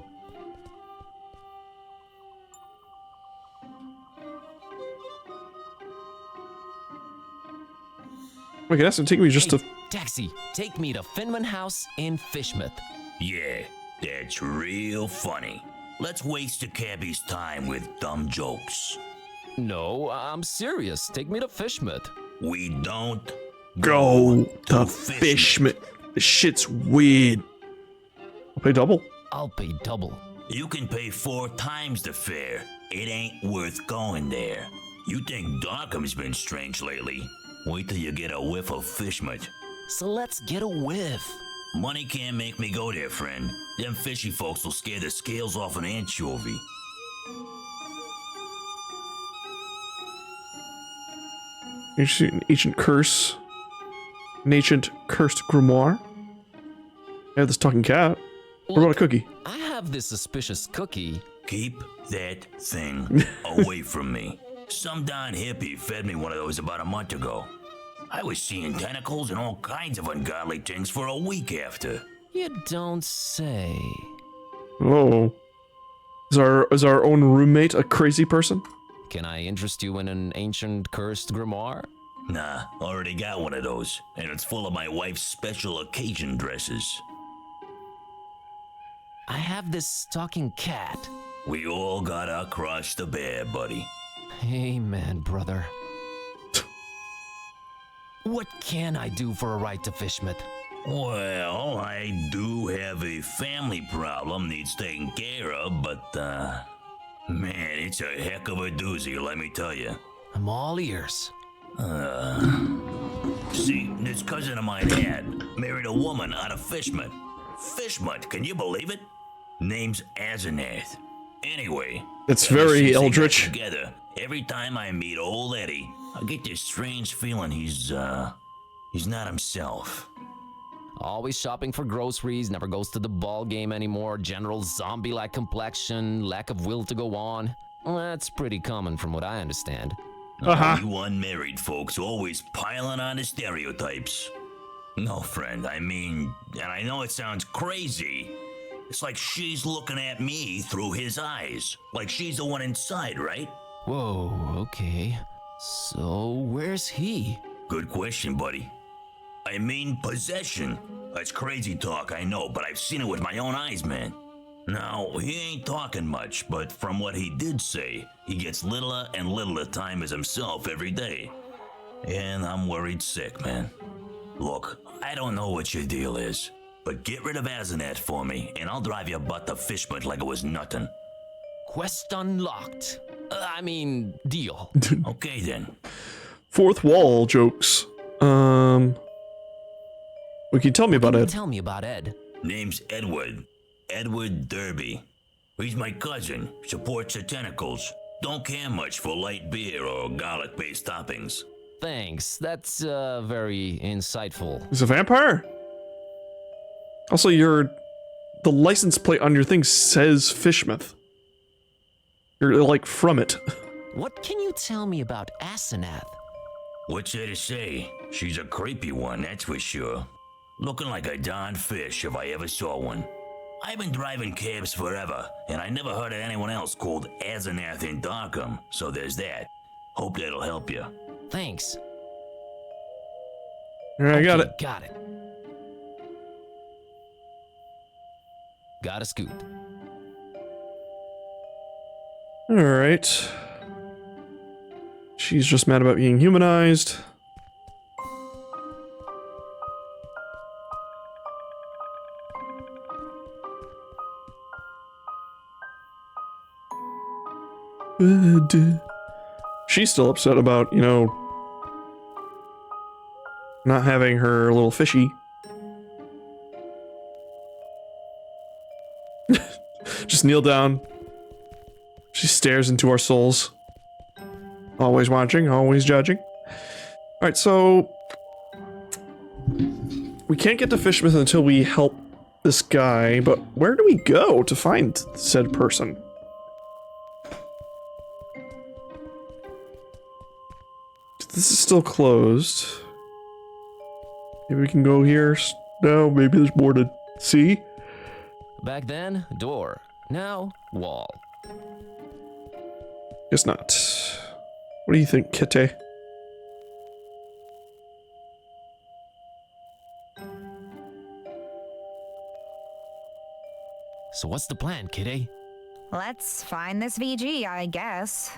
Okay, that's gonna take me just to... Taxi, take me to Finman House in Fishmouth. Yeah, that's real funny. Let's waste the cabbie's time with dumb jokes. No, I'm serious. Take me to Fishmouth. We don't Go to Fishmouth. This shit's weird. I'll pay double. I'll pay double. You can pay 4 times the fare. It ain't worth going there. You think Darkham's been strange lately? Wait till you get a whiff of Fishmouth. So let's get a whiff. Money can't make me go there, friend. Them fishy folks will scare the scales off an anchovy. Ancient curse. An ancient cursed grimoire. I have this talking cat. What about a cookie? I have this suspicious cookie. Keep that thing away from me. Some darn hippie fed me one of those about a month ago. I was seeing tentacles and all kinds of ungodly things for a week after. You don't say. Oh. Is our own roommate a crazy person? Can I interest you in an ancient cursed grimoire? Nah, already got one of those, and it's full of my wife's special occasion dresses. I have this talking cat. We all got our cross to bear, buddy. Amen, brother. What can I do for a ride to Fishmouth? Well, I do have a family problem needs taken care of, but, man, it's a heck of a doozy, let me tell you. I'm all ears. See, this cousin of mine had married a woman out of Fishmouth. Fishmouth, can you believe it? Name's Asenath. Anyway, it's ever very since they got eldritch. Together, every time I meet old Eddie, I get this strange feeling he's not himself. Always shopping for groceries, never goes to the ball game anymore, general zombie-like complexion, lack of will to go on. Well, that's pretty common from what I understand. You unmarried folks always piling on the stereotypes. No, friend, I mean, and I know it sounds crazy. It's like she's looking at me through his eyes. Like she's the one inside, right? Whoa, okay. So, where's he? Good question, buddy. I mean, possession. That's crazy talk, I know, but I've seen it with my own eyes, man. Now, he ain't talking much, but from what he did say, he gets littler and littler time as himself every day. And I'm worried sick, man. Look, I don't know what your deal is, but get rid of Asenath for me, and I'll drive your butt to Fishment like it was nothing. Quest unlocked. Deal. Okay then. Fourth wall jokes. What can you tell me about Ed? Tell me about Ed. Name's Edward. Edward Derby. He's my cousin. Supports the tentacles. Don't care much for light beer or garlic-based toppings. Thanks. That's very insightful. He's a vampire? Also, the license plate on your thing says Fishmouth. You're like from it. What can you tell me about Asenath? What's there to say? She's a creepy one, that's for sure. Looking like a darn fish if I ever saw one. I've been driving cabs forever, and I never heard of anyone else called Asenath in Darkham, so there's that. Hope that'll help you. Thanks. Alright, I got it. Got it. Got a scoot. Alright. She's just mad about being humanized. She's still upset about, not having her little fishy. Just kneel down. She stares into our souls. Always watching, always judging. Alright, so... we can't get to Fishmouth until we help this guy, but where do we go to find said person? This is still closed. Maybe we can go here. No, maybe there's more to see. Back then, door. Now, wall. Guess not. What do you think, Kitty? So what's the plan, Kitty? Let's find this VG, I guess.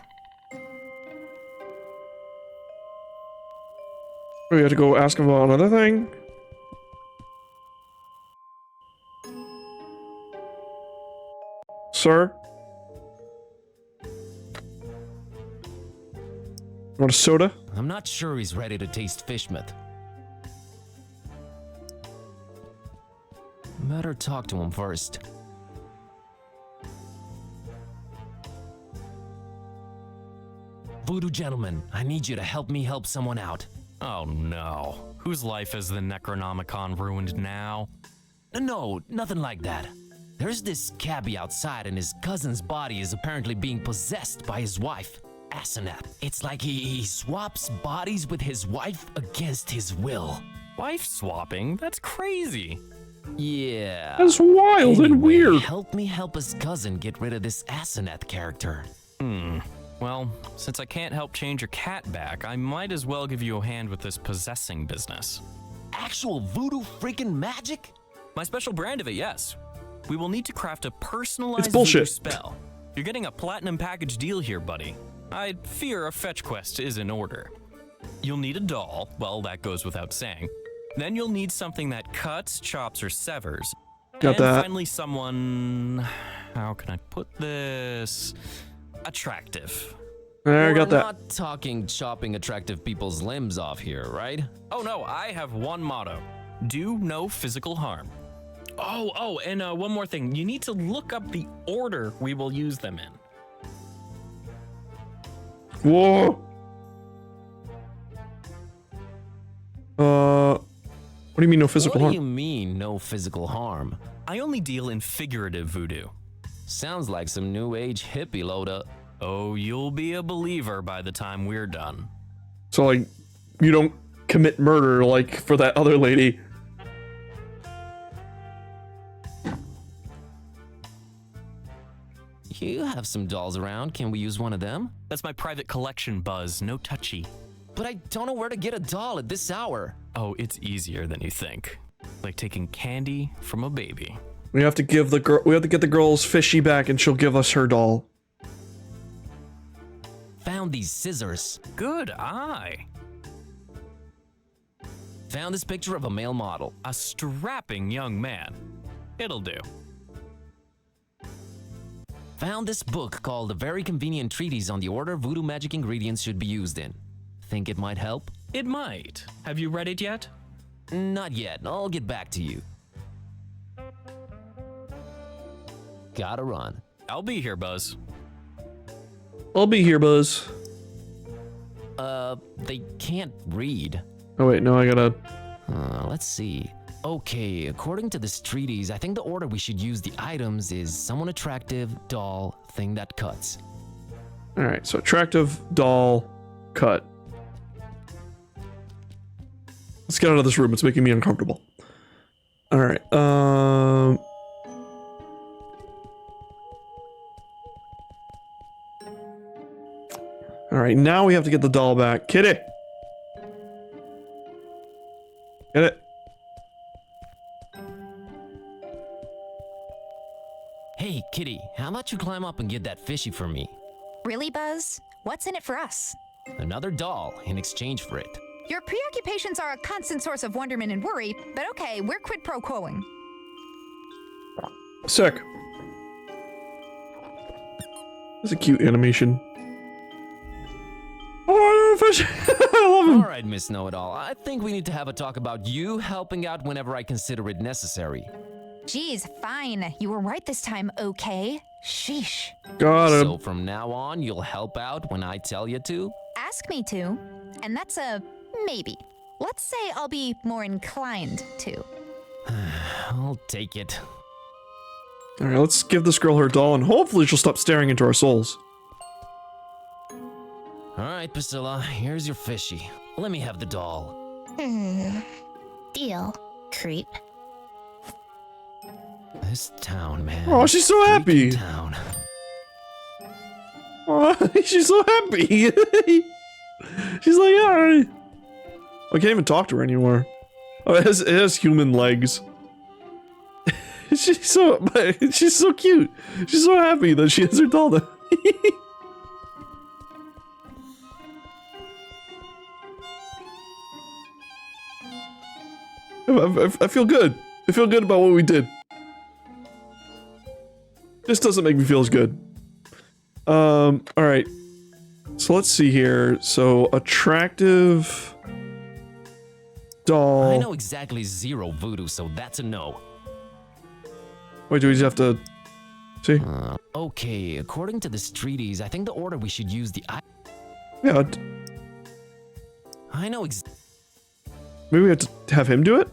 We have to go ask him about another thing. Sir? Want a soda? I'm not sure he's ready to taste Fishmouth. Better talk to him first. Voodoo gentleman, I need you to help me help someone out. Oh no. Whose life has the Necronomicon ruined now? No, nothing like that. There's this cabbie outside and his cousin's body is apparently being possessed by his wife, Asenath. It's like he swaps bodies with his wife against his will. Wife swapping? That's crazy. Yeah. That's wild and weird. Help me help his cousin get rid of this Asenath character. Well, since I can't help change your cat back, I might as well give you a hand with this possessing business. Actual voodoo freaking magic? My special brand of it, yes. We will need to craft a personalized It's bullshit. voodoo spell. You're getting a platinum package deal here, buddy. I fear a fetch quest is in order. You'll need a doll, well, that goes without saying. Then you'll need something that cuts, chops, or severs. Got and that. finally someone, how can I put this? Attractive. I We're got that. not talking chopping attractive people's limbs off here, right? Oh no, I have one motto. Do no physical harm. Oh, and one more thing. You need to look up the order we will use them in. Whoa. What do you mean no physical What harm? do you mean, no physical harm? I only deal in figurative voodoo. Sounds like some new age hippie load up. Oh, you'll be a believer by the time we're done. So, like, you don't commit murder like for that other lady. You have some dolls around. Can we use one of them? That's my private collection, Buzz. No touchy. But I don't know where to get a doll at this hour. Oh, it's easier than you think. Like taking candy from a baby. We have to give the girl. We have to get the girl's fishy back, and she'll give us her doll. Found these scissors. Good eye. Found this picture of a male model. A strapping young man. It'll do. Found this book called A Very Convenient Treatise on the Order Voodoo Magic Ingredients Should Be Used In. Think it might help? It might. Have you read it yet? Not yet. I'll get back to you. Gotta run. I'll be here, Buzz. I'll be here, Buzz. They can't read. Oh wait, no, I gotta... Let's see. Okay, according to this treatise, I think the order we should use the items is someone attractive, doll, thing that cuts. Alright, so attractive, doll, cut. Let's get out of this room, it's making me uncomfortable. Alright, Alright, now we have to get the doll back. Kitty! Get it? Hey, Kitty, how about you climb up and get that fishy for me? Really, Buzz? What's in it for us? Another doll in exchange for it. Your preoccupations are a constant source of wonderment and worry, but okay, we're quid pro quoing. Sick. That's a cute animation. Oh, fish! I love him! Alright, Miss Know-It-All, I think we need to have a talk about you helping out whenever I consider it necessary. Geez, fine. You were right this time, okay? Sheesh. Got it. So from now on, you'll help out when I tell you to? Ask me to, and that's a maybe. Let's say I'll be more inclined to. I'll take it. Alright, let's give this girl her doll and hopefully she'll stop staring into our souls. Alright, Priscilla, here's your fishy. Let me have the doll. Deal, creep. This town, man. Oh, she's so happy! Town. Oh, she's so happy! She's like, alright. I can't even talk to her anymore. Oh, it has human legs. She's so cute. She's so happy that she has her doll now. I feel good. I feel good about what we did. This doesn't make me feel as good. Alright. So let's see here. So, attractive... doll... I know exactly zero voodoo, so that's a no. Wait, do we just have to... see? Okay, according to this treatise, I think the order we should use the... Yeah, I know maybe we have to have him do it?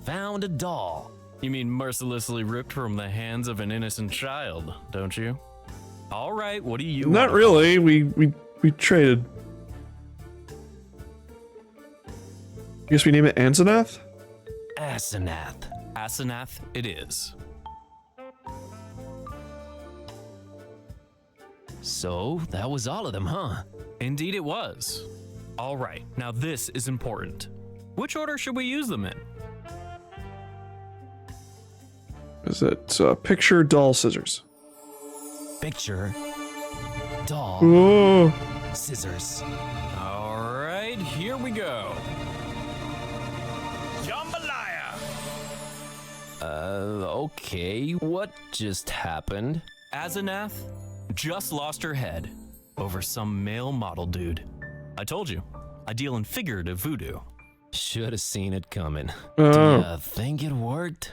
Found a doll. You mean mercilessly ripped from the hands of an innocent child, don't you? All right, what do you Not want? really. We traded. I guess we name it Anzanath? Asenath. Asenath it is. So, that was all of them, huh? Indeed it was. All right, now this is important. Which order should we use them in? Is it picture, doll, scissors? Picture. Doll. Oh. Scissors. All right, here we go. Jambalaya! Okay, what just happened? Asenath just lost her head over some male model dude. I told you, I deal in figurative voodoo. Should have seen it coming. Oh. Do you think it worked?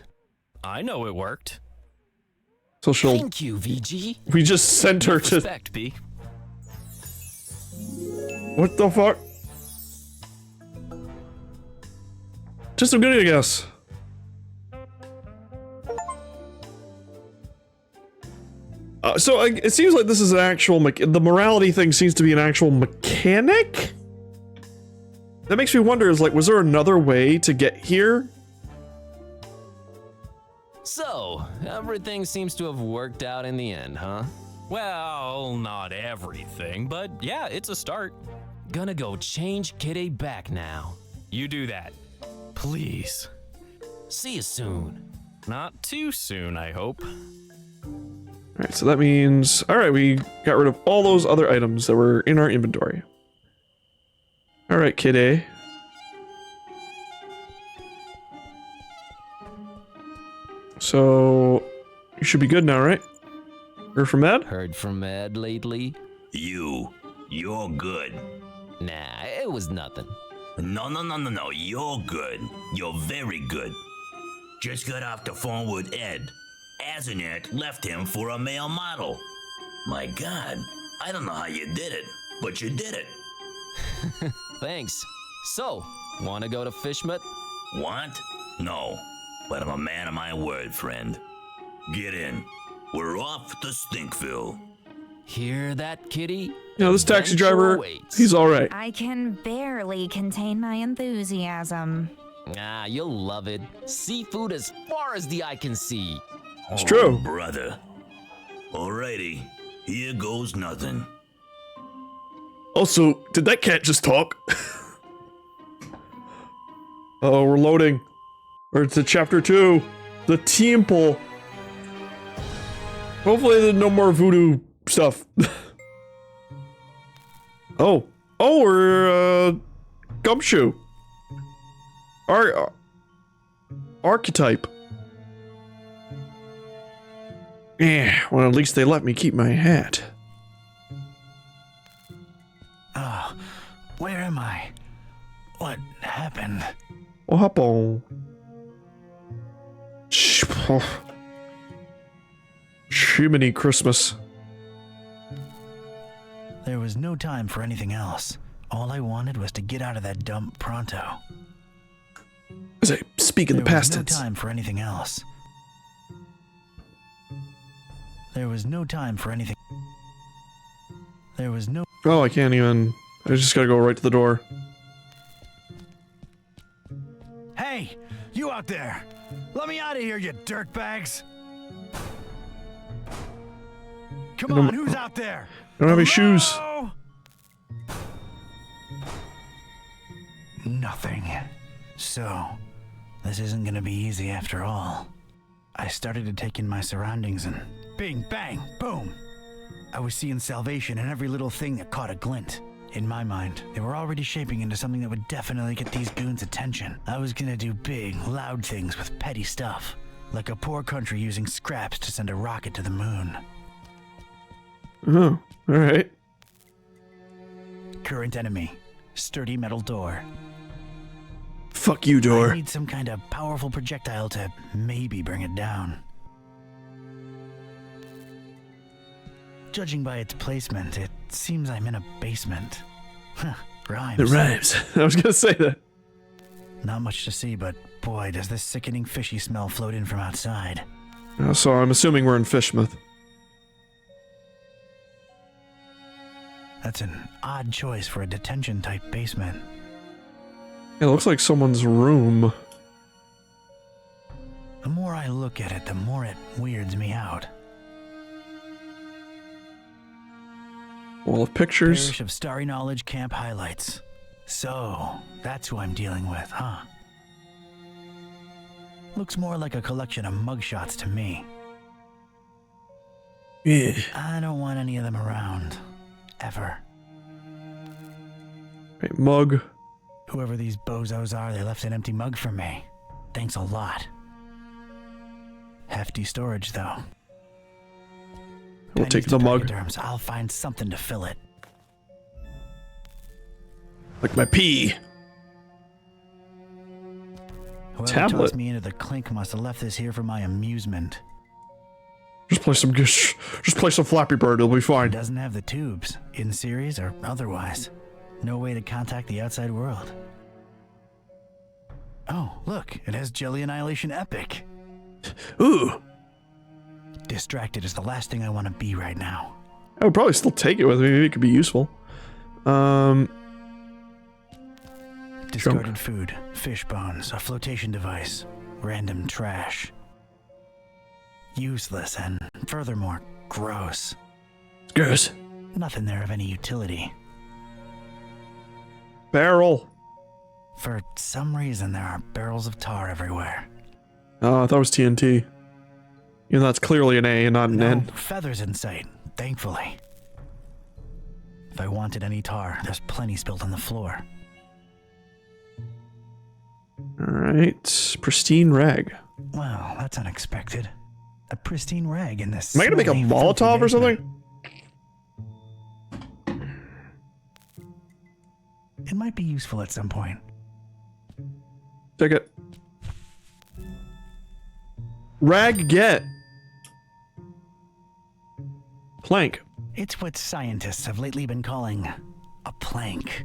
I know it worked. So she'll... Thank you, VG. We just sent her to... Respect, B. What the fuck? Just some goodie, I guess. It seems like this is an actual... the morality thing seems to be an actual mechanic? That makes me wonder, was there another way to get here? So, everything seems to have worked out in the end, huh? Well, not everything, but yeah, it's a start. Gonna go change Kitty back now. You do that. Please. See you soon. Not too soon, I hope. Alright, so that means... Alright, we got rid of all those other items that were in our inventory. Alright, kid A. So... You should be good now, right? Heard from Ed? Heard from Ed lately? You're good. Nah, it was nothing. No, you're good. You're very good. Just got off the phone with Ed. Azanet left him for a male model. My God, I don't know how you did it, but you did it. Thanks. So, wanna go to Fishmut? Want? No, but I'm a man of my word, friend. Get in. We're off to Stinkville. Hear that, kitty? You know, this taxi Adventure driver, awaits. he's alright. I can barely contain my enthusiasm. Ah, you'll love it. Seafood as far as the eye can see. It's true. Brother. Alrighty, here goes nothing. Also, did that cat just talk? Oh, we're loading. Or to chapter 2. The temple. Hopefully there's no more voodoo stuff. Oh, we're Gumshoe. Archetype. Yeah, well at least they let me keep my hat. Oh, where am I? What happened? What happened? Jiminy Christmas. There was no time for anything else. All I wanted was to get out of that dump pronto. As I speak in the past tense. There was no time for anything else. There was no time for anything. There was no... Oh, I can't even... I just gotta go right to the door. Hey! You out there! Let me out of here, you dirtbags! Come on, who's out there? I don't have any shoes. Hello? Nothing. So, this isn't gonna be easy after all. I started to take in my surroundings and bing, bang, boom! I was seeing salvation in every little thing that caught a glint. In my mind, they were already shaping into something that would definitely get these goons' attention. I was gonna do big, loud things with petty stuff, like a poor country using scraps to send a rocket to the moon. Oh, alright. Current enemy, sturdy metal door. Fuck you, door. I need some kind of powerful projectile to maybe bring it down. Judging by its placement, it seems I'm in a basement. Huh, rhymes. It rhymes. I was gonna say that. Not much to see, but boy, does this sickening fishy smell float in from outside. So I'm assuming we're in Fishmouth. That's an odd choice for a detention-type basement. It looks like someone's room. The more I look at it, the more it weirds me out. Wall of pictures. Parish of Starry Knowledge camp highlights. So, that's who I'm dealing with, huh? Looks more like a collection of mugshots to me. Yeah. I don't want any of them around. Ever. Right, mug. Whoever these bozos are, they left an empty mug for me. Thanks a lot. Hefty storage, though. We'll take the mug. Pachyderms. I'll find something to fill it. Like my pee. Whoever Tablet. tossed me into the clink must have left this here for my amusement. Just play some Flappy Bird. It'll be It fine. doesn't have the tubes, in series or otherwise. No way to contact the outside world. Oh, look, it has Jelly Annihilation Epic. Ooh. Distracted is the last thing I want to be right now. I would probably still take it with me. Maybe it could be useful. Discarded Junk. food, fish bones, a flotation device, random trash. Useless and, furthermore, gross. Gross. Nothing there of any utility. Barrel. For some reason, there are barrels of tar everywhere. Oh, I thought it was TNT. Even though that's clearly an A and not an No N. feathers in sight, thankfully. If I wanted any tar, there's plenty spilled on the floor. Alright. Pristine rag. Well, that's unexpected. A pristine rag in this. Am I gonna make a smelly, Molotov filthy or something? basement. It might be useful at some point. Take it. Rag get. Plank. It's what scientists have lately been calling a plank.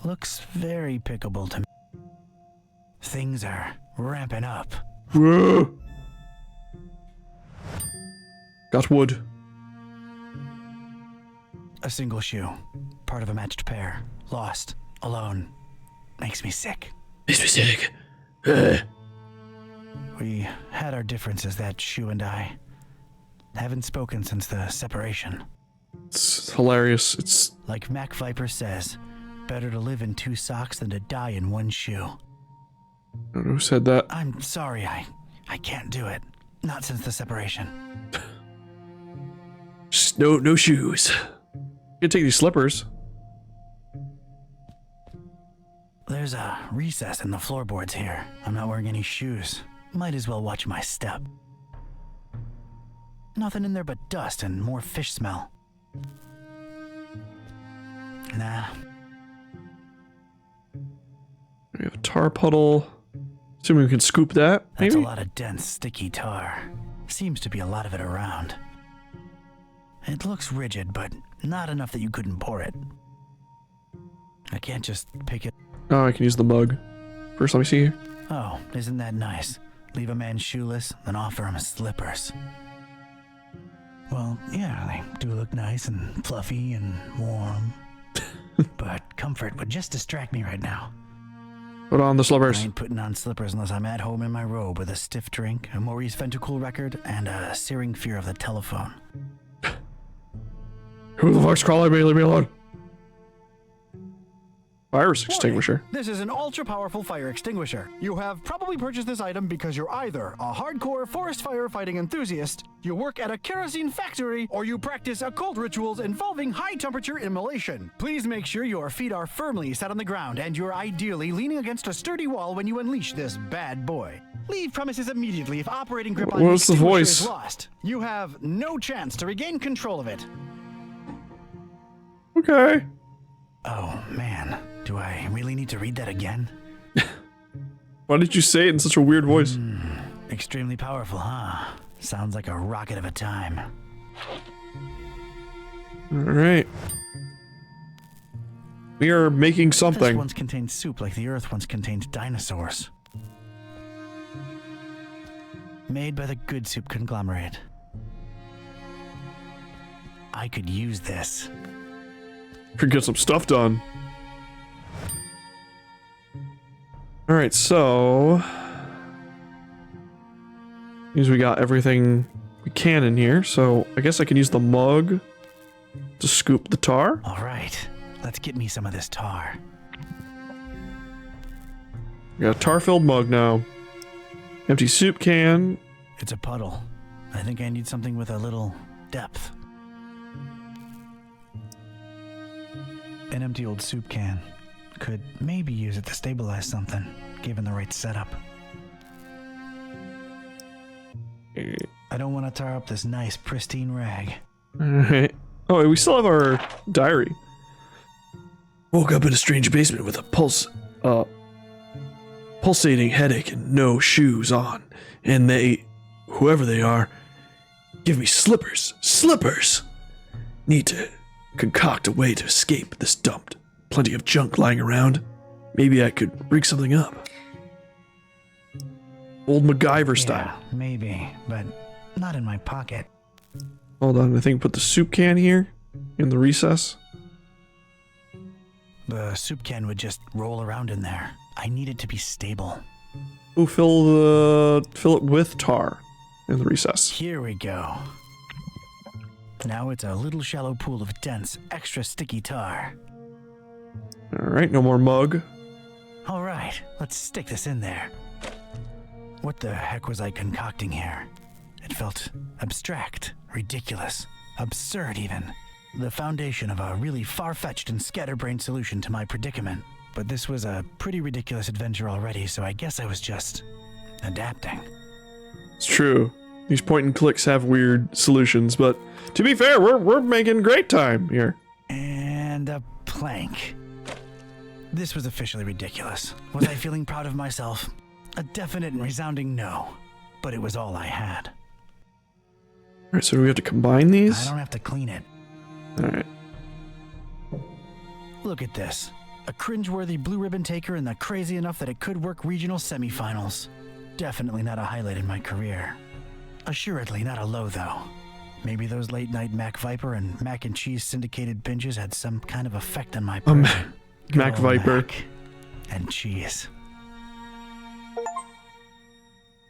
Looks very pickable to me. Things are ramping up. Whoa. Got wood. A single shoe, part of a matched pair, lost, alone. Makes me sick. Makes me sick. We had our differences, that shoe and I. Haven't spoken since the separation. It's hilarious. It's like Mac Viper says, better to live in 2 socks than to die in 1 shoe. I don't know who said that. I'm sorry, I can't do it. Not since the separation. Just no shoes. You can take these slippers. There's a recess in the floorboards here. I'm not wearing any shoes. Might as well watch my step. Nothing in there but dust and more fish smell. Nah. We have a tar puddle. Assuming we can scoop that, maybe? That's a lot of dense, sticky tar. Seems to be a lot of it around. It looks rigid, but not enough that you couldn't pour it. I can't just pick it. Oh, I can use the mug. First, let me see here. Oh, isn't that nice? Leave a man shoeless, then offer him slippers. Well, yeah, they do look nice and fluffy and warm. But comfort would just distract me right now. Put on the slippers. I ain't putting on slippers unless I'm at home in my robe with a stiff drink, a Maurice Ventacool record, and a searing fear of the telephone. Who the fuck's crawling me? Leave me alone. Fire extinguisher. This is an ultra-powerful fire extinguisher. You have probably purchased this item because you're either a hardcore forest firefighting enthusiast, you work at a kerosene factory, or you practice occult rituals involving high-temperature immolation. Please make sure your feet are firmly set on the ground and you're ideally leaning against a sturdy wall when you unleash this bad boy. Leave premises immediately if operating grip on the What's the extinguisher voice? is lost. You have no chance to regain control of it. Okay. Oh, man. Do I really need to read that again? Why did you say it in such a weird voice? Extremely powerful, huh? Sounds like a rocket of a time. Alright. We are making This something. once contained soup like the Earth once contained dinosaurs. Made by the Good Soup conglomerate. I could use this. Could get some stuff done. Alright, so means we got everything we can in here, so I guess I can use the mug to scoop the tar. Alright, let's get me some of this tar. We got a tar-filled mug now. Empty soup can. It's a puddle. I think I need something with a little depth. An empty old soup can. Could maybe use it to stabilize something, given the right setup. I don't want to tar up this nice, pristine rag. Alright. Oh, wait, we still have our diary. Woke up in a strange basement with a pulsating headache and no shoes on. And they, whoever they are, give me slippers. Slippers! Need to concoct a way to escape this dump. Plenty of junk lying around. Maybe I could rig something up. Old MacGyver style. Yeah, maybe, but not in my pocket. Hold on, I think put the soup can here in the recess. The soup can would just roll around in there. I need it to be stable. Ooh, fill it with tar in the recess. Here we go. Now it's a little shallow pool of dense, extra sticky tar. Alright, no more mug. All right, let's stick this in there. What the heck was I concocting here? It felt abstract, ridiculous, absurd even. The foundation of a really far-fetched and scatterbrained solution to my predicament. But this was a pretty ridiculous adventure already, so I guess I was just adapting. It's true. These point and clicks have weird solutions, but to be fair, we're making great time here. And a plank. This was officially ridiculous. Was I feeling proud of myself? A definite and resounding no. But it was all I had. Alright, so do we have to combine these? I don't have to clean it. Alright. Look at this. A cringeworthy blue ribbon taker and the crazy enough that it could work regional semifinals. Definitely not a highlight in my career. Assuredly not a low, though. Maybe those late-night Mac Viper and mac and cheese syndicated binges had some kind of effect on my person. Mac Viper. Mac and cheese.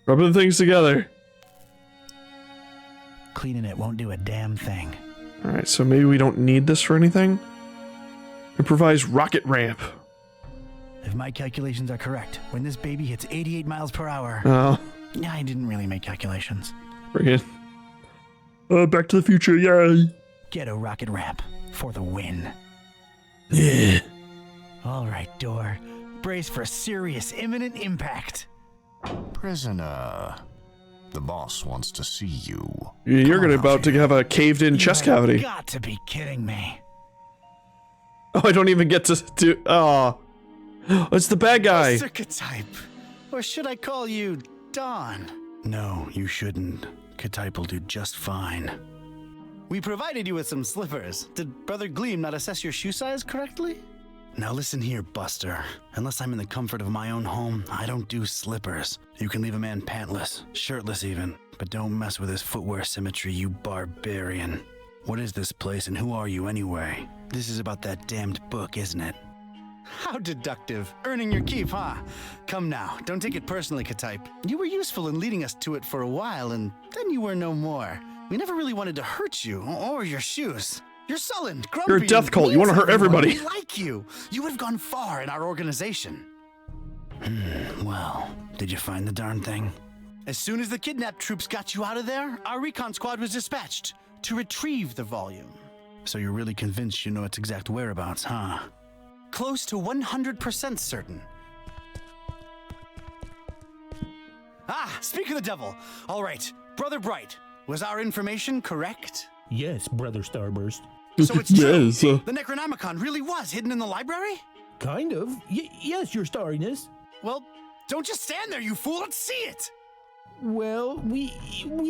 Rubbing things together. Cleaning it won't do a damn thing. Alright, so maybe we don't need this for anything? Improvise rocket ramp. If my calculations are correct, when this baby hits 88 miles per hour... Oh. I didn't really make calculations. Bring it. Back to the Future, yay! Get a rocket ramp for the win. Yeah. All right, Door. Brace for serious imminent impact. Prisoner, the boss wants to see you. You're about to have a caved-in chest cavity. You've got to be kidding me. Oh, I don't even get to do... Oh. It's the bad guy. Archetype. Or should I call you Don? No, you shouldn't. Ktype will do just fine. We provided you with some slippers. Did Brother Gleam not assess your shoe size correctly? Now listen here, Buster. Unless I'm in the comfort of my own home, I don't do slippers. You can leave a man pantless, shirtless even, but don't mess with his footwear symmetry, you barbarian. What is this place and who are you anyway? This is about that damned book, isn't it? How deductive. Earning your keep, huh? Come now, don't take it personally, Ktype. You were useful in leading us to it for a while, and then you were no more. We never really wanted to hurt you, or your shoes. You're sullen, grumpy. You're a death cult. You want to hurt everybody. We like you. You would have gone far in our organization. Well, did you find the darn thing? As soon as the kidnapped troops got you out of there, our recon squad was dispatched to retrieve the volume. So you're really convinced you know its exact whereabouts, huh? Close to 100% certain. Ah, speak of the devil. All right, Brother Bright, was our information correct? Yes, Brother Starburst. So it's true. Yes. The Necronomicon really was hidden in the library? Kind of. Yes, Your Starriness. Well, don't just stand there, you fool. Let's see it. Well, we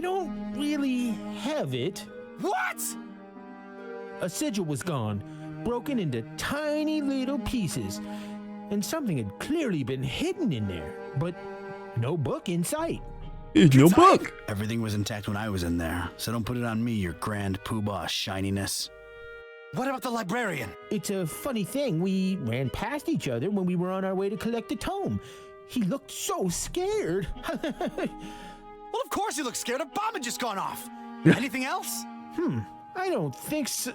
don't really have it. What? A sigil was gone, broken into tiny little pieces, and something had clearly been hidden in there, but no book in sight. No book. Everything was intact when I was in there, so don't put it on me, your grand poobah shininess. What about the librarian? It's a funny thing. We ran past each other when we were on our way to collect the tome. He looked so scared. Well, of course he looked scared. A bomb had just gone off. Anything else? I don't think so.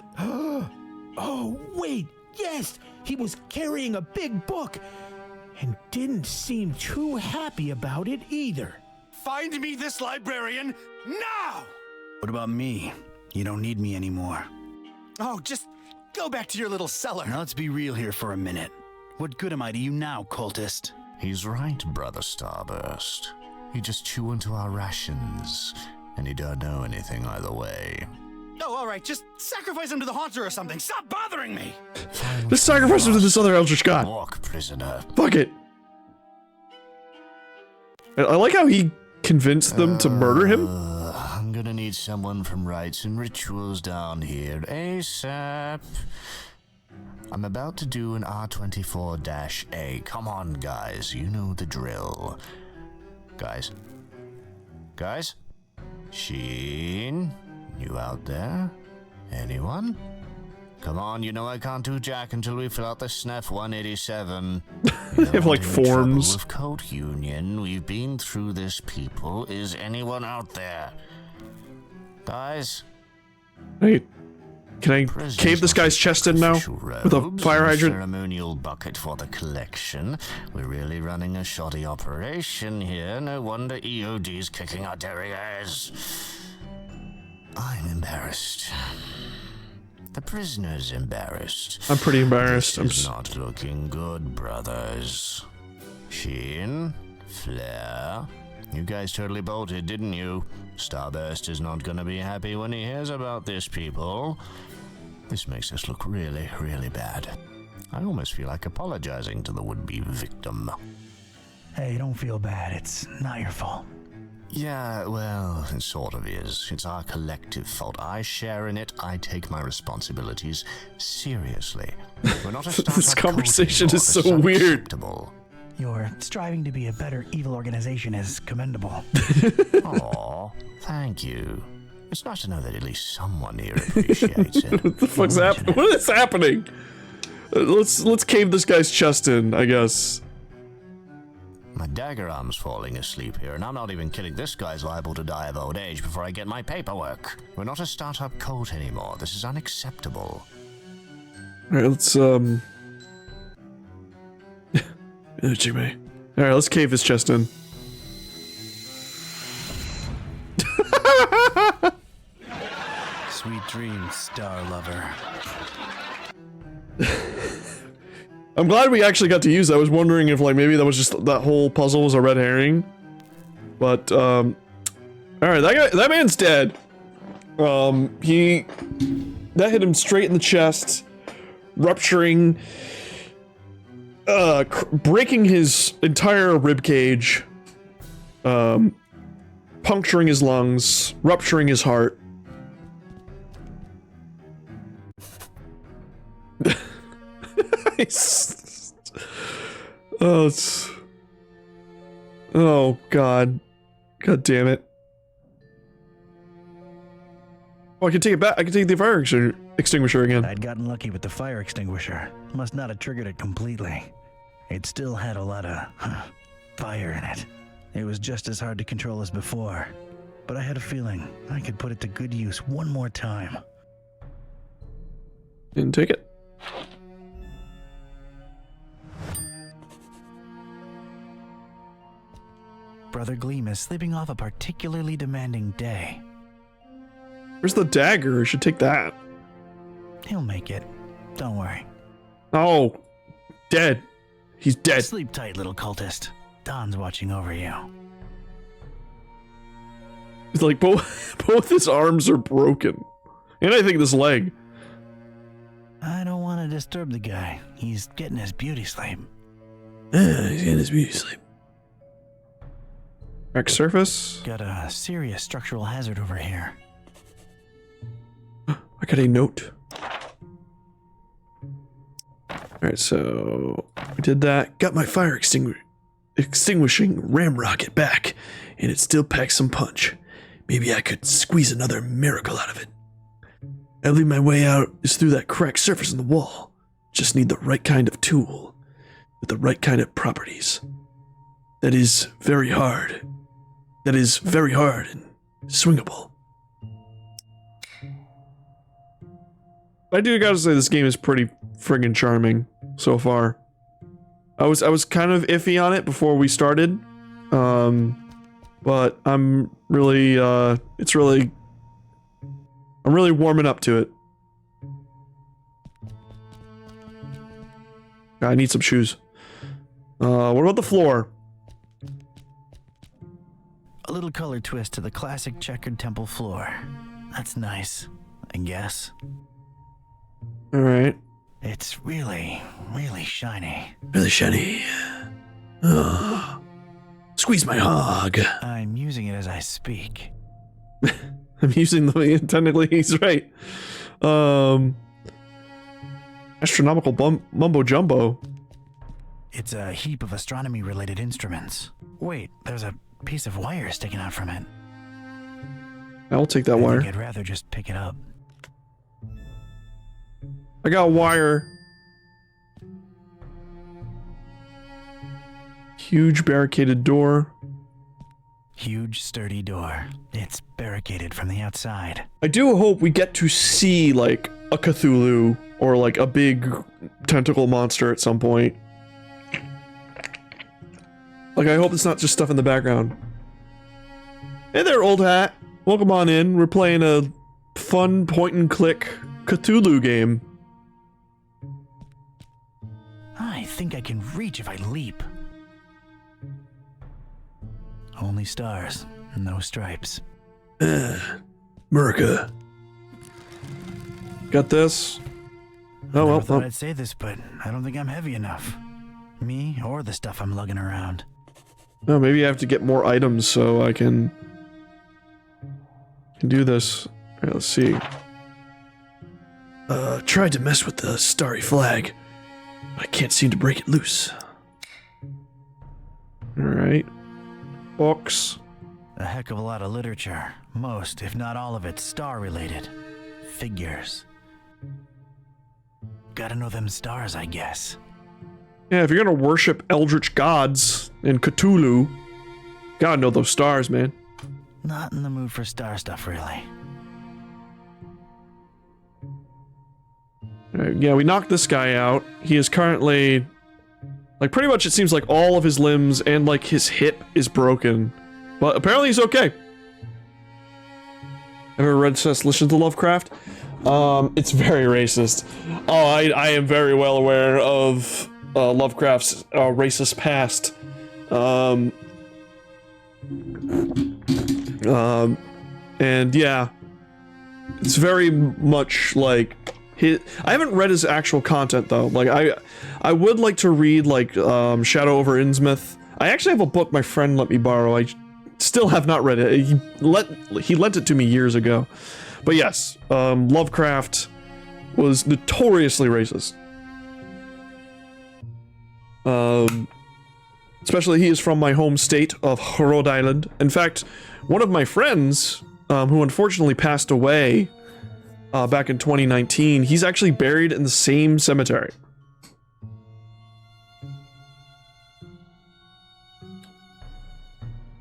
Oh, wait. Yes, he was carrying a big book and didn't seem too happy about it either. Find me this librarian now! What about me? You don't need me anymore. Oh, just go back to your little cellar. Now let's be real here for a minute. What good am I to you now, cultist? He's right, Brother Starburst. You just chew into our rations, and you don't know anything either way. Oh, all right, just sacrifice him to the Haunter or something. Stop bothering me! Let's sacrifice him to this other Eldritch God. Walk, prisoner. Fuck it. I like how he convinced them to murder him. I'm gonna need someone from Rites and Rituals down here ASAP. I'm about to do an R24-A. Come on, guys. You know the drill. Guys? Sheen? You out there? Anyone? Come on, you know I can't do jack until we fill out the SNF 187. They have like forms. With Code Union, we've been through this, people. Is anyone out there? Guys? Wait. Can I cave this guy's chest in now with a fire hydrant? Ceremonial bucket for the collection. We're really running a shoddy operation here. No wonder EOD's kicking our derrieres. I'm embarrassed. The prisoner's embarrassed. I'm pretty embarrassed. This is not looking good, brothers. Sheen, Flair, you guys totally bolted, didn't you? Starburst is not gonna be happy when he hears about this, people. This makes us look really, really bad. I almost feel like apologizing to the would-be victim. Hey, don't feel bad. It's not your fault. Yeah, well, it sort of is. It's our collective fault. I share in it. I take my responsibilities seriously. We're not a startup This conversation cult is so anymore. This weird. unacceptable. Your striving to be a better evil organization is commendable. Aw, thank you. It's nice to know that at least someone here appreciates it. What the fuck's happening? What is happening? Let's cave this guy's chest in, I guess. My dagger arm's falling asleep here, and I'm not even kidding. This guy's liable to die of old age before I get my paperwork. We're not a startup cult anymore. This is unacceptable. Alright, let's Jimmy. Alright, let's cave his chest in. Sweet dreams, star lover. I'm glad we actually got to use that. I was wondering if like maybe that was just that whole puzzle was a red herring. But alright, that man's dead. That hit him straight in the chest, rupturing breaking his entire rib cage, puncturing his lungs, rupturing his heart. Oh god damn it. Oh, I can take it back. I can take the fire extinguisher again. I'd gotten lucky with the fire extinguisher. Must not have triggered it completely. It still had a lot of fire in it. It was just as hard to control as before, but I had a feeling I could put it to good use one more time. Didn't take it. Brother Gleam is sleeping off a particularly demanding day. Where's the dagger? I should take that. He'll make it. Don't worry. Oh, dead. He's dead. Sleep tight, little cultist. Don's watching over you. It's like both his arms are broken. And I think this leg. I don't want to disturb the guy. He's getting his beauty sleep. He's getting his beauty sleep. Crack surface. Got a serious structural hazard over here. I got a note. Alright, so we did that. Got my fire extinguishing ramrocket back, and it still packs some punch. Maybe I could squeeze another miracle out of it. I believe my way out is through that cracked surface in the wall. Just need the right kind of tool, with the right kind of properties. That is very hard. That is very hard and swingable. I do gotta say this game is pretty friggin' charming so far. I was kind of iffy on it before we started, but I'm really I'm really warming up to it. I need some shoes. What about the floor? A little color twist to the classic checkered temple floor. That's nice, I guess. Alright. It's really, really shiny. Really shiny. Squeeze my hog. I'm using it as I speak. I'm using the technically he's right. Astronomical mumbo jumbo. It's a heap of astronomy related instruments. Wait, there's a piece of wire sticking out from it. I'll take that wire. I think I'd rather just pick it up. I got wire. Huge barricaded door. Huge sturdy door. It's barricaded from the outside. I do hope we get to see like a Cthulhu or like a big tentacle monster at some point. Like, I hope it's not just stuff in the background. Hey there, old hat. Welcome on in. We're playing a fun point-and-click Cthulhu game. I think I can reach if I leap. Only stars, no stripes. Merca. Got this? Oh, well. I thought I'd say this, but I don't think I'm heavy enough. Me or the stuff I'm lugging around. Oh, maybe I have to get more items so I can do this. Alright, let's see. Tried to mess with the starry flag. I can't seem to break it loose. Alright. Books. A heck of a lot of literature. Most, if not all of it, star-related. Figures. Gotta know them stars, I guess. Yeah, if you're gonna worship eldritch gods and Cthulhu, gotta know those stars, man. Not in the mood for star stuff, really. Alright, yeah, we knocked this guy out. He is currently... Like, pretty much it seems like all of his limbs and, like, his hip is broken. But apparently he's okay. Ever read Listen to Lovecraft? It's very racist. Oh, I am very well aware of Lovecraft's racist past. And yeah, it's very much like I haven't read his actual content though. Like I would like to read like Shadow over Innsmouth. I actually have a book my friend let me borrow. I still have not read it. He lent it to me years ago. But yes, Lovecraft was notoriously racist. Especially he is from my home state of Rhode Island. In fact, one of my friends, who unfortunately passed away back in 2019, he's actually buried in the same cemetery.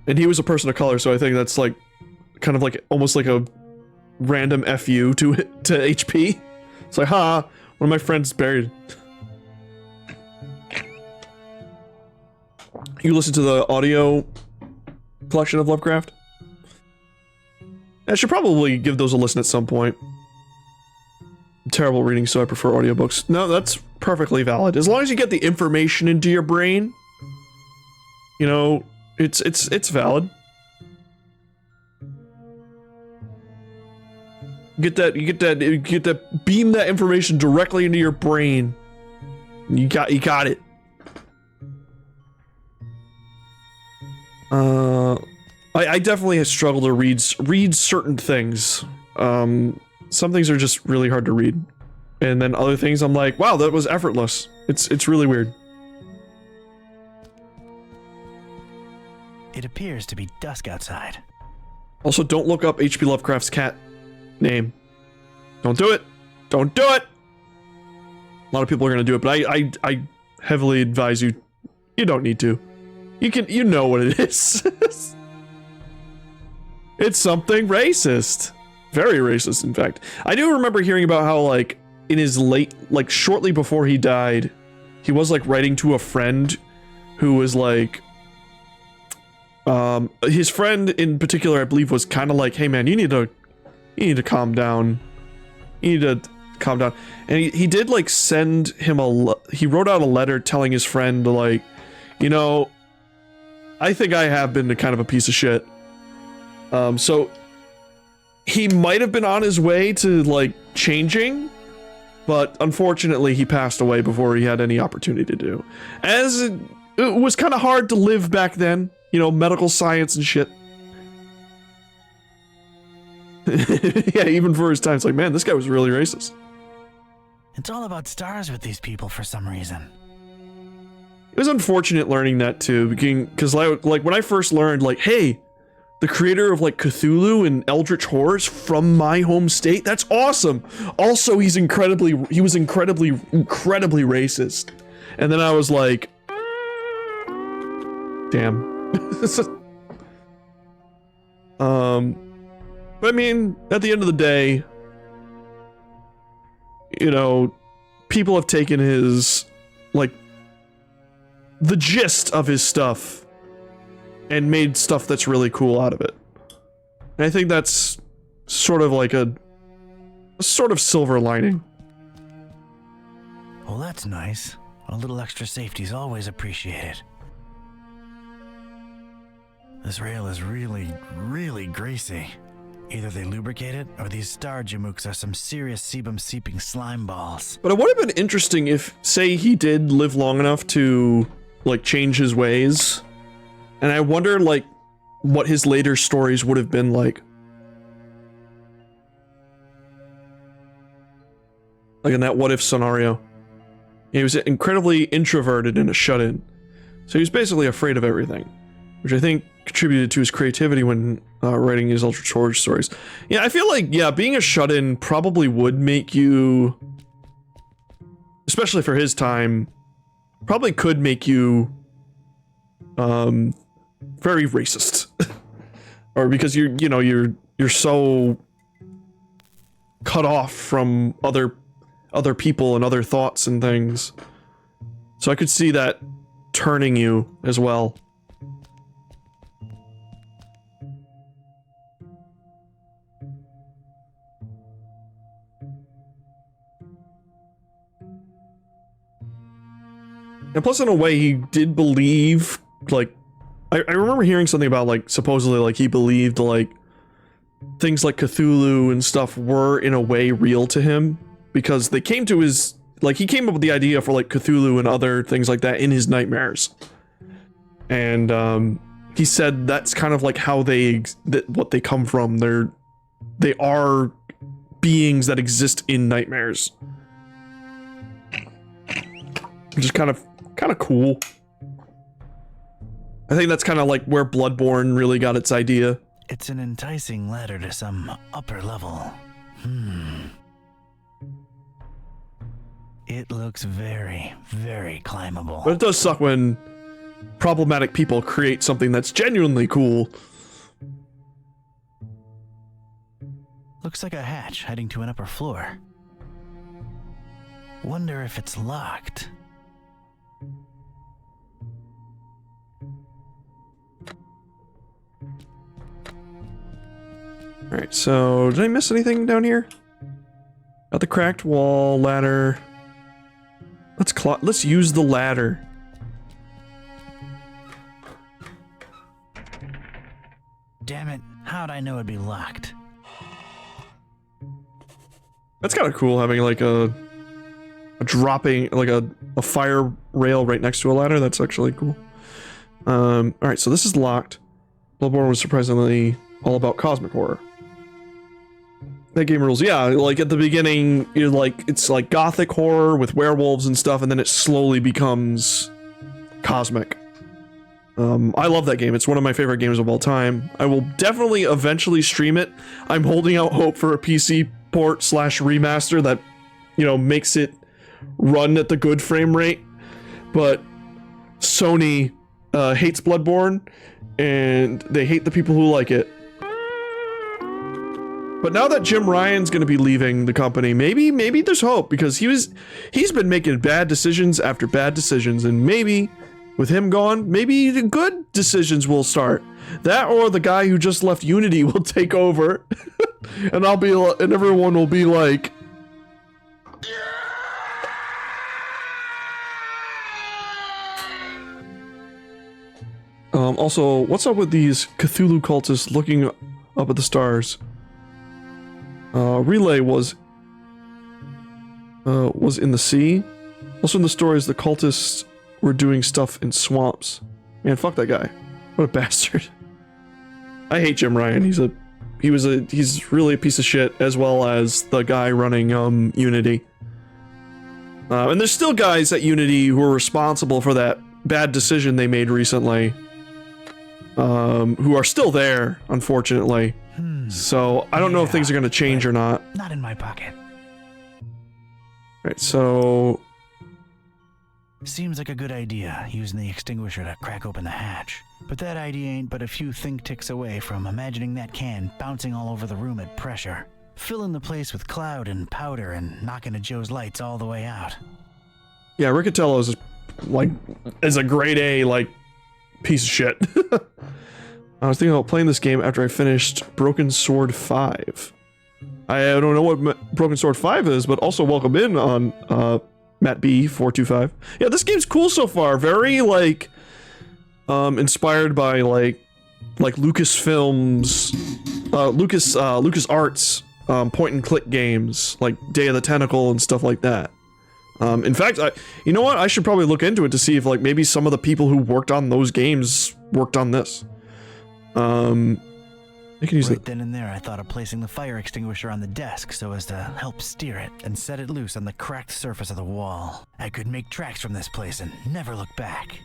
And he was a person of color, so I think that's like, kind of like, almost like a random FU to HP. It's like, one of my friends buried. You listen to the audio collection of Lovecraft? I should probably give those a listen at some point. I'm terrible reading, so I prefer audiobooks. No, that's perfectly valid. As long as you get the information into your brain, you know, it's valid. You get that beam that information directly into your brain. You got it. I definitely have struggled to read certain things. Some things are just really hard to read. And then other things I'm like, wow, that was effortless. It's really weird. It appears to be dusk outside. Also, don't look up H.P. Lovecraft's cat name. Don't do it. Don't do it. A lot of people are gonna do it, but I heavily advise you. You don't need to. You know what it is. It's something racist. Very racist, in fact. I do remember hearing about how, like, in his shortly before he died, he was, like, writing to a friend who was, like, his friend in particular, I believe, was kind of like, hey, man, you need to calm down. You need to calm down. And he did, like, send him he wrote out a letter telling his friend, like, you know, I think I have been kind of a piece of shit. So he might have been on his way to, like, changing, but unfortunately he passed away before he had any opportunity to do. As it was kind of hard to live back then, you know, medical science and shit. Yeah, even for his time, it's like, man, this guy was really racist. It's all about stars with these people for some reason. It was unfortunate learning that too, because like when I first learned, like, hey, the creator of like Cthulhu and Eldritch Horrors from my home state, that's awesome. Also, he was incredibly racist. And then I was like, damn. But I mean, at the end of the day, you know, people have taken his, like, the gist of his stuff and made stuff that's really cool out of it. And I think that's sort of like a sort of silver lining. Well, that's nice. A little extra safety is always appreciated. This rail is really, really greasy. Either they lubricate it, or these star jamooks are some serious sebum-seeping slime balls. But it would have been interesting if, say, he did live long enough to, like, change his ways. And I wonder, like, what his later stories would have been like. Like in that what-if scenario. He was incredibly introverted and a shut-in. So he was basically afraid of everything. Which I think contributed to his creativity when writing his Ultra George stories. Yeah, I feel like, yeah, being a shut-in probably would make you, especially for his time, probably could make you very racist. Or because you're so cut off from other people and other thoughts and things. So I could see that turning you as well. And plus, in a way, he did believe, like, I remember hearing something about, like, supposedly, like, he believed, like, things like Cthulhu and stuff were, in a way, real to him. Because they came to his, like, he came up with the idea for, like, Cthulhu and other things like that in his nightmares. And, he said that's kind of, like, how what they come from. They are beings that exist in nightmares. Which is kind of cool. I think that's kind of like where Bloodborne really got its idea. It's an enticing ladder to some upper level. It looks very, very climbable. But it does suck when problematic people create something that's genuinely cool. Looks like a hatch heading to an upper floor. Wonder if it's locked. Alright, so did I miss anything down here? Got the cracked wall, ladder. Let's use the ladder. Damn it, how'd I know it'd be locked? That's kind of cool having like a dropping, like a fire rail right next to a ladder. That's actually cool. Alright, so this is locked. Bloodborne was surprisingly all about cosmic horror. That game rules. Yeah, like at the beginning, you're like, it's like gothic horror with werewolves and stuff, and then it slowly becomes cosmic. I love that game. It's one of my favorite games of all time. I will definitely eventually stream it. I'm holding out hope for a PC port / remaster that, you know, makes it run at the good frame rate. But Sony hates Bloodborne, and they hate the people who like it. But now that Jim Ryan's going to be leaving the company, maybe there's hope, because he's been making bad decisions after bad decisions, and maybe with him gone, maybe the good decisions will start. That or the guy who just left Unity will take over, and everyone will be like, also, what's up with these Cthulhu cultists looking up at the stars? Relay was in the sea. Also in the stories, the cultists were doing stuff in swamps. Man, fuck that guy. What a bastard. I hate Jim Ryan. He's really a piece of shit, as well as the guy running Unity. And there's still guys at Unity who are responsible for that bad decision they made recently, who are still there, unfortunately. So I don't know if things are going to change or not. Not in my pocket. Right, so Seems like a good idea, using the extinguisher to crack open the hatch. But that idea ain't but a few think ticks away from imagining that can bouncing all over the room at pressure. filling the place with cloud and powder and knocking a Joe's lights all the way out. Yeah, Riccatello's is a grade A, like, piece of shit. I was thinking about playing this game after I finished Broken Sword 5. I don't know what Broken Sword 5 is, but also welcome in on Matt B425. Yeah, this game's cool so far. Very, like, inspired by, like Lucasfilms, Lucas Arts, point and click games, like Day of the Tentacle and stuff like that. In fact, you know what? I should probably look into it to see if, like, maybe some of the people who worked on those games worked on this. I can use right then and there, I thought of placing the fire extinguisher on the desk so as to help steer it and set it loose on the cracked surface of the wall. I could make tracks from this place and never look back.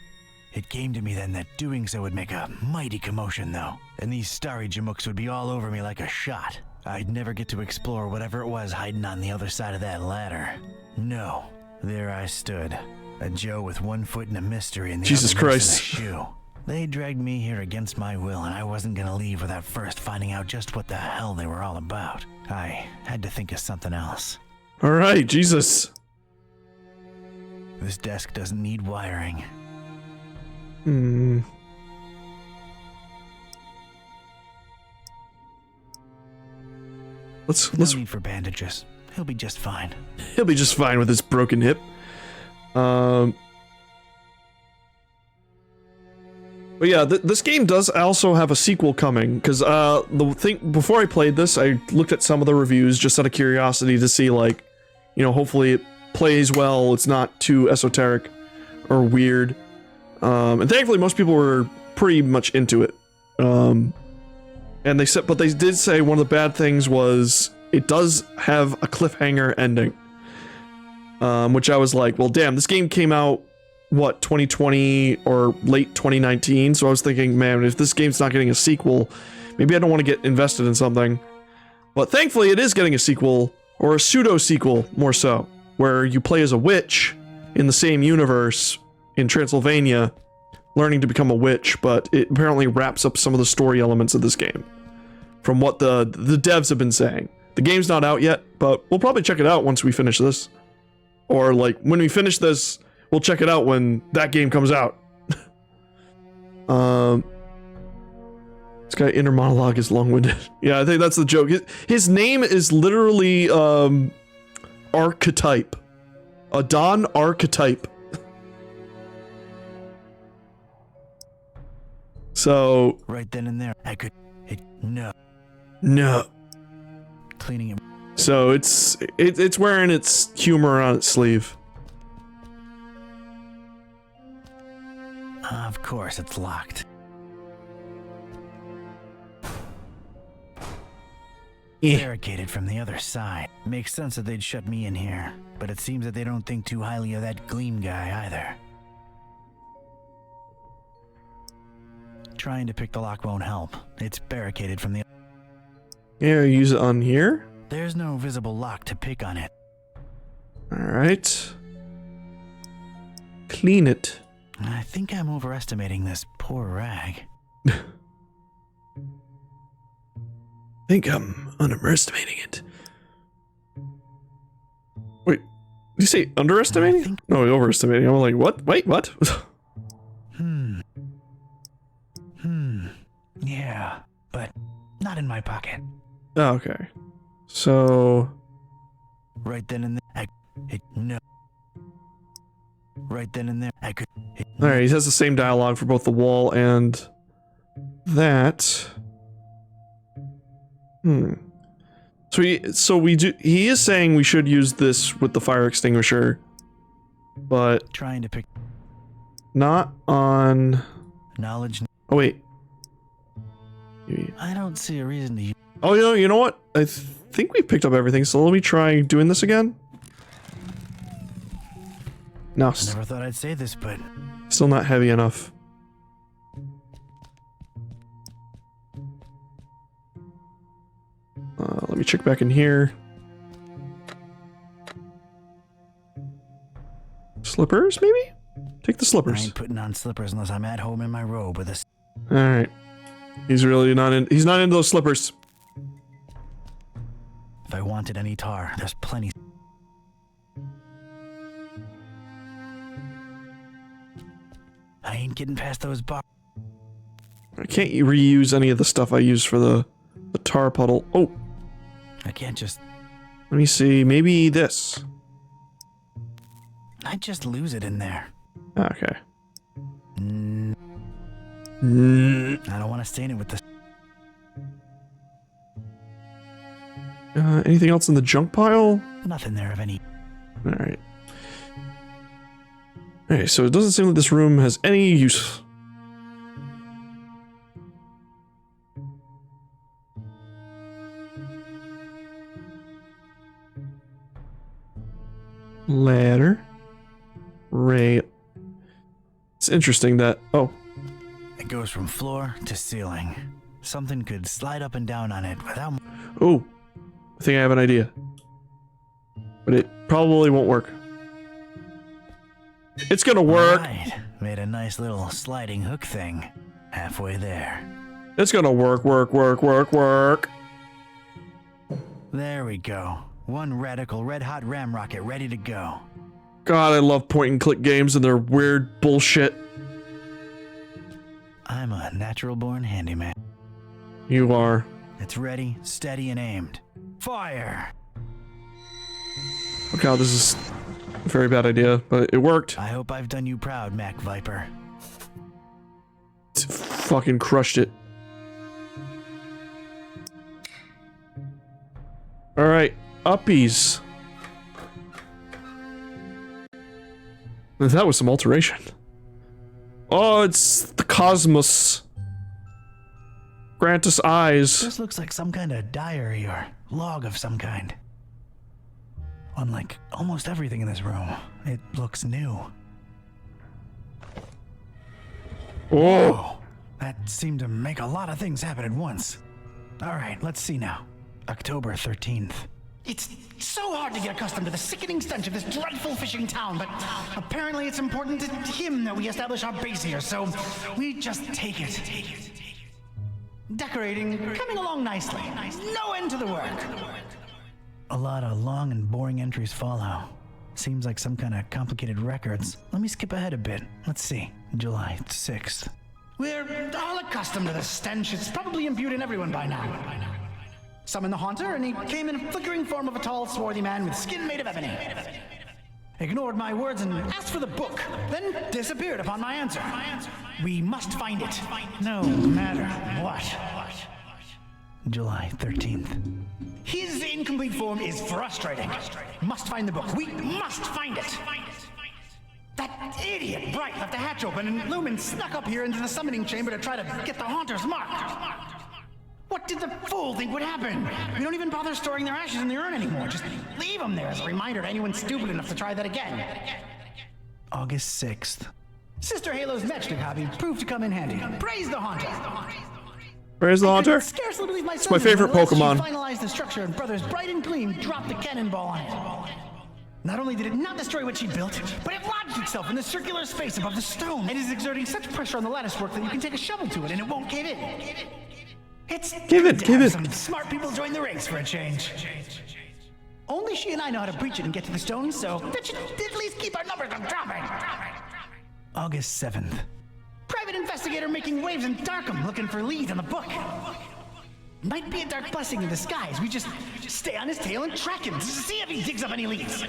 It came to me then that doing so would make a mighty commotion, though, and these starry jamooks would be all over me like a shot. I'd never get to explore whatever it was hiding on the other side of that ladder. No, there I stood, a Joe with one foot in a mystery and the Jesus other Christ. in a shoe. They dragged me here against my will, and I wasn't gonna leave without first finding out just what the hell they were all about. I had to think of something else. All right, Jesus. This desk doesn't need wiring. Let's no need for bandages. He'll be just fine. He'll be just fine with his broken hip. But yeah, this game does also have a sequel coming, because the thing, before I played this, I looked at some of the reviews just out of curiosity to see, like, you know, hopefully it plays well, it's not too esoteric or weird. And thankfully most people were pretty much into it. And they said, but they did say one of the bad things was it does have a cliffhanger ending. Which I was like, well, damn, this game came out, what, 2020 or late 2019, so I was thinking, man, if this game's not getting a sequel, maybe I don't want to get invested in something. But thankfully it is getting a sequel, or a pseudo-sequel, more so, where you play as a witch in the same universe in Transylvania, learning to become a witch, but it apparently wraps up some of the story elements of this game, from what the devs have been saying. The game's not out yet, but we'll probably check it out once we finish this. Or, like, when we finish this, we'll check it out when that game comes out. This guy inner monologue is long-winded. Yeah, I think that's the joke. His name is literally Archetype. A Don Archetype. So right then and there, I could no. Cleaning it. So it's wearing its humor on its sleeve. Of course, it's locked. Barricaded from the other side. Makes sense that they'd shut me in here, but it seems that they don't think too highly of that Gleam guy either. Trying to pick the lock won't help. It's barricaded from the... Yeah, use it on here. There's no visible lock to pick on it. Alright. Clean it. I think I'm overestimating this poor rag. I think I'm underestimating it. Wait, did you say underestimating? No, overestimating. I'm like, what? Wait, what? Yeah, but not in my pocket. Oh, okay. So... Right then and there, no. Right then and there, I could... Alright, he has the same dialogue for both the wall and... that. So he is saying we should use this with the fire extinguisher, but... Trying to pick... Not on... Knowledge... Oh, wait. I don't see a reason to use... Oh, you know what? I think we picked up everything, so let me try doing this again. No. I never thought I'd say this, but... Still not heavy enough. Let me check back in here. Slippers, maybe? Take the slippers. I ain't putting on slippers unless I'm at home in my robe with a... Alright. He's really not in... He's not into those slippers. I wanted any tar. There's plenty. I ain't getting past those bars. I can't reuse any of the stuff I used for the tar puddle. Oh, I can't just... let me see. Maybe this. I'd just lose it in there. Okay. I don't want to stain it with this. Anything else in the junk pile? Nothing there of any. Alright. Okay, so it doesn't seem like this room has any use. Ladder. Rail. It's interesting that... oh. It goes from floor to ceiling. Something could slide up and down on it without... oh. I think I have an idea. But it probably won't work. It's gonna work! Right. Made a nice little sliding hook thing. Halfway there. It's gonna work. There we go. One radical red-hot ram rocket ready to go. God, I love point-and-click games and their weird bullshit. I'm a natural-born handyman. You are. It's ready, steady, and aimed. Fire! Oh god, this is a very bad idea, but it worked. I hope I've done you proud, Mac Viper. Fucking crushed it. Alright, uppies. That was some alteration. Oh, it's the cosmos. Grant us eyes. This looks like some kind of diary or log of some kind. Unlike almost everything in this room, it looks new. Oh! That seemed to make a lot of things happen at once. Alright, let's see now. October 13th. It's so hard to get accustomed to the sickening stench of this dreadful fishing town, but apparently it's important to him that we establish our base here, so we just take it. Decorating, coming along nicely. No end to the work. A lot of long and boring entries follow. Seems like some kind of complicated records. Let me skip ahead a bit. Let's see. July 6th. We're all accustomed to the stench. It's probably imbued in everyone by now. Summoned the Haunter, and he came in a flickering form of a tall, swarthy man with skin made of ebony. Ignored my words and asked for the book, then disappeared upon my answer. We must find it, no matter what. July 13th. His incomplete form is frustrating. Must find the book. We must find it. That idiot Bright left the hatch open, and Lumen snuck up here into the summoning chamber to try to get the Haunter's mark. What did the fool think would happen? We don't even bother storing their ashes in the urn anymore. Just leave them there as a reminder to anyone stupid enough to try that again. August 6th. Sister Halo's matchstick hobby proved to come in handy. Praise the Haunter. Praise the Haunter? Scarcely believe my It's my favorite Pokemon. Finalized the structure and Brothers Bright and Gleam dropped the cannonball on it. Not only did it not destroy what she built, but it lodged itself in the circular space above the stone. It is exerting such pressure on the lattice work that you can take a shovel to it and it won't cave in. It's give it. Some smart people join the ranks for a change. Only she and I know how to breach it and get to the stone, so that should at least keep our numbers from dropping. August 7th. Private investigator making waves in Darkham looking for leads on the book. Might be a dark blessing in disguise. We just stay on his tail and track him to see if he digs up any leads.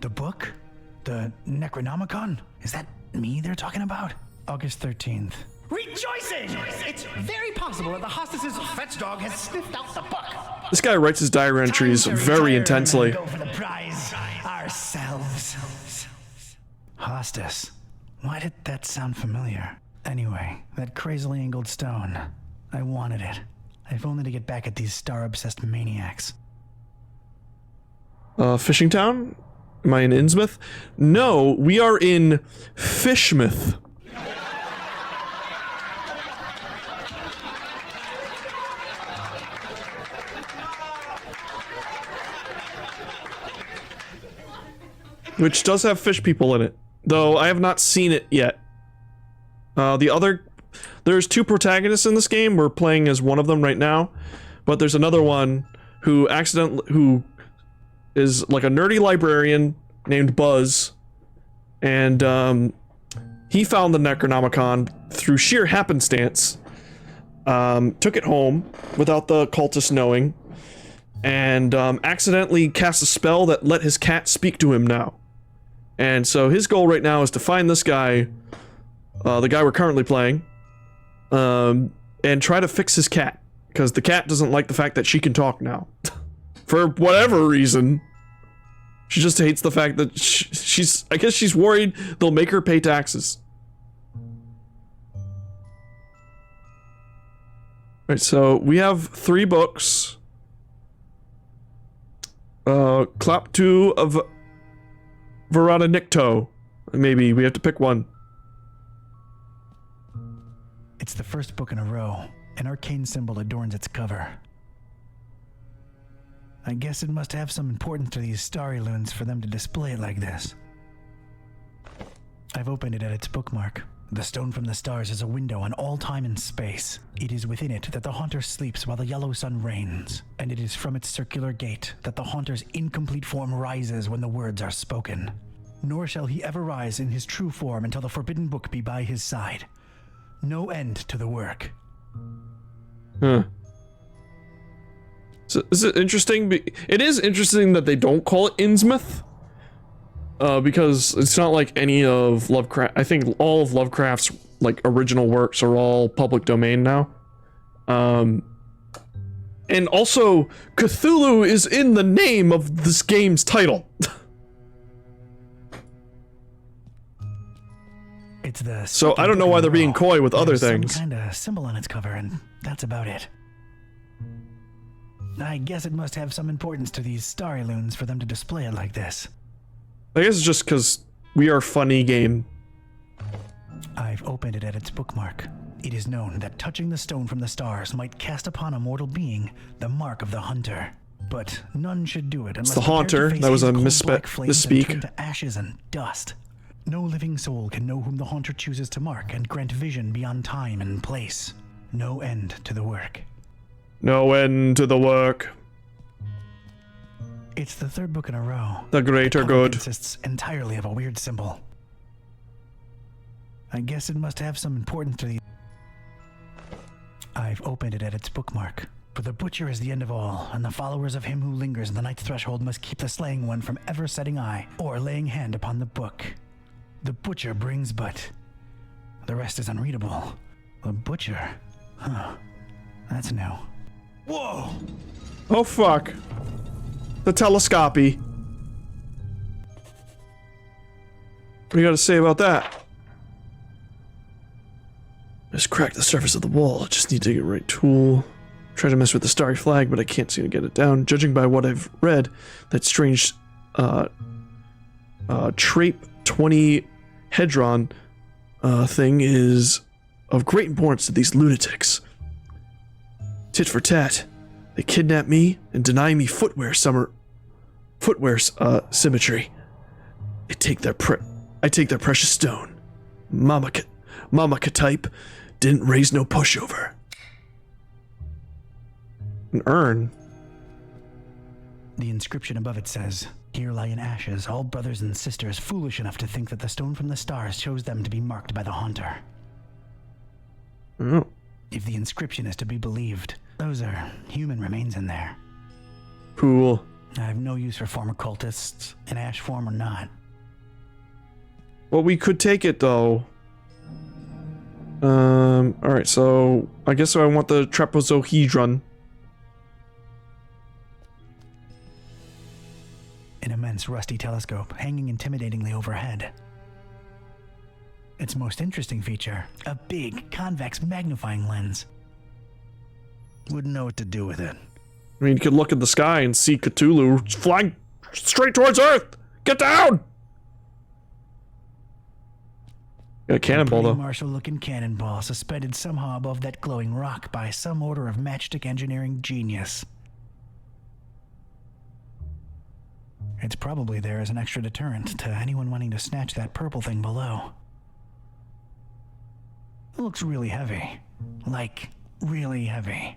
The book? The Necronomicon? Is that me they're talking about? August 13th. Rejoicing! It's very possible that the hostess's fetch dog has sniffed out the book. This guy writes his diary entries very intensely. Go for the prize ourselves. Hostess. Why did that sound familiar? Anyway, that crazily angled stone. I wanted it. If only to get back at these star-obsessed maniacs. Fishing Town? Am I in Innsmouth? No, we are in Fishmouth. Which does have fish people in it, though I have not seen it yet. There's two protagonists in this game. We're playing as one of them right now, but there's another one who is like a nerdy librarian named Buzz, and he found the Necronomicon through sheer happenstance, took it home without the cultists knowing, and accidentally cast a spell that let his cat speak to him now. And so his goal right now is to find this guy, the guy we're currently playing, and try to fix his cat, because the cat doesn't like the fact that she can talk now. For whatever reason. She just hates the fact that I guess she's worried they'll make her pay taxes. Right, so we have 3 books. Clap 2 of Verana Nicto. Maybe we have to pick one. It's the first book in a row. An arcane symbol adorns its cover. I guess it must have some importance to these starry loons for them to display it like this. I've opened it at its bookmark. The stone from the stars is a window on all time and space. It is within it that the haunter sleeps while the yellow sun reigns, and it is from its circular gate that the haunter's incomplete form rises when the words are spoken. Nor shall he ever rise in his true form until the forbidden book be by his side. No end to the work. Huh. So, is it interesting? It is interesting that they don't call it Innsmouth. Because it's not like any of Lovecraft. I think all of Lovecraft's like original works are all public domain now. And also, Cthulhu is in the name of this game's title. It's the so I don't know why they're being coy with other things. Some kind of symbol on its cover, and that's about it. I guess it must have some importance to these starry loons for them to display it like this. I guess it's just because we are funny game. I've opened it at its bookmark. It is known that touching the stone from the stars might cast upon a mortal being the mark of the hunter. But none should do it unless it's the haunter. That was a misspeak. To ashes and dust. No living soul can know whom the haunter chooses to mark and grant vision beyond time and place. No end to the work. No end to the work. It's the 3rd book in a row. The greater good. Consists entirely of a weird symbol. I guess it must have some importance to the... I've opened it at its bookmark. For the butcher is the end of all, and the followers of him who lingers in the night's threshold must keep the slaying one from ever setting eye or laying hand upon the book. The butcher brings but... The rest is unreadable. The butcher? Huh. That's new. Whoa! Oh fuck. The telescopy. What do you gotta say about that? Just crack the surface of the wall. Just need to get the right tool. Try to mess with the starry flag, but I can't seem to get it down. Judging by what I've read, that strange Trape 20 Hedron thing is of great importance to these lunatics. Tit for tat. They kidnap me and deny me footwear symmetry. I take their precious stone. Mama type didn't raise no pushover. An urn. The inscription above it says, "Here lie in ashes all brothers and sisters foolish enough to think that the stone from the stars chose them to be marked by the haunter." Oh. If the inscription is to be believed, those are human remains in there. Cool. I have no use for former cultists, in ash form or not. Well, we could take it though. Alright, so I guess I want the trapezohedron. An immense rusty telescope hanging intimidatingly overhead. Its most interesting feature, a big convex magnifying lens. Wouldn't know what to do with it. I mean, you could look at the sky and see Cthulhu flying straight towards Earth. Get down! Got a cannonball though. Martial-looking cannonball suspended somehow above that glowing rock by some order of matchstick engineering genius. It's probably there as an extra deterrent to anyone wanting to snatch that purple thing below. It looks really heavy. Like, really heavy.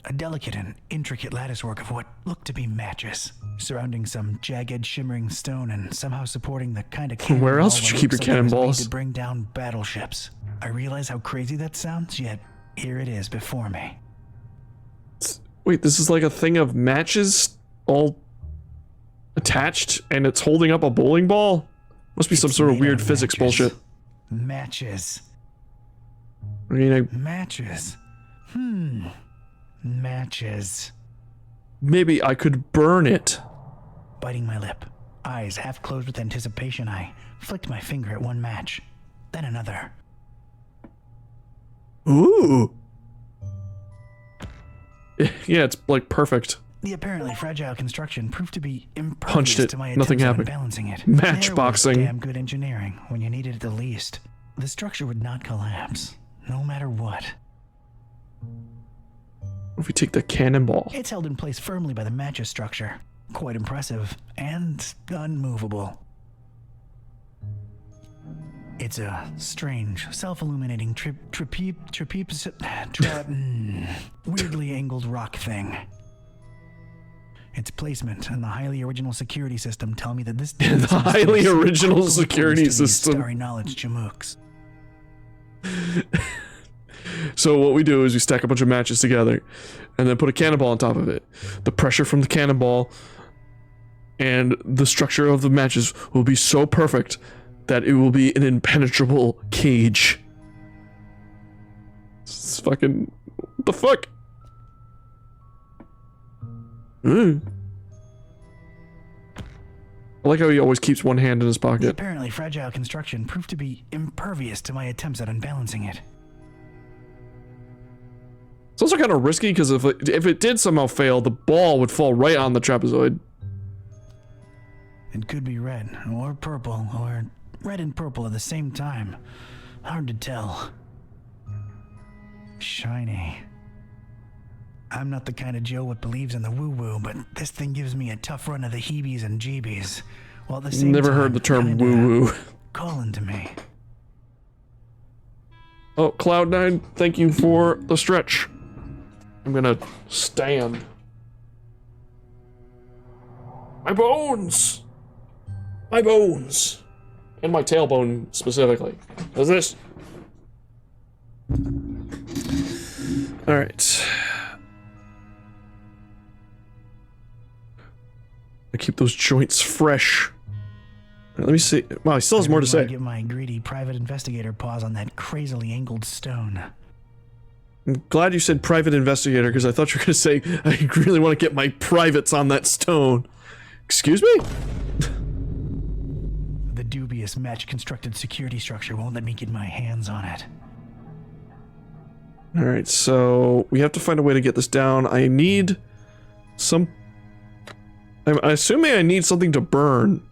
a delicate and intricate latticework of what looked to be matches, surrounding some jagged, shimmering stone and somehow supporting the kind of cannonball. Where else did you keep your cannonballs? To bring down battleships. I realize how crazy that sounds, yet here it is before me. Wait, this is like a thing of matches all attached, and it's holding up a bowling ball? Must be some sort of weird physics bullshit. Matches. I mean, Matches. Matches. Maybe I could burn it. Biting my lip, eyes half closed with anticipation, I flicked my finger at one match, then another. Ooh. Yeah, it's like perfect. The apparently fragile construction proved to be impervious Punched it. to my Nothing attempts happened. at balancing it. Matchboxing. There was damn good engineering when you needed it the least. The structure would not collapse, no matter what. If we take the cannonball. It's held in place firmly by the matches structure. Quite impressive and unmovable. It's a strange, self-illuminating weirdly angled rock thing. Its placement and the highly original security system tell me that this the highly original security system. Starry knowledge jamooks. So what we do is we stack a bunch of matches together and then put a cannonball on top of it. The pressure from the cannonball and the structure of the matches will be so perfect that it will be an impenetrable cage. It's fucking... What the fuck? I like how he always keeps one hand in his pocket. The apparently fragile construction proved to be impervious to my attempts at unbalancing it. It's also kind of risky because if it did somehow fail, the ball would fall right on the trapezoid. It could be red or purple or red and purple at the same time. Hard to tell. Shiny. I'm not the kind of Joe what believes in the woo-woo, but this thing gives me a tough run of the heebies and jeebies. While at the same Never time, heard the term kinda woo-woo. calling to me. Oh, Cloud9, thank you for the stretch. I'm gonna stand. My bones! My bones! And my tailbone specifically. How's this? Alright. I keep those joints fresh. Let me see. Wow, he still has more to I say. get my greedy private investigator paws on that crazily angled stone. I'm glad you said private investigator, because I thought you were going to say, I really want to get my privates on that stone. Excuse me? The dubious match-constructed security structure won't let me get my hands on it. Alright, so we have to find a way to get this down. I need some... I'm assuming I need something to burn.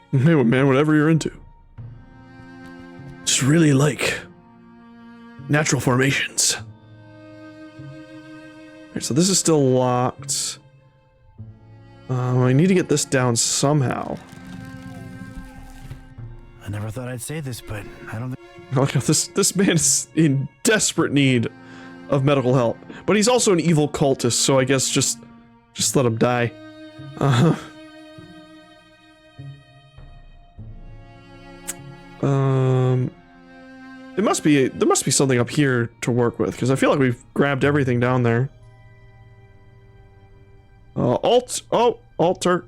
Hey, man, whatever you're into. Just really like natural formations. Alright, so this is still locked. I need to get this down somehow. I never thought I'd say this, but I don't think... Look, this man is in desperate need of medical help. But he's also an evil cultist, so I guess just let him die. There must be something up here to work with, because I feel like we've grabbed everything down there. Altar.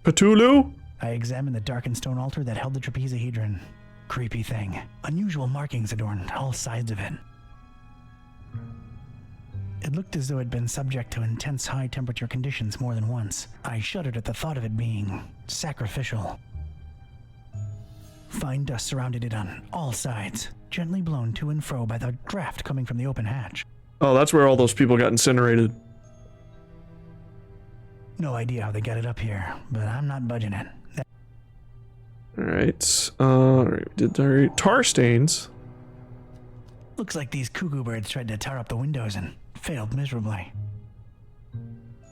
Cthulhu? I examined the darkened stone altar that held the trapezohedron. Creepy thing. Unusual markings adorned all sides of it. It looked as though it had been subject to intense high-temperature conditions more than once. I shuddered at the thought of it being sacrificial. Fine dust surrounded it on all sides, gently blown to and fro by the draft coming from the open hatch. Oh, that's where all those people got incinerated. No idea how they got it up here, but I'm not budging it. Alright, we did our tar stains. Looks like these cuckoo birds tried to tar up the windows and failed miserably.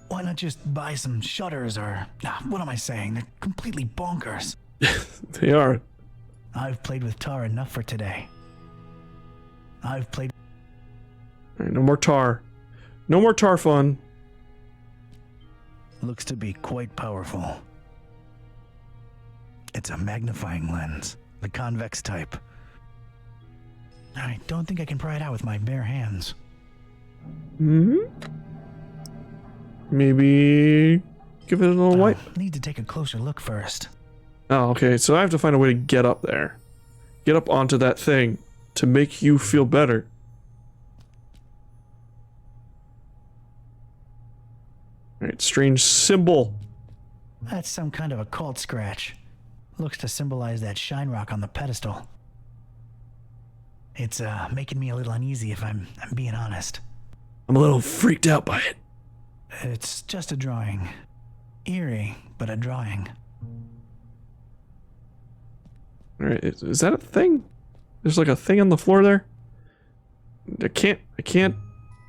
Why not just buy some shutters or... what am I saying? They're completely bonkers. They are. I've played with tar enough for today. I've played... Alright, no more tar. No more tar fun. Looks to be quite powerful. It's a magnifying lens, the convex type. I don't think I can pry it out with my bare hands. Maybe give it a little wipe. Need to take a closer look first. Oh, okay, so I have to find a way to get up there. Get up onto that thing to make you feel better. Alright, strange symbol. That's some kind of a cult scratch. Looks to symbolize that shine rock on the pedestal. It's making me a little uneasy if I'm being honest. I'm a little freaked out by it. It's just a drawing. Eerie, but a drawing. Alright, is that a thing? There's like a thing on the floor there? I can't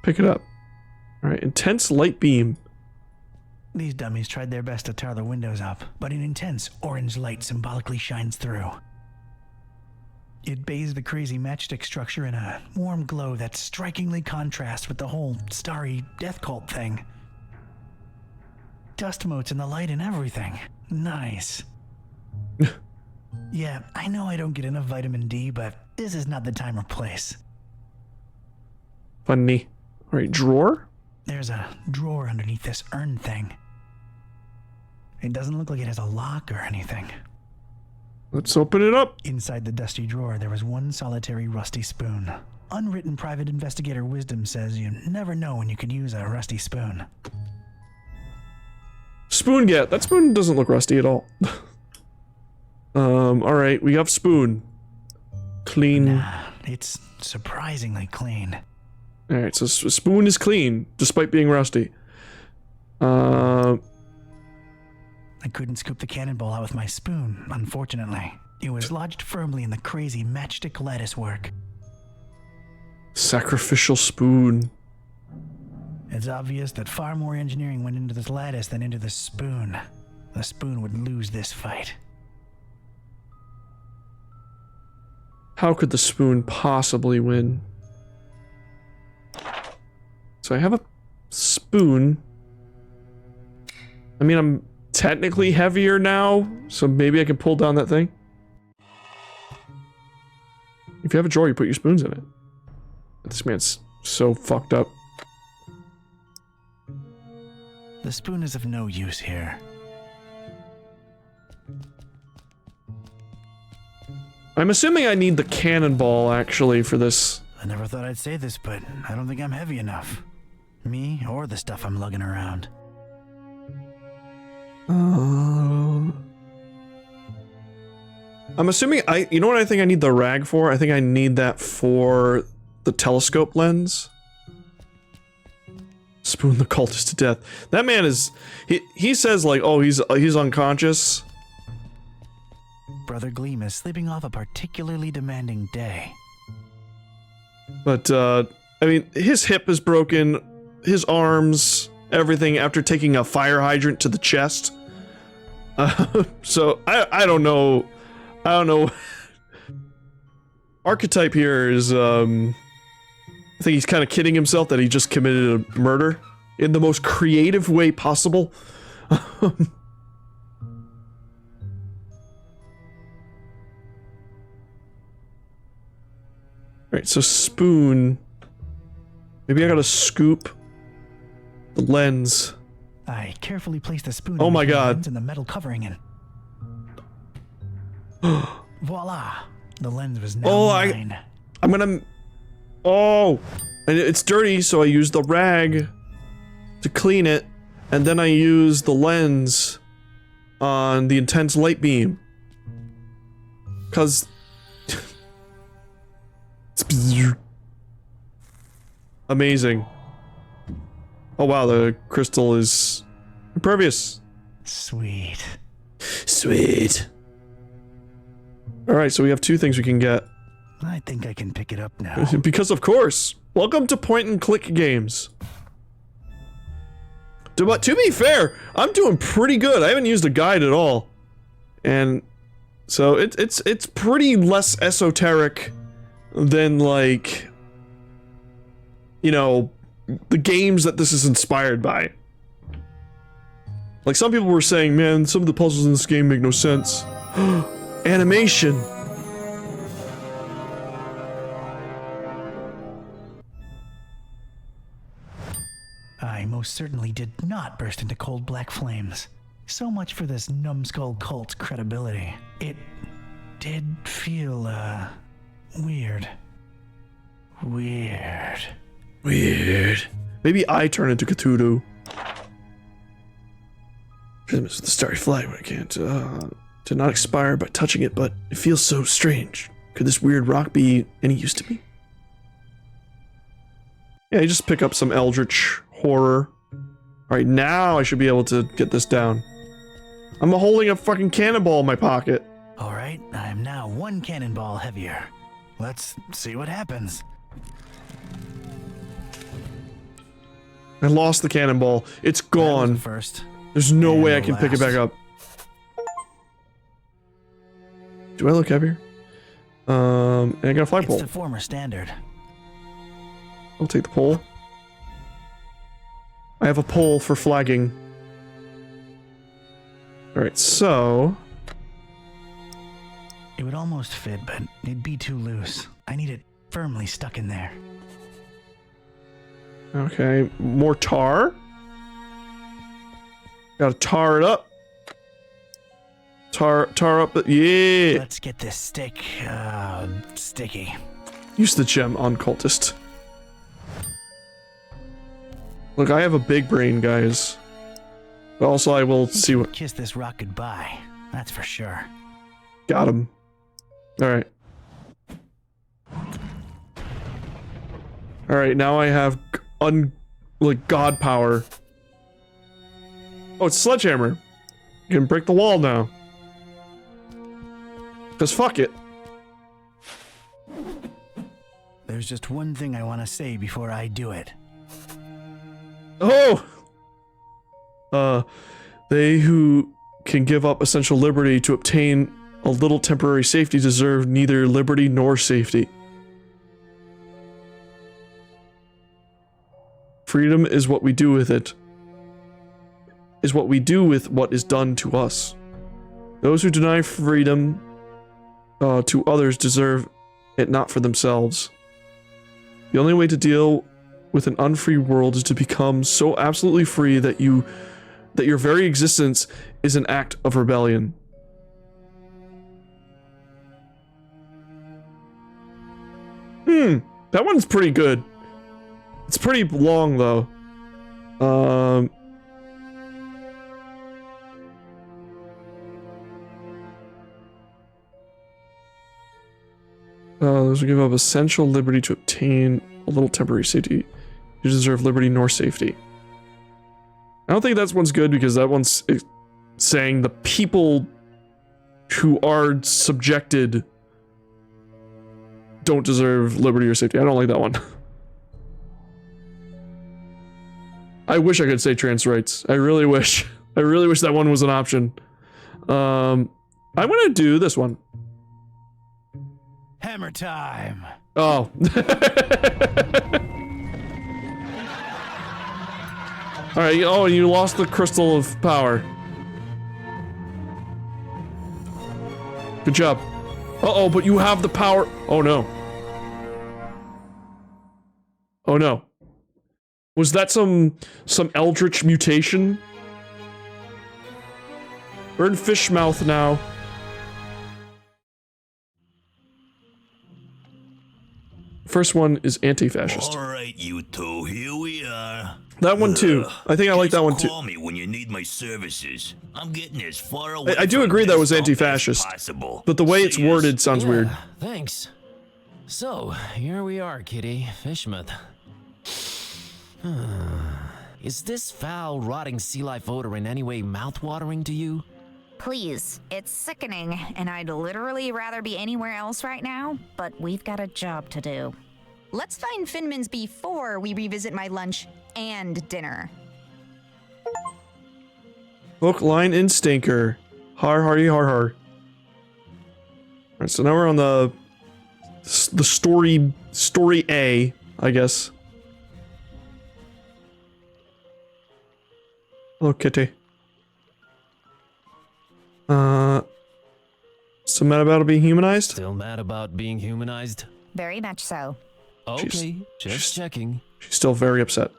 pick it up. Alright, intense light beam. These dummies tried their best to tar the windows up, but an intense orange light symbolically shines through. It bathes the crazy matchstick structure in a warm glow that strikingly contrasts with the whole starry death cult thing. Dust motes in the light and everything. Nice. Yeah, I know I don't get enough vitamin D, but this is not the time or place. Funny. Alright, drawer? There's a drawer underneath this urn thing. It doesn't look like it has a lock or anything. Let's open it up. Inside the dusty drawer, there was one solitary rusty spoon. Unwritten private investigator wisdom says you never know when you could use a rusty spoon. Spoon get. That spoon doesn't look rusty at all. Alright, we have spoon. Clean. Nah, it's surprisingly clean. Alright, so spoon is clean, despite being rusty. I couldn't scoop the cannonball out with my spoon, unfortunately. It was lodged firmly in the crazy matchstick lattice work. Sacrificial spoon. It's obvious that far more engineering went into this lattice than into the spoon. The spoon would lose this fight. How could the spoon possibly win? So I have a spoon. I mean, I'm technically heavier now, so maybe I can pull down that thing. If you have a drawer, you put your spoons in it. This man's so fucked up. The spoon is of no use here. I'm assuming I need the cannonball, actually, for this. I never thought I'd say this, but I don't think I'm heavy enough. Me or the stuff I'm lugging around. I'm assuming you know what I think I need the rag for? I think I need that for the telescope lens. Spoon the cultist to death. That man is, he says like, oh, he's unconscious. Brother Gleam is sleeping off a particularly demanding day. But, I mean, his hip is broken, his arms, everything after taking a fire hydrant to the chest. So, I don't know. I don't know. Archetype here is, I think he's kind of kidding himself that he just committed a murder in the most creative way possible. Alright, so spoon. Maybe I gotta scoop the lens. I carefully placed the spoon oh my god. lens and the metal covering in. Voila! The lens was now mine. I'm gonna... Oh! And it's dirty, so I use the rag to clean it, and then I use the lens on the intense light beam. 'Cause... Amazing. Oh wow, the crystal is impervious. Sweet. Sweet. Alright, so we have two things we can get. I think I can pick it up now. Because of course. Welcome to point and click games. But to be fair, I'm doing pretty good. I haven't used a guide at all. And So it's pretty less esoteric than, like, you know, the games that this is inspired by. Like, some people were saying, man, some of the puzzles in this game make no sense. Animation! I most certainly did not burst into cold black flames. So much for this numbskull cult's credibility. It did feel, weird. Weird. Maybe I turn into Cthulhu. The starry flag, I can't, did not expire by touching it, but it feels so strange. Could this weird rock be any use to me? Yeah, you just pick up some eldritch horror. Alright, now I should be able to get this down. I'm holding a fucking cannonball in my pocket. Alright, I'm now one cannonball heavier. Let's see what happens. I lost the cannonball. It's gone. First. There's no way I can pick it back up. Do I look heavier? And I got a flagpole. It's the former standard. I'll take the pole. I have a pole for flagging. Alright, so... It would almost fit, but it'd be too loose. I need it firmly stuck in there. Okay, more tar. Gotta tar it up. Tar up, yeah! Let's get this stick, sticky. Use the gem on cultist. Look, I have a big brain, guys. But also, I will see what... Kiss this rock goodbye, that's for sure. Got him. Alright. Alright, now I have like, god power. Oh, it's a sledgehammer. You can break the wall now. Cause fuck it. There's just one thing I want to say before I do it. Oh! They who can give up essential liberty to obtain a little temporary safety deserve neither liberty nor safety. Freedom is what we do with it. Is what we do with what is done to us. Those who deny freedom to others deserve it not for themselves. The only way to deal with an unfree world is to become so absolutely free that your very existence is an act of rebellion. That one's pretty good. It's pretty long though. Those who give up essential liberty to obtain a little temporary safety. You deserve liberty nor safety. I don't think that one's good because that one's saying the people who are subjected don't deserve liberty or safety. I don't like that one. I wish I could say trans rights. I really wish. I really wish that one was an option. I'm gonna do this one. Hammer time. Oh. Alright, oh, you lost the crystal of power. Good job. Uh-oh, but you have the power. Oh no. Oh no. Was that some eldritch mutation? We're in fish mouth now. First one is anti-fascist. Alright, you two, here we are. That one too. I think I like that one too. Call me when you need my services. I'm getting as far away I do from agree that this was dump anti-fascist, as possible. but the way it's worded sounds weird. Thanks. So, here we are, kitty. Fishmouth. Is this foul, rotting sea life odor in any way mouth-watering to you? Please, it's sickening, and I'd literally rather be anywhere else right now, but we've got a job to do. Let's find Finman's before we revisit my lunch and dinner. Hook, line, and stinker. Har, hardy, har, har. Alright, so now we're on the story A, I guess. Hello, kitty. Still mad about being humanized? Still mad about being humanized? Very much so. Okay, just checking. She's still very upset.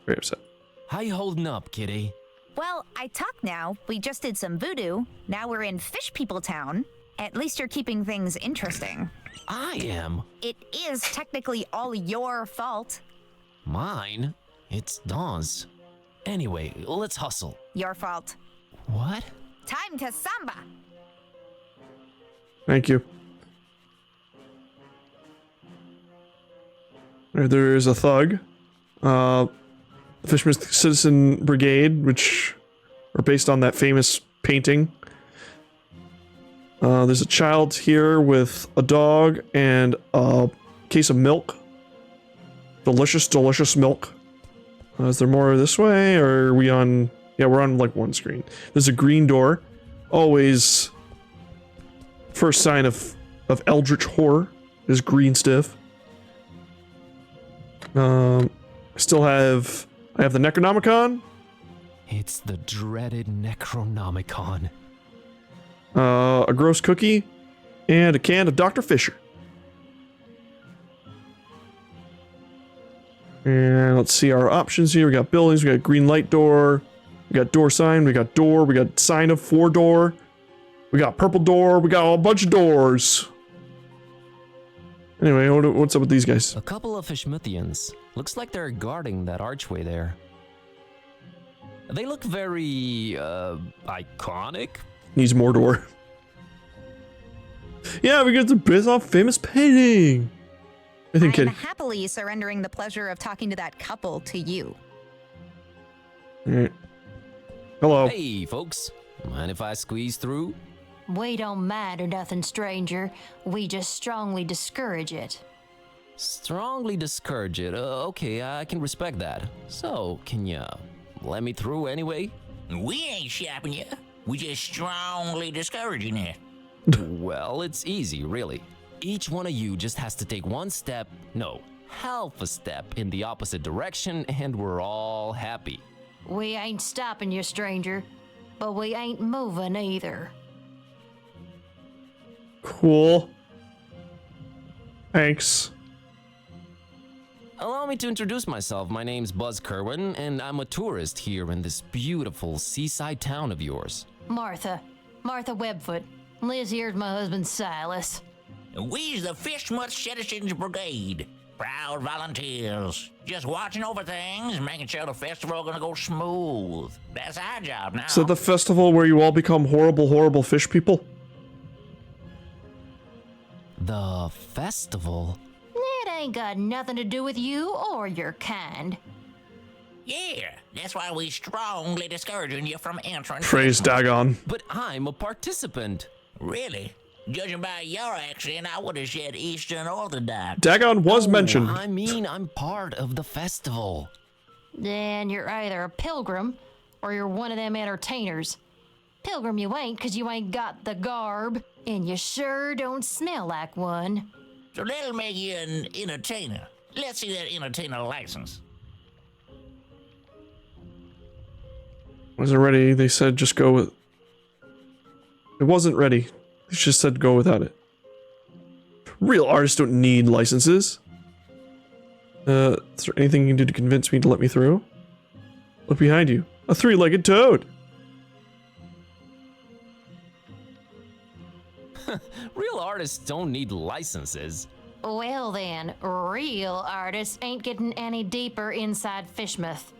Very upset. How you holding up, kitty? Well, I talk now. We just did some voodoo. Now we're in Fish People Town. At least you're keeping things interesting. I am. It is technically all your fault. Mine? It's Dawn's. Anyway, let's hustle. Your fault. What? Time to samba. Thank you. There's a thug. Fisherman's Citizen Brigade, which are based on that famous painting. There's a child here with a dog and a case of milk. Delicious, delicious milk. Is there more this way, or are we on... Yeah, we're on, like, one screen. There's a green door. Always... First sign of eldritch horror is green stuff. I have the Necronomicon. It's the dreaded Necronomicon. A gross cookie, and a can of Dr. Fisher. And let's see our options here. We got buildings, we got green light door, we got door sign, we got door, we got sign of 4 door, we got purple door, we got a bunch of doors. Anyway, what's up with these guys? A couple of Fishmithians. Looks like they're guarding that archway there. They look very, iconic. Needs more door. Yeah, we got the based off famous painting. I think I'm Kitty. happily surrendering the pleasure of talking to that couple to you. Alright. Hello. Hey, folks. Mind if I squeeze through? We don't mind or nothing, stranger. We just strongly discourage it. Strongly discourage it. Okay, I can respect that. So, can you let me through anyway? We ain't shopping you. We just strongly discouraging it. Well, it's easy, really. Each one of you just has to take one step, no, half a step in the opposite direction, and we're all happy. We ain't stopping you, stranger, but we ain't moving either. Cool. Thanks. Allow me to introduce myself. My name's Buzz Kerwin, and I'm a tourist here in this beautiful seaside town of yours. Martha Webfoot. Liz here's my husband, Silas. We's the Fishmut Citizens Brigade. Proud volunteers. Just watching over things, making sure the festival gonna go smooth. That's our job now. Is that the festival where you all become horrible, horrible fish people? The festival? It ain't got nothing to do with you or your kind. Yeah, that's why we strongly discouraging you from entering. Praise Dagon. But I'm a participant. Really? Judging by your accent, I would have said Eastern Orthodox. Dagon was mentioned. I mean, I'm part of the festival. Then you're either a pilgrim or you're one of them entertainers. Pilgrim you ain't, 'cause you ain't got the garb, and you sure don't smell like one. So that'll make you an entertainer. Let's see that entertainer license. Wasn't ready. They said just go with... It wasn't ready. They just said go without it. Real artists don't need licenses. Is there anything you can do to convince me to let me through? Look behind you. A 3-legged toad. Real artists don't need licenses. Well then, real artists ain't getting any deeper inside Fishmouth.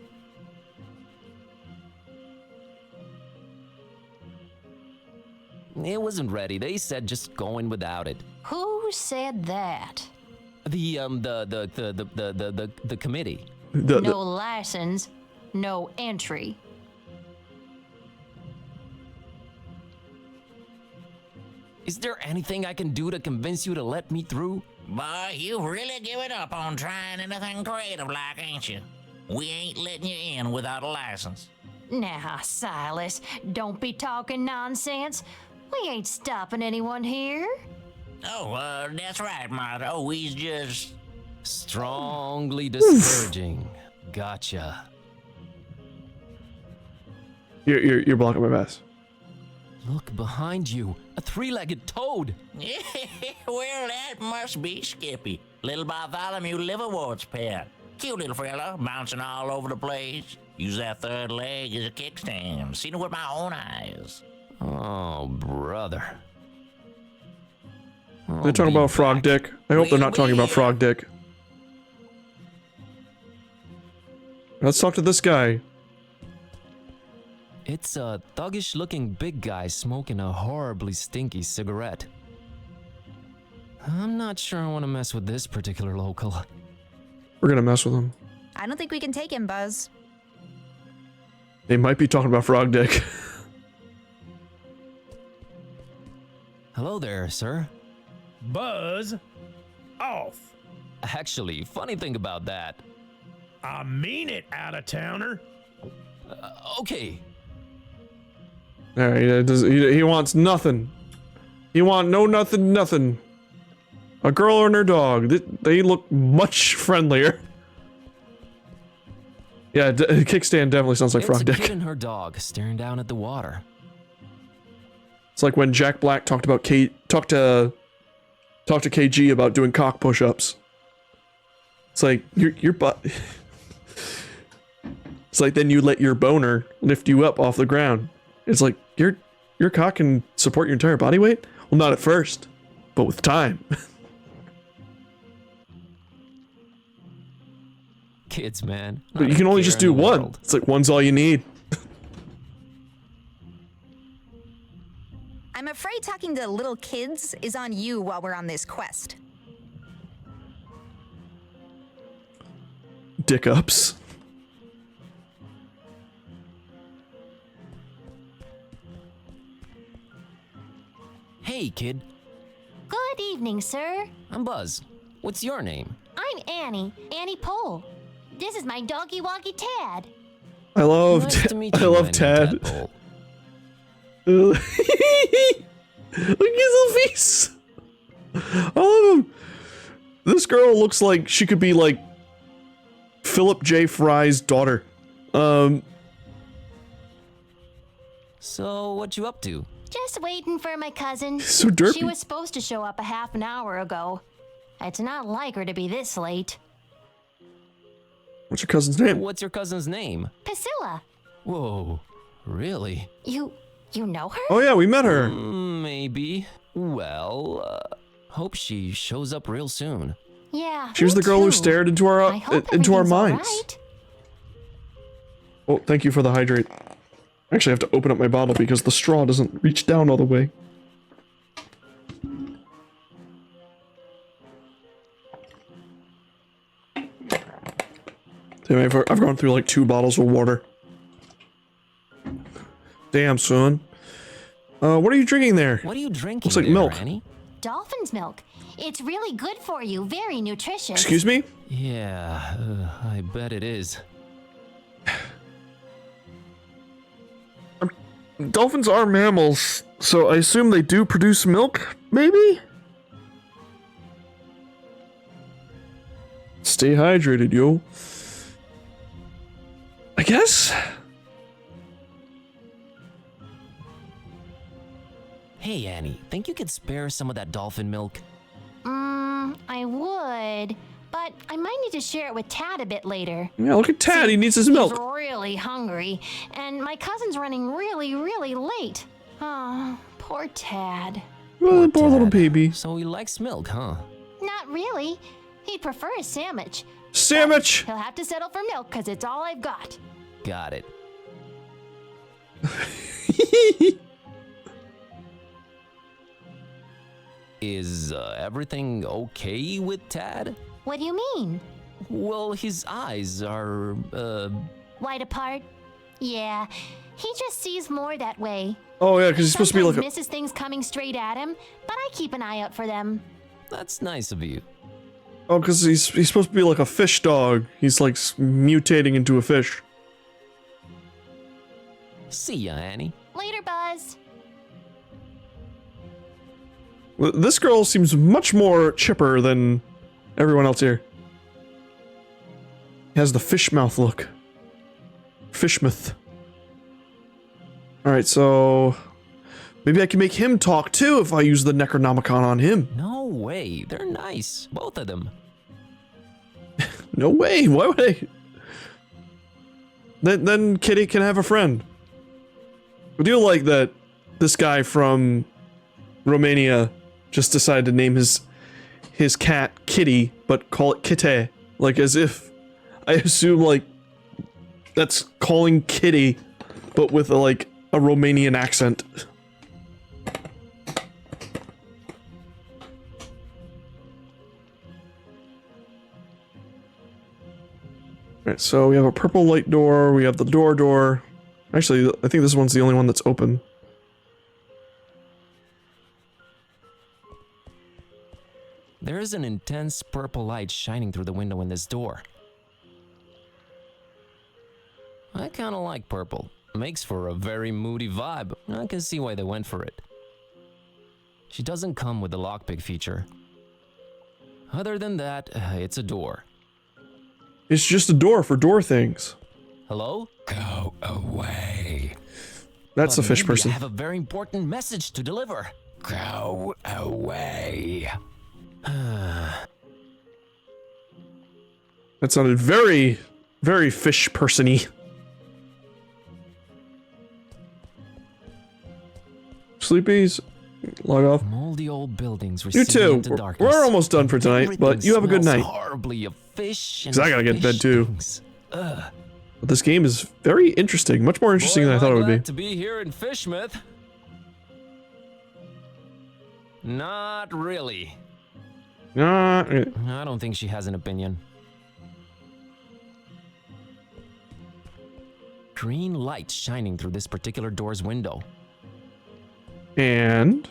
It wasn't ready. They said just going without it. Who said that? The committee. No license, no entry. Is there anything I can do to convince you to let me through? Boy, you've really given up on trying anything creative like, ain't you? We ain't letting you in without a license. Now, Silas, don't be talking nonsense. We ain't stopping anyone here. Oh, that's right, Marto. He's just... Strongly discouraging. Gotcha. You're blocking my path. Look behind you. A three-legged toad. Well, that must be Skippy. Little Bartholomew Liverwort's pet. Cute little fella, bouncing all over the place. Use that third leg as a kickstand. Seen it with my own eyes. Oh, brother. They're talking about Frog Dick. I hope they're not talking about Frog Dick. Let's talk to this guy. It's a thuggish-looking big guy smoking a horribly stinky cigarette. I'm not sure I want to mess with this particular local. We're gonna mess with him. I don't think we can take him, Buzz. They might be talking about Frog Dick. Hello there, sir. Buzz off. Actually, funny thing about that. I mean it, out-of-towner. Okay. Alright, he wants nothing. He want nothing. A girl and her dog. They look much friendlier. Yeah, kickstand definitely sounds like Frog It's a Dick. kid and her dog staring down at the water. It's like when Jack Black talked to KG about doing cock push-ups. It's like your butt. It's like then you let your boner lift you up off the ground. It's like your cock can support your entire body weight? Well, not at first, but with time. Kids, man. But you can only just do one. World. It's like one's all you need. I'm afraid talking to little kids is on you while we're on this quest. Dick ups. Hey, kid. Good evening, sir. I'm Buzz. What's your name? I'm Annie Pole. This is my doggy woggy Tad. I love Nice to meet I you, love my name's Tad. Tadpole. Look at his little face. I love him. This girl looks like she could be like Philip J. Fry's daughter. So, what you up to? Just waiting for my cousin. So derpy. She was supposed to show up a half an hour ago. It's not like her to be this late. What's your cousin's name? What's your cousin's name? Priscilla, Whoa, really? you know her? Oh yeah, we met her. Maybe. Well, hope she shows up real soon. Yeah. She was me the girl who too. stared into our I hope into our everything's all minds. right. Oh, thank you for the hydrate. Actually, I have to open up my bottle because the straw doesn't reach down all the way. Damn, I've gone through like 2 bottles of water. Damn, son. What are you drinking there? What are you drinking? Looks like there, milk. Annie? Dolphin's milk. It's really good for you. Very nutritious. Excuse me? Yeah, I bet it is. Dolphins are mammals, so I assume they do produce milk, maybe? Stay hydrated, yo. I guess? Hey, Annie, think you could spare some of that dolphin milk? I would, but I might need to share it with Tad a bit later. Yeah, look at Tad, he needs his He's milk. really hungry, and my cousin's running really late. Oh, poor Tad. Oh, poor little baby. So he likes milk, huh? Not really. He'd prefer a sandwich. Sandwich! He'll have to settle for milk, because it's all I've got. Got it. Is everything okay with Tad? What do you mean? Well, his eyes are, Wide apart? Yeah, he just sees more that way. Oh yeah, because he's supposed to be like Sometimes a... misses things coming straight at him, but I keep an eye out for them. That's nice of you. Oh, because he's supposed to be like a fish dog. He's like mutating into a fish. See ya, Annie. Later, Buzz. This girl seems much more chipper than everyone else here. Has the fish mouth look. Fishmouth. Alright, so... maybe I can make him talk too if I use the Necronomicon on him. No way, they're nice, both of them. No way, why would I... Then Kitty can have a friend. I do like that this guy from Romania just decided to name his cat Kitty, but call it Kitty. Like, as if... I assume, like, that's calling Kitty, but with, a Romanian accent. Alright, so we have a purple light door, we have the door. Actually, I think this one's the only one that's open. There is an intense purple light shining through the window in this door. I kinda like purple. Makes for a very moody vibe. I can see why they went for it. She doesn't come with the lockpick feature. Other than that, it's a door. It's just a door for door things. Hello? Go away. That's the fish person. I have a very important message to deliver. Go away. That sounded very, very fish person-y. Sleepies, log off. Moldy old buildings. You too. We're almost done for tonight, but you have a good night. Horribly of fish and Because I gotta get to bed too. Ugh. But this game is very interesting. Much more interesting than I thought it would be. To be here in Fishmouth. Not really. I don't think she has an opinion. Green light shining through this particular door's window. And?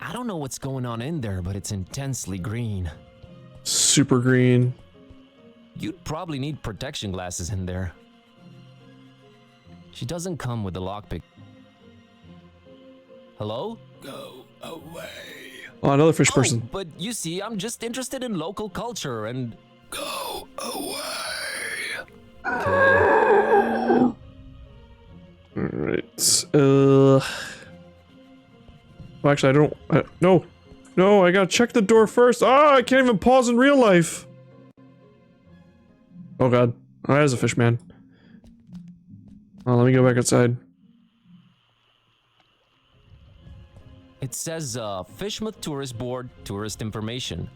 I don't know what's going on in there, but it's intensely green. Super green. You'd probably need protection glasses in there. She doesn't come with the lockpick. Hello? Go away. Oh, another fish person. But you see, I'm just interested in local culture and... Go away. Okay. Alright, well, actually, I don't... No, I gotta check the door first. I can't even pause in real life. Oh god. Oh, that is a fish man. Oh, let me go back outside. It says, Fishmouth Tourist Board, tourist information.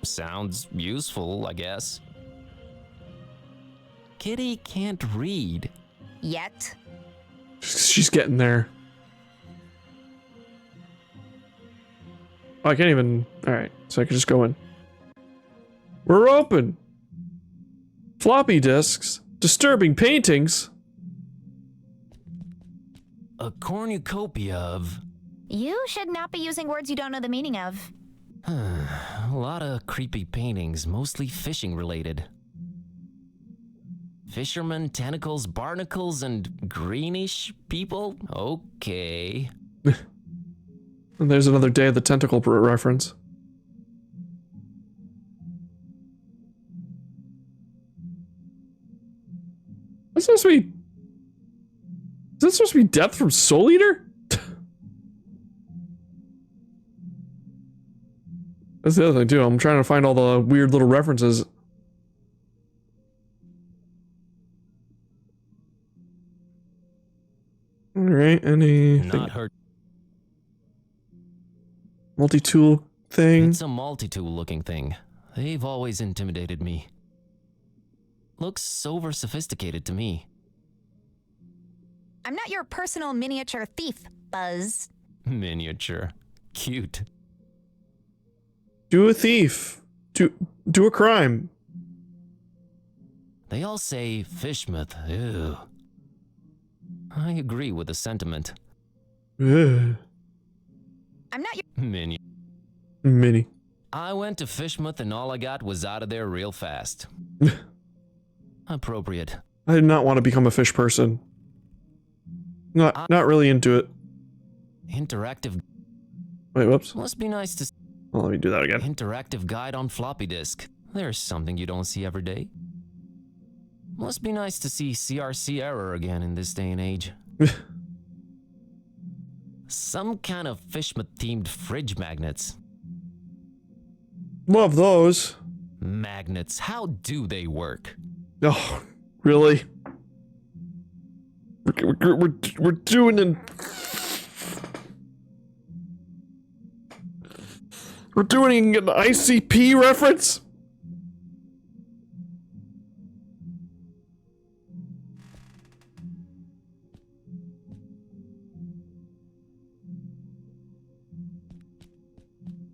Sounds useful, I guess. Kitty can't read. Yet. She's getting there. Oh, I can't even... Alright, so I can just go in. We're open! Floppy disks. Disturbing paintings. A cornucopia of... You should not be using words you don't know the meaning of. A lot of creepy paintings, mostly fishing related. Fishermen, tentacles, barnacles, and greenish people? Okay. And there's another Day of the Tentacle reference. Is this supposed to be Death from Soul Eater? That's the other thing too. I'm trying to find all the weird little references. Alright, anything? Not her. Multi-tool thing? It's a multi-tool looking thing. They've always intimidated me. Looks over sophisticated to me. I'm not your personal miniature thief, Buzz. Miniature. Cute. Do a thief. Do a crime. They all say Fishmouth. Ew. I agree with the sentiment. Ugh. I'm not your Mini. I went to Fishmouth and all I got was out of there real fast. Appropriate. I did not want to become a fish person. Not really into it. Interactive. Wait, whoops. Must be nice to. Well, let me do that again. Interactive guide on floppy disk. There's something you don't see every day. Must be nice to see CRC error again in this day and age. Some kind of Fishma-themed fridge magnets. Love those. Magnets, how do they work? Oh, really? We're doing an... We're doing an ICP reference?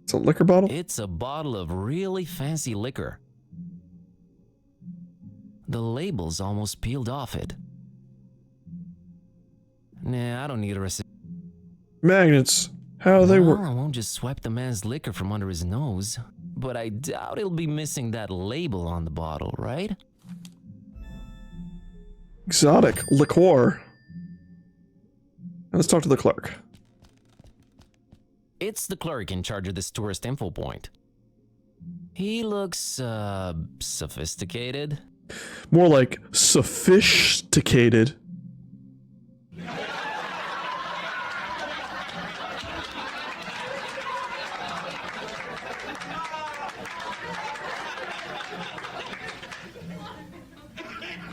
It's a liquor bottle? It's a bottle of really fancy liquor. The label's almost peeled off it. Nah, I don't need a receipt. Magnets. How do they work? I won't just swipe the man's liquor from under his nose. But I doubt he'll be missing that label on the bottle, right? Exotic liqueur. Let's talk to the clerk. It's the clerk in charge of this tourist info point. He looks, sophisticated. More like sophisticated.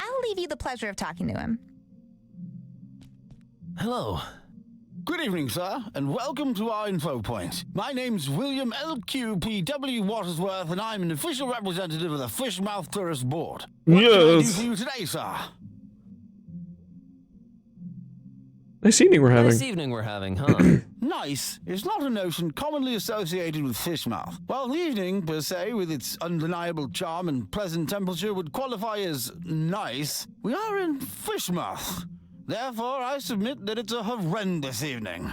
I'll leave you the pleasure of talking to him. Hello. Good evening, sir, and welcome to our info point. My name's William LQPW Watersworth, and I'm an official representative of the Fishmouth Tourist Board. What can I do for you today, sir? Nice evening we're having. Nice evening we're having, huh? Nice is not a notion commonly associated with Fishmouth. While the evening, per se, with its undeniable charm and pleasant temperature would qualify as nice, we are in Fishmouth. Therefore, I submit that it's a horrendous evening.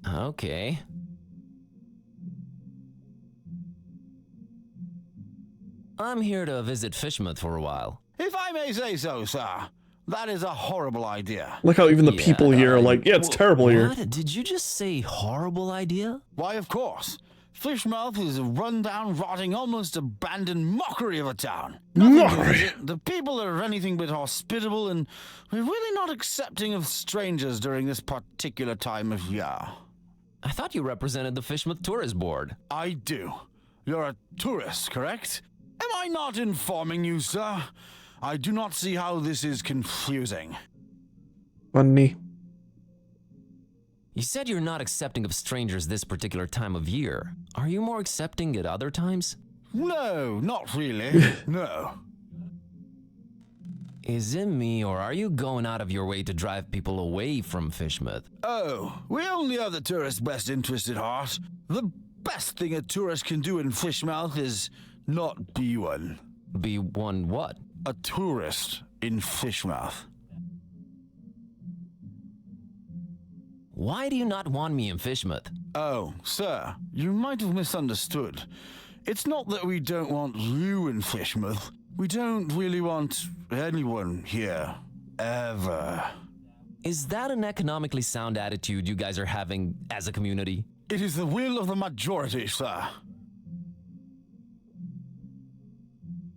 Okay. I'm here to visit Fishmouth for a while. If I may say so, sir, that is a horrible idea. Like how even the people here are like, yeah, it's terrible here. What? Did you just say horrible idea? Why, of course. Fishmouth is a run-down, rotting, almost abandoned mockery of a town. Mockery? The people are anything but hospitable, and we're really not accepting of strangers during this particular time of year. I thought you represented the Fishmouth Tourist Board. I do. You're a tourist, correct? Am I not informing you, sir? I do not see how this is confusing. Funny. You said you're not accepting of strangers this particular time of year. Are you more accepting at other times? No, not really. No. Is it me, or are you going out of your way to drive people away from Fishmouth? Oh, we only have the tourist's best interest at heart. The best thing a tourist can do in Fishmouth is not be one. Be one what? A tourist in Fishmouth. Why do you not want me in Fishmouth? Oh, sir, you might have misunderstood. It's not that we don't want you in Fishmouth. We don't really want anyone here. Ever. Is that an economically sound attitude you guys are having as a community? It is the will of the majority, sir.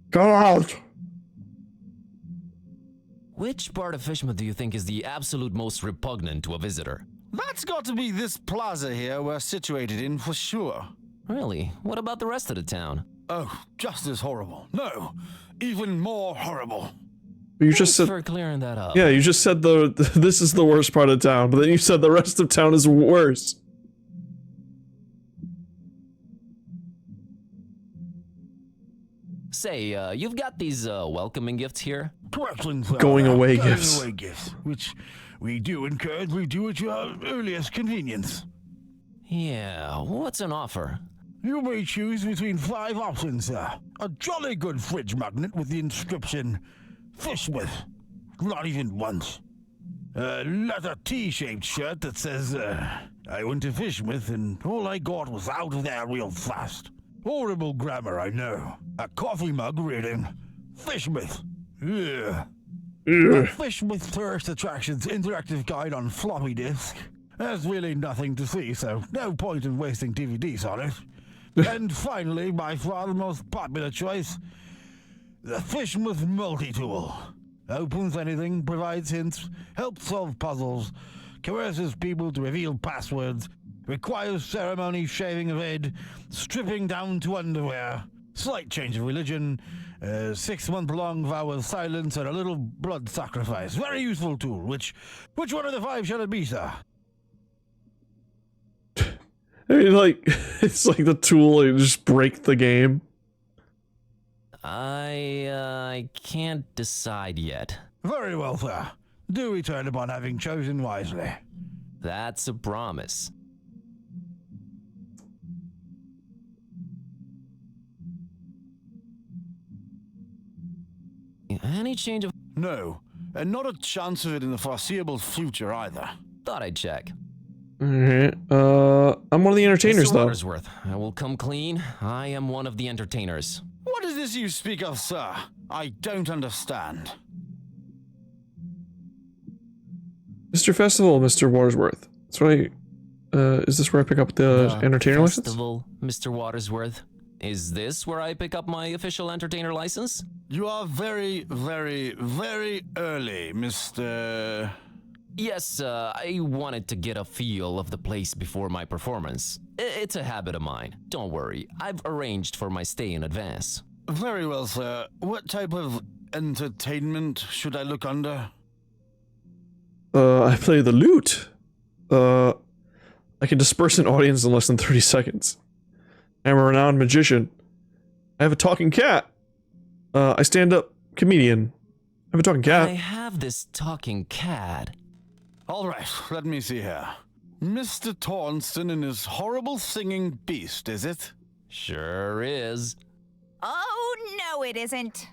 Go out! Which part of Fishmouth do you think is the absolute most repugnant to a visitor? That's got to be this plaza here we're situated in for sure. Really? What about the rest of the town? Oh, just as horrible. No, even more horrible. You just said for clearing that up. Yeah, you just said this is the worst part of town, but then you said the rest of town is worse. Say, you've got these welcoming gifts here? Correction, Going away going gifts. away gifts, which we do encourage. We do at your earliest convenience. Yeah, what's an offer? You may choose between 5 options, sir. A jolly good fridge magnet with the inscription, Fishmouth. Not even once. A leather T-shaped shirt that says, I went to Fishmouth and all I got was out of there real fast. Horrible grammar, I know. A coffee mug reading, Fishmouth. Yeah. A Fishmouth Tourist Attractions interactive guide on floppy disk. There's really nothing to see, so no point in wasting DVDs on it. And finally, by far the most popular choice, the Fishmouth Multi-Tool. Opens anything, provides hints, helps solve puzzles, coerces people to reveal passwords, requires ceremony, shaving of head, stripping down to underwear, slight change of religion, 6-month-long vow of silence, and a little blood sacrifice. Very useful tool. Which one of the 5 shall it be, sir? I mean, like, it's like the tool to just break the game. I can't decide yet. Very well, sir. Do return upon having chosen wisely. That's a promise. Any change of... No, and not a chance of it in the foreseeable future either. Thought I'd check. Alright, I'm one of the entertainers, Mr. though. Watersworth, I will come clean. I am one of the entertainers. What is this you speak of, sir? I don't understand. Mr. Festival, Mr. Watersworth. That's right. Is this where I pick up the entertainer license? Festival, Mr. Watersworth. Is this where I pick up my official entertainer license? You are very, very, very early, Mr... Yes, I wanted to get a feel of the place before my performance. It's a habit of mine. Don't worry, I've arranged for my stay in advance. Very well, sir. What type of entertainment should I look under? I play the lute. I can disperse an audience in less than 30 seconds. I'm a renowned magician. I have a talking cat. I stand-up comedian. I have a talking cat. I have this talking cat. All right, let me see here. Mr. Tornston and his horrible singing beast, is it? Sure is. Oh, no, it isn't.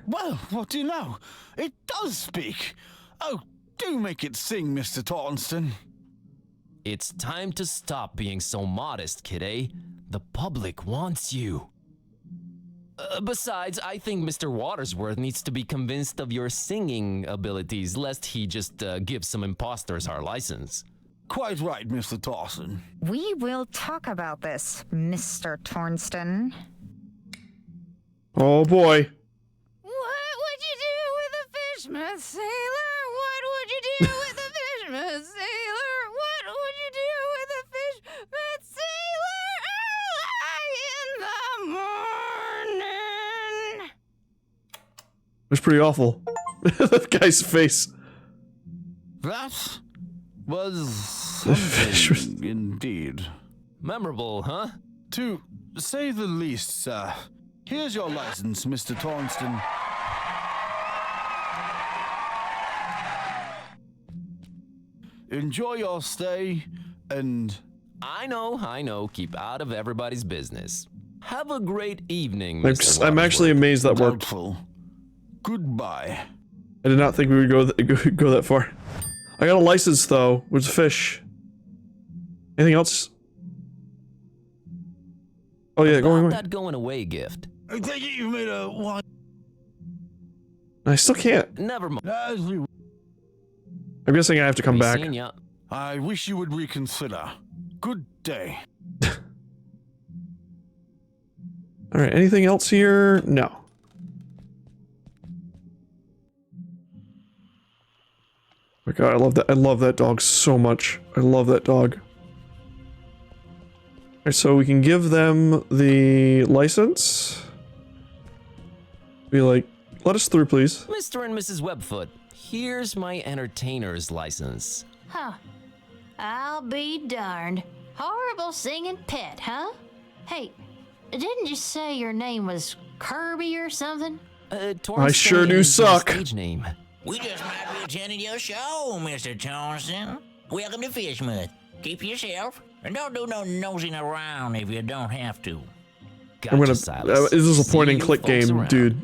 Well, what do you know? It does speak. Oh, do make it sing, Mr. Tornston. It's time to stop being so modest, kid, eh? The public wants you. Besides, I think Mr. Watersworth needs to be convinced of your singing abilities, lest he just give some imposters our license. Quite right, Mr. Tornston. We will talk about this, Mr. Tornston. Oh boy. What would you do with a fishman sailor? What would you do with a fishman sailor? What would you do with a fishman sailor early in the morning? It was pretty awful. That guy's face. That was something indeed. Memorable, huh? To say the least, sir. Here's your license, Mr. Tornston. Enjoy your stay, and... I know. Keep out of everybody's business. Have a great evening, Mr. I'm actually amazed that worked. Doubtful. Goodbye. I did not think we would go that far. I got a license, though, with fish. Anything else? Oh yeah, going away. That going away gift. I take it you've made a one. I still can't. Never mind. I'm guessing I have to come back. I wish you would reconsider. Good day. Alright, anything else here? No. Oh my god, I love that dog so much. I love that dog. Alright, so we can give them the license. Be like, let us through, please. Mr. and Mrs. Webfoot, here's my entertainer's license. Huh. I'll be darned. Horrible singing pet, huh? Hey, didn't you say your name was Kirby or something? I sure do suck. Stage name. We just might be attending your show, Mr. Tornston. Welcome to Fishmouth. Keep yourself, and don't do no nosing around if you don't have to. I'm gonna. This is a point and click game, dude.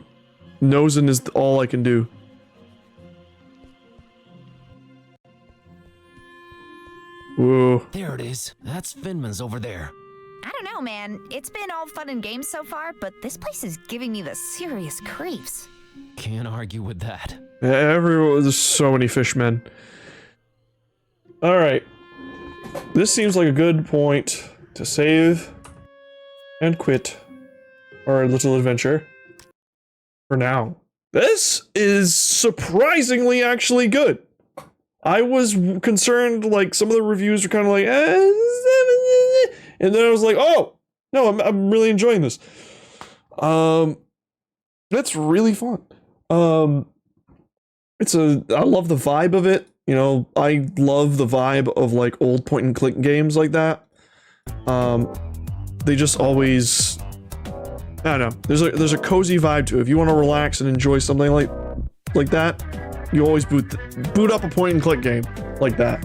Nosing is all I can do. Whoa. There it is. That's Finman's over there. I don't know, man. It's been all fun and games so far, but this place is giving me the serious creeps. Can't argue with that. There's so many fishmen. Alright. this seems like a good point to save and quit our little adventure for now. This is surprisingly actually good. I was concerned, like, some of the reviews were kind of like, and then I was like, oh, no, I'm really enjoying this. It's really fun. I love the vibe of it. You know, I love the vibe of, like, old point and click games like that. They just always, I don't know, there's a cozy vibe to it. If you want to relax and enjoy something like that, you always boot up a point and click game like that.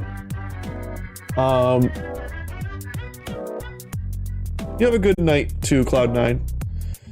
You have a good night too, Cloud9.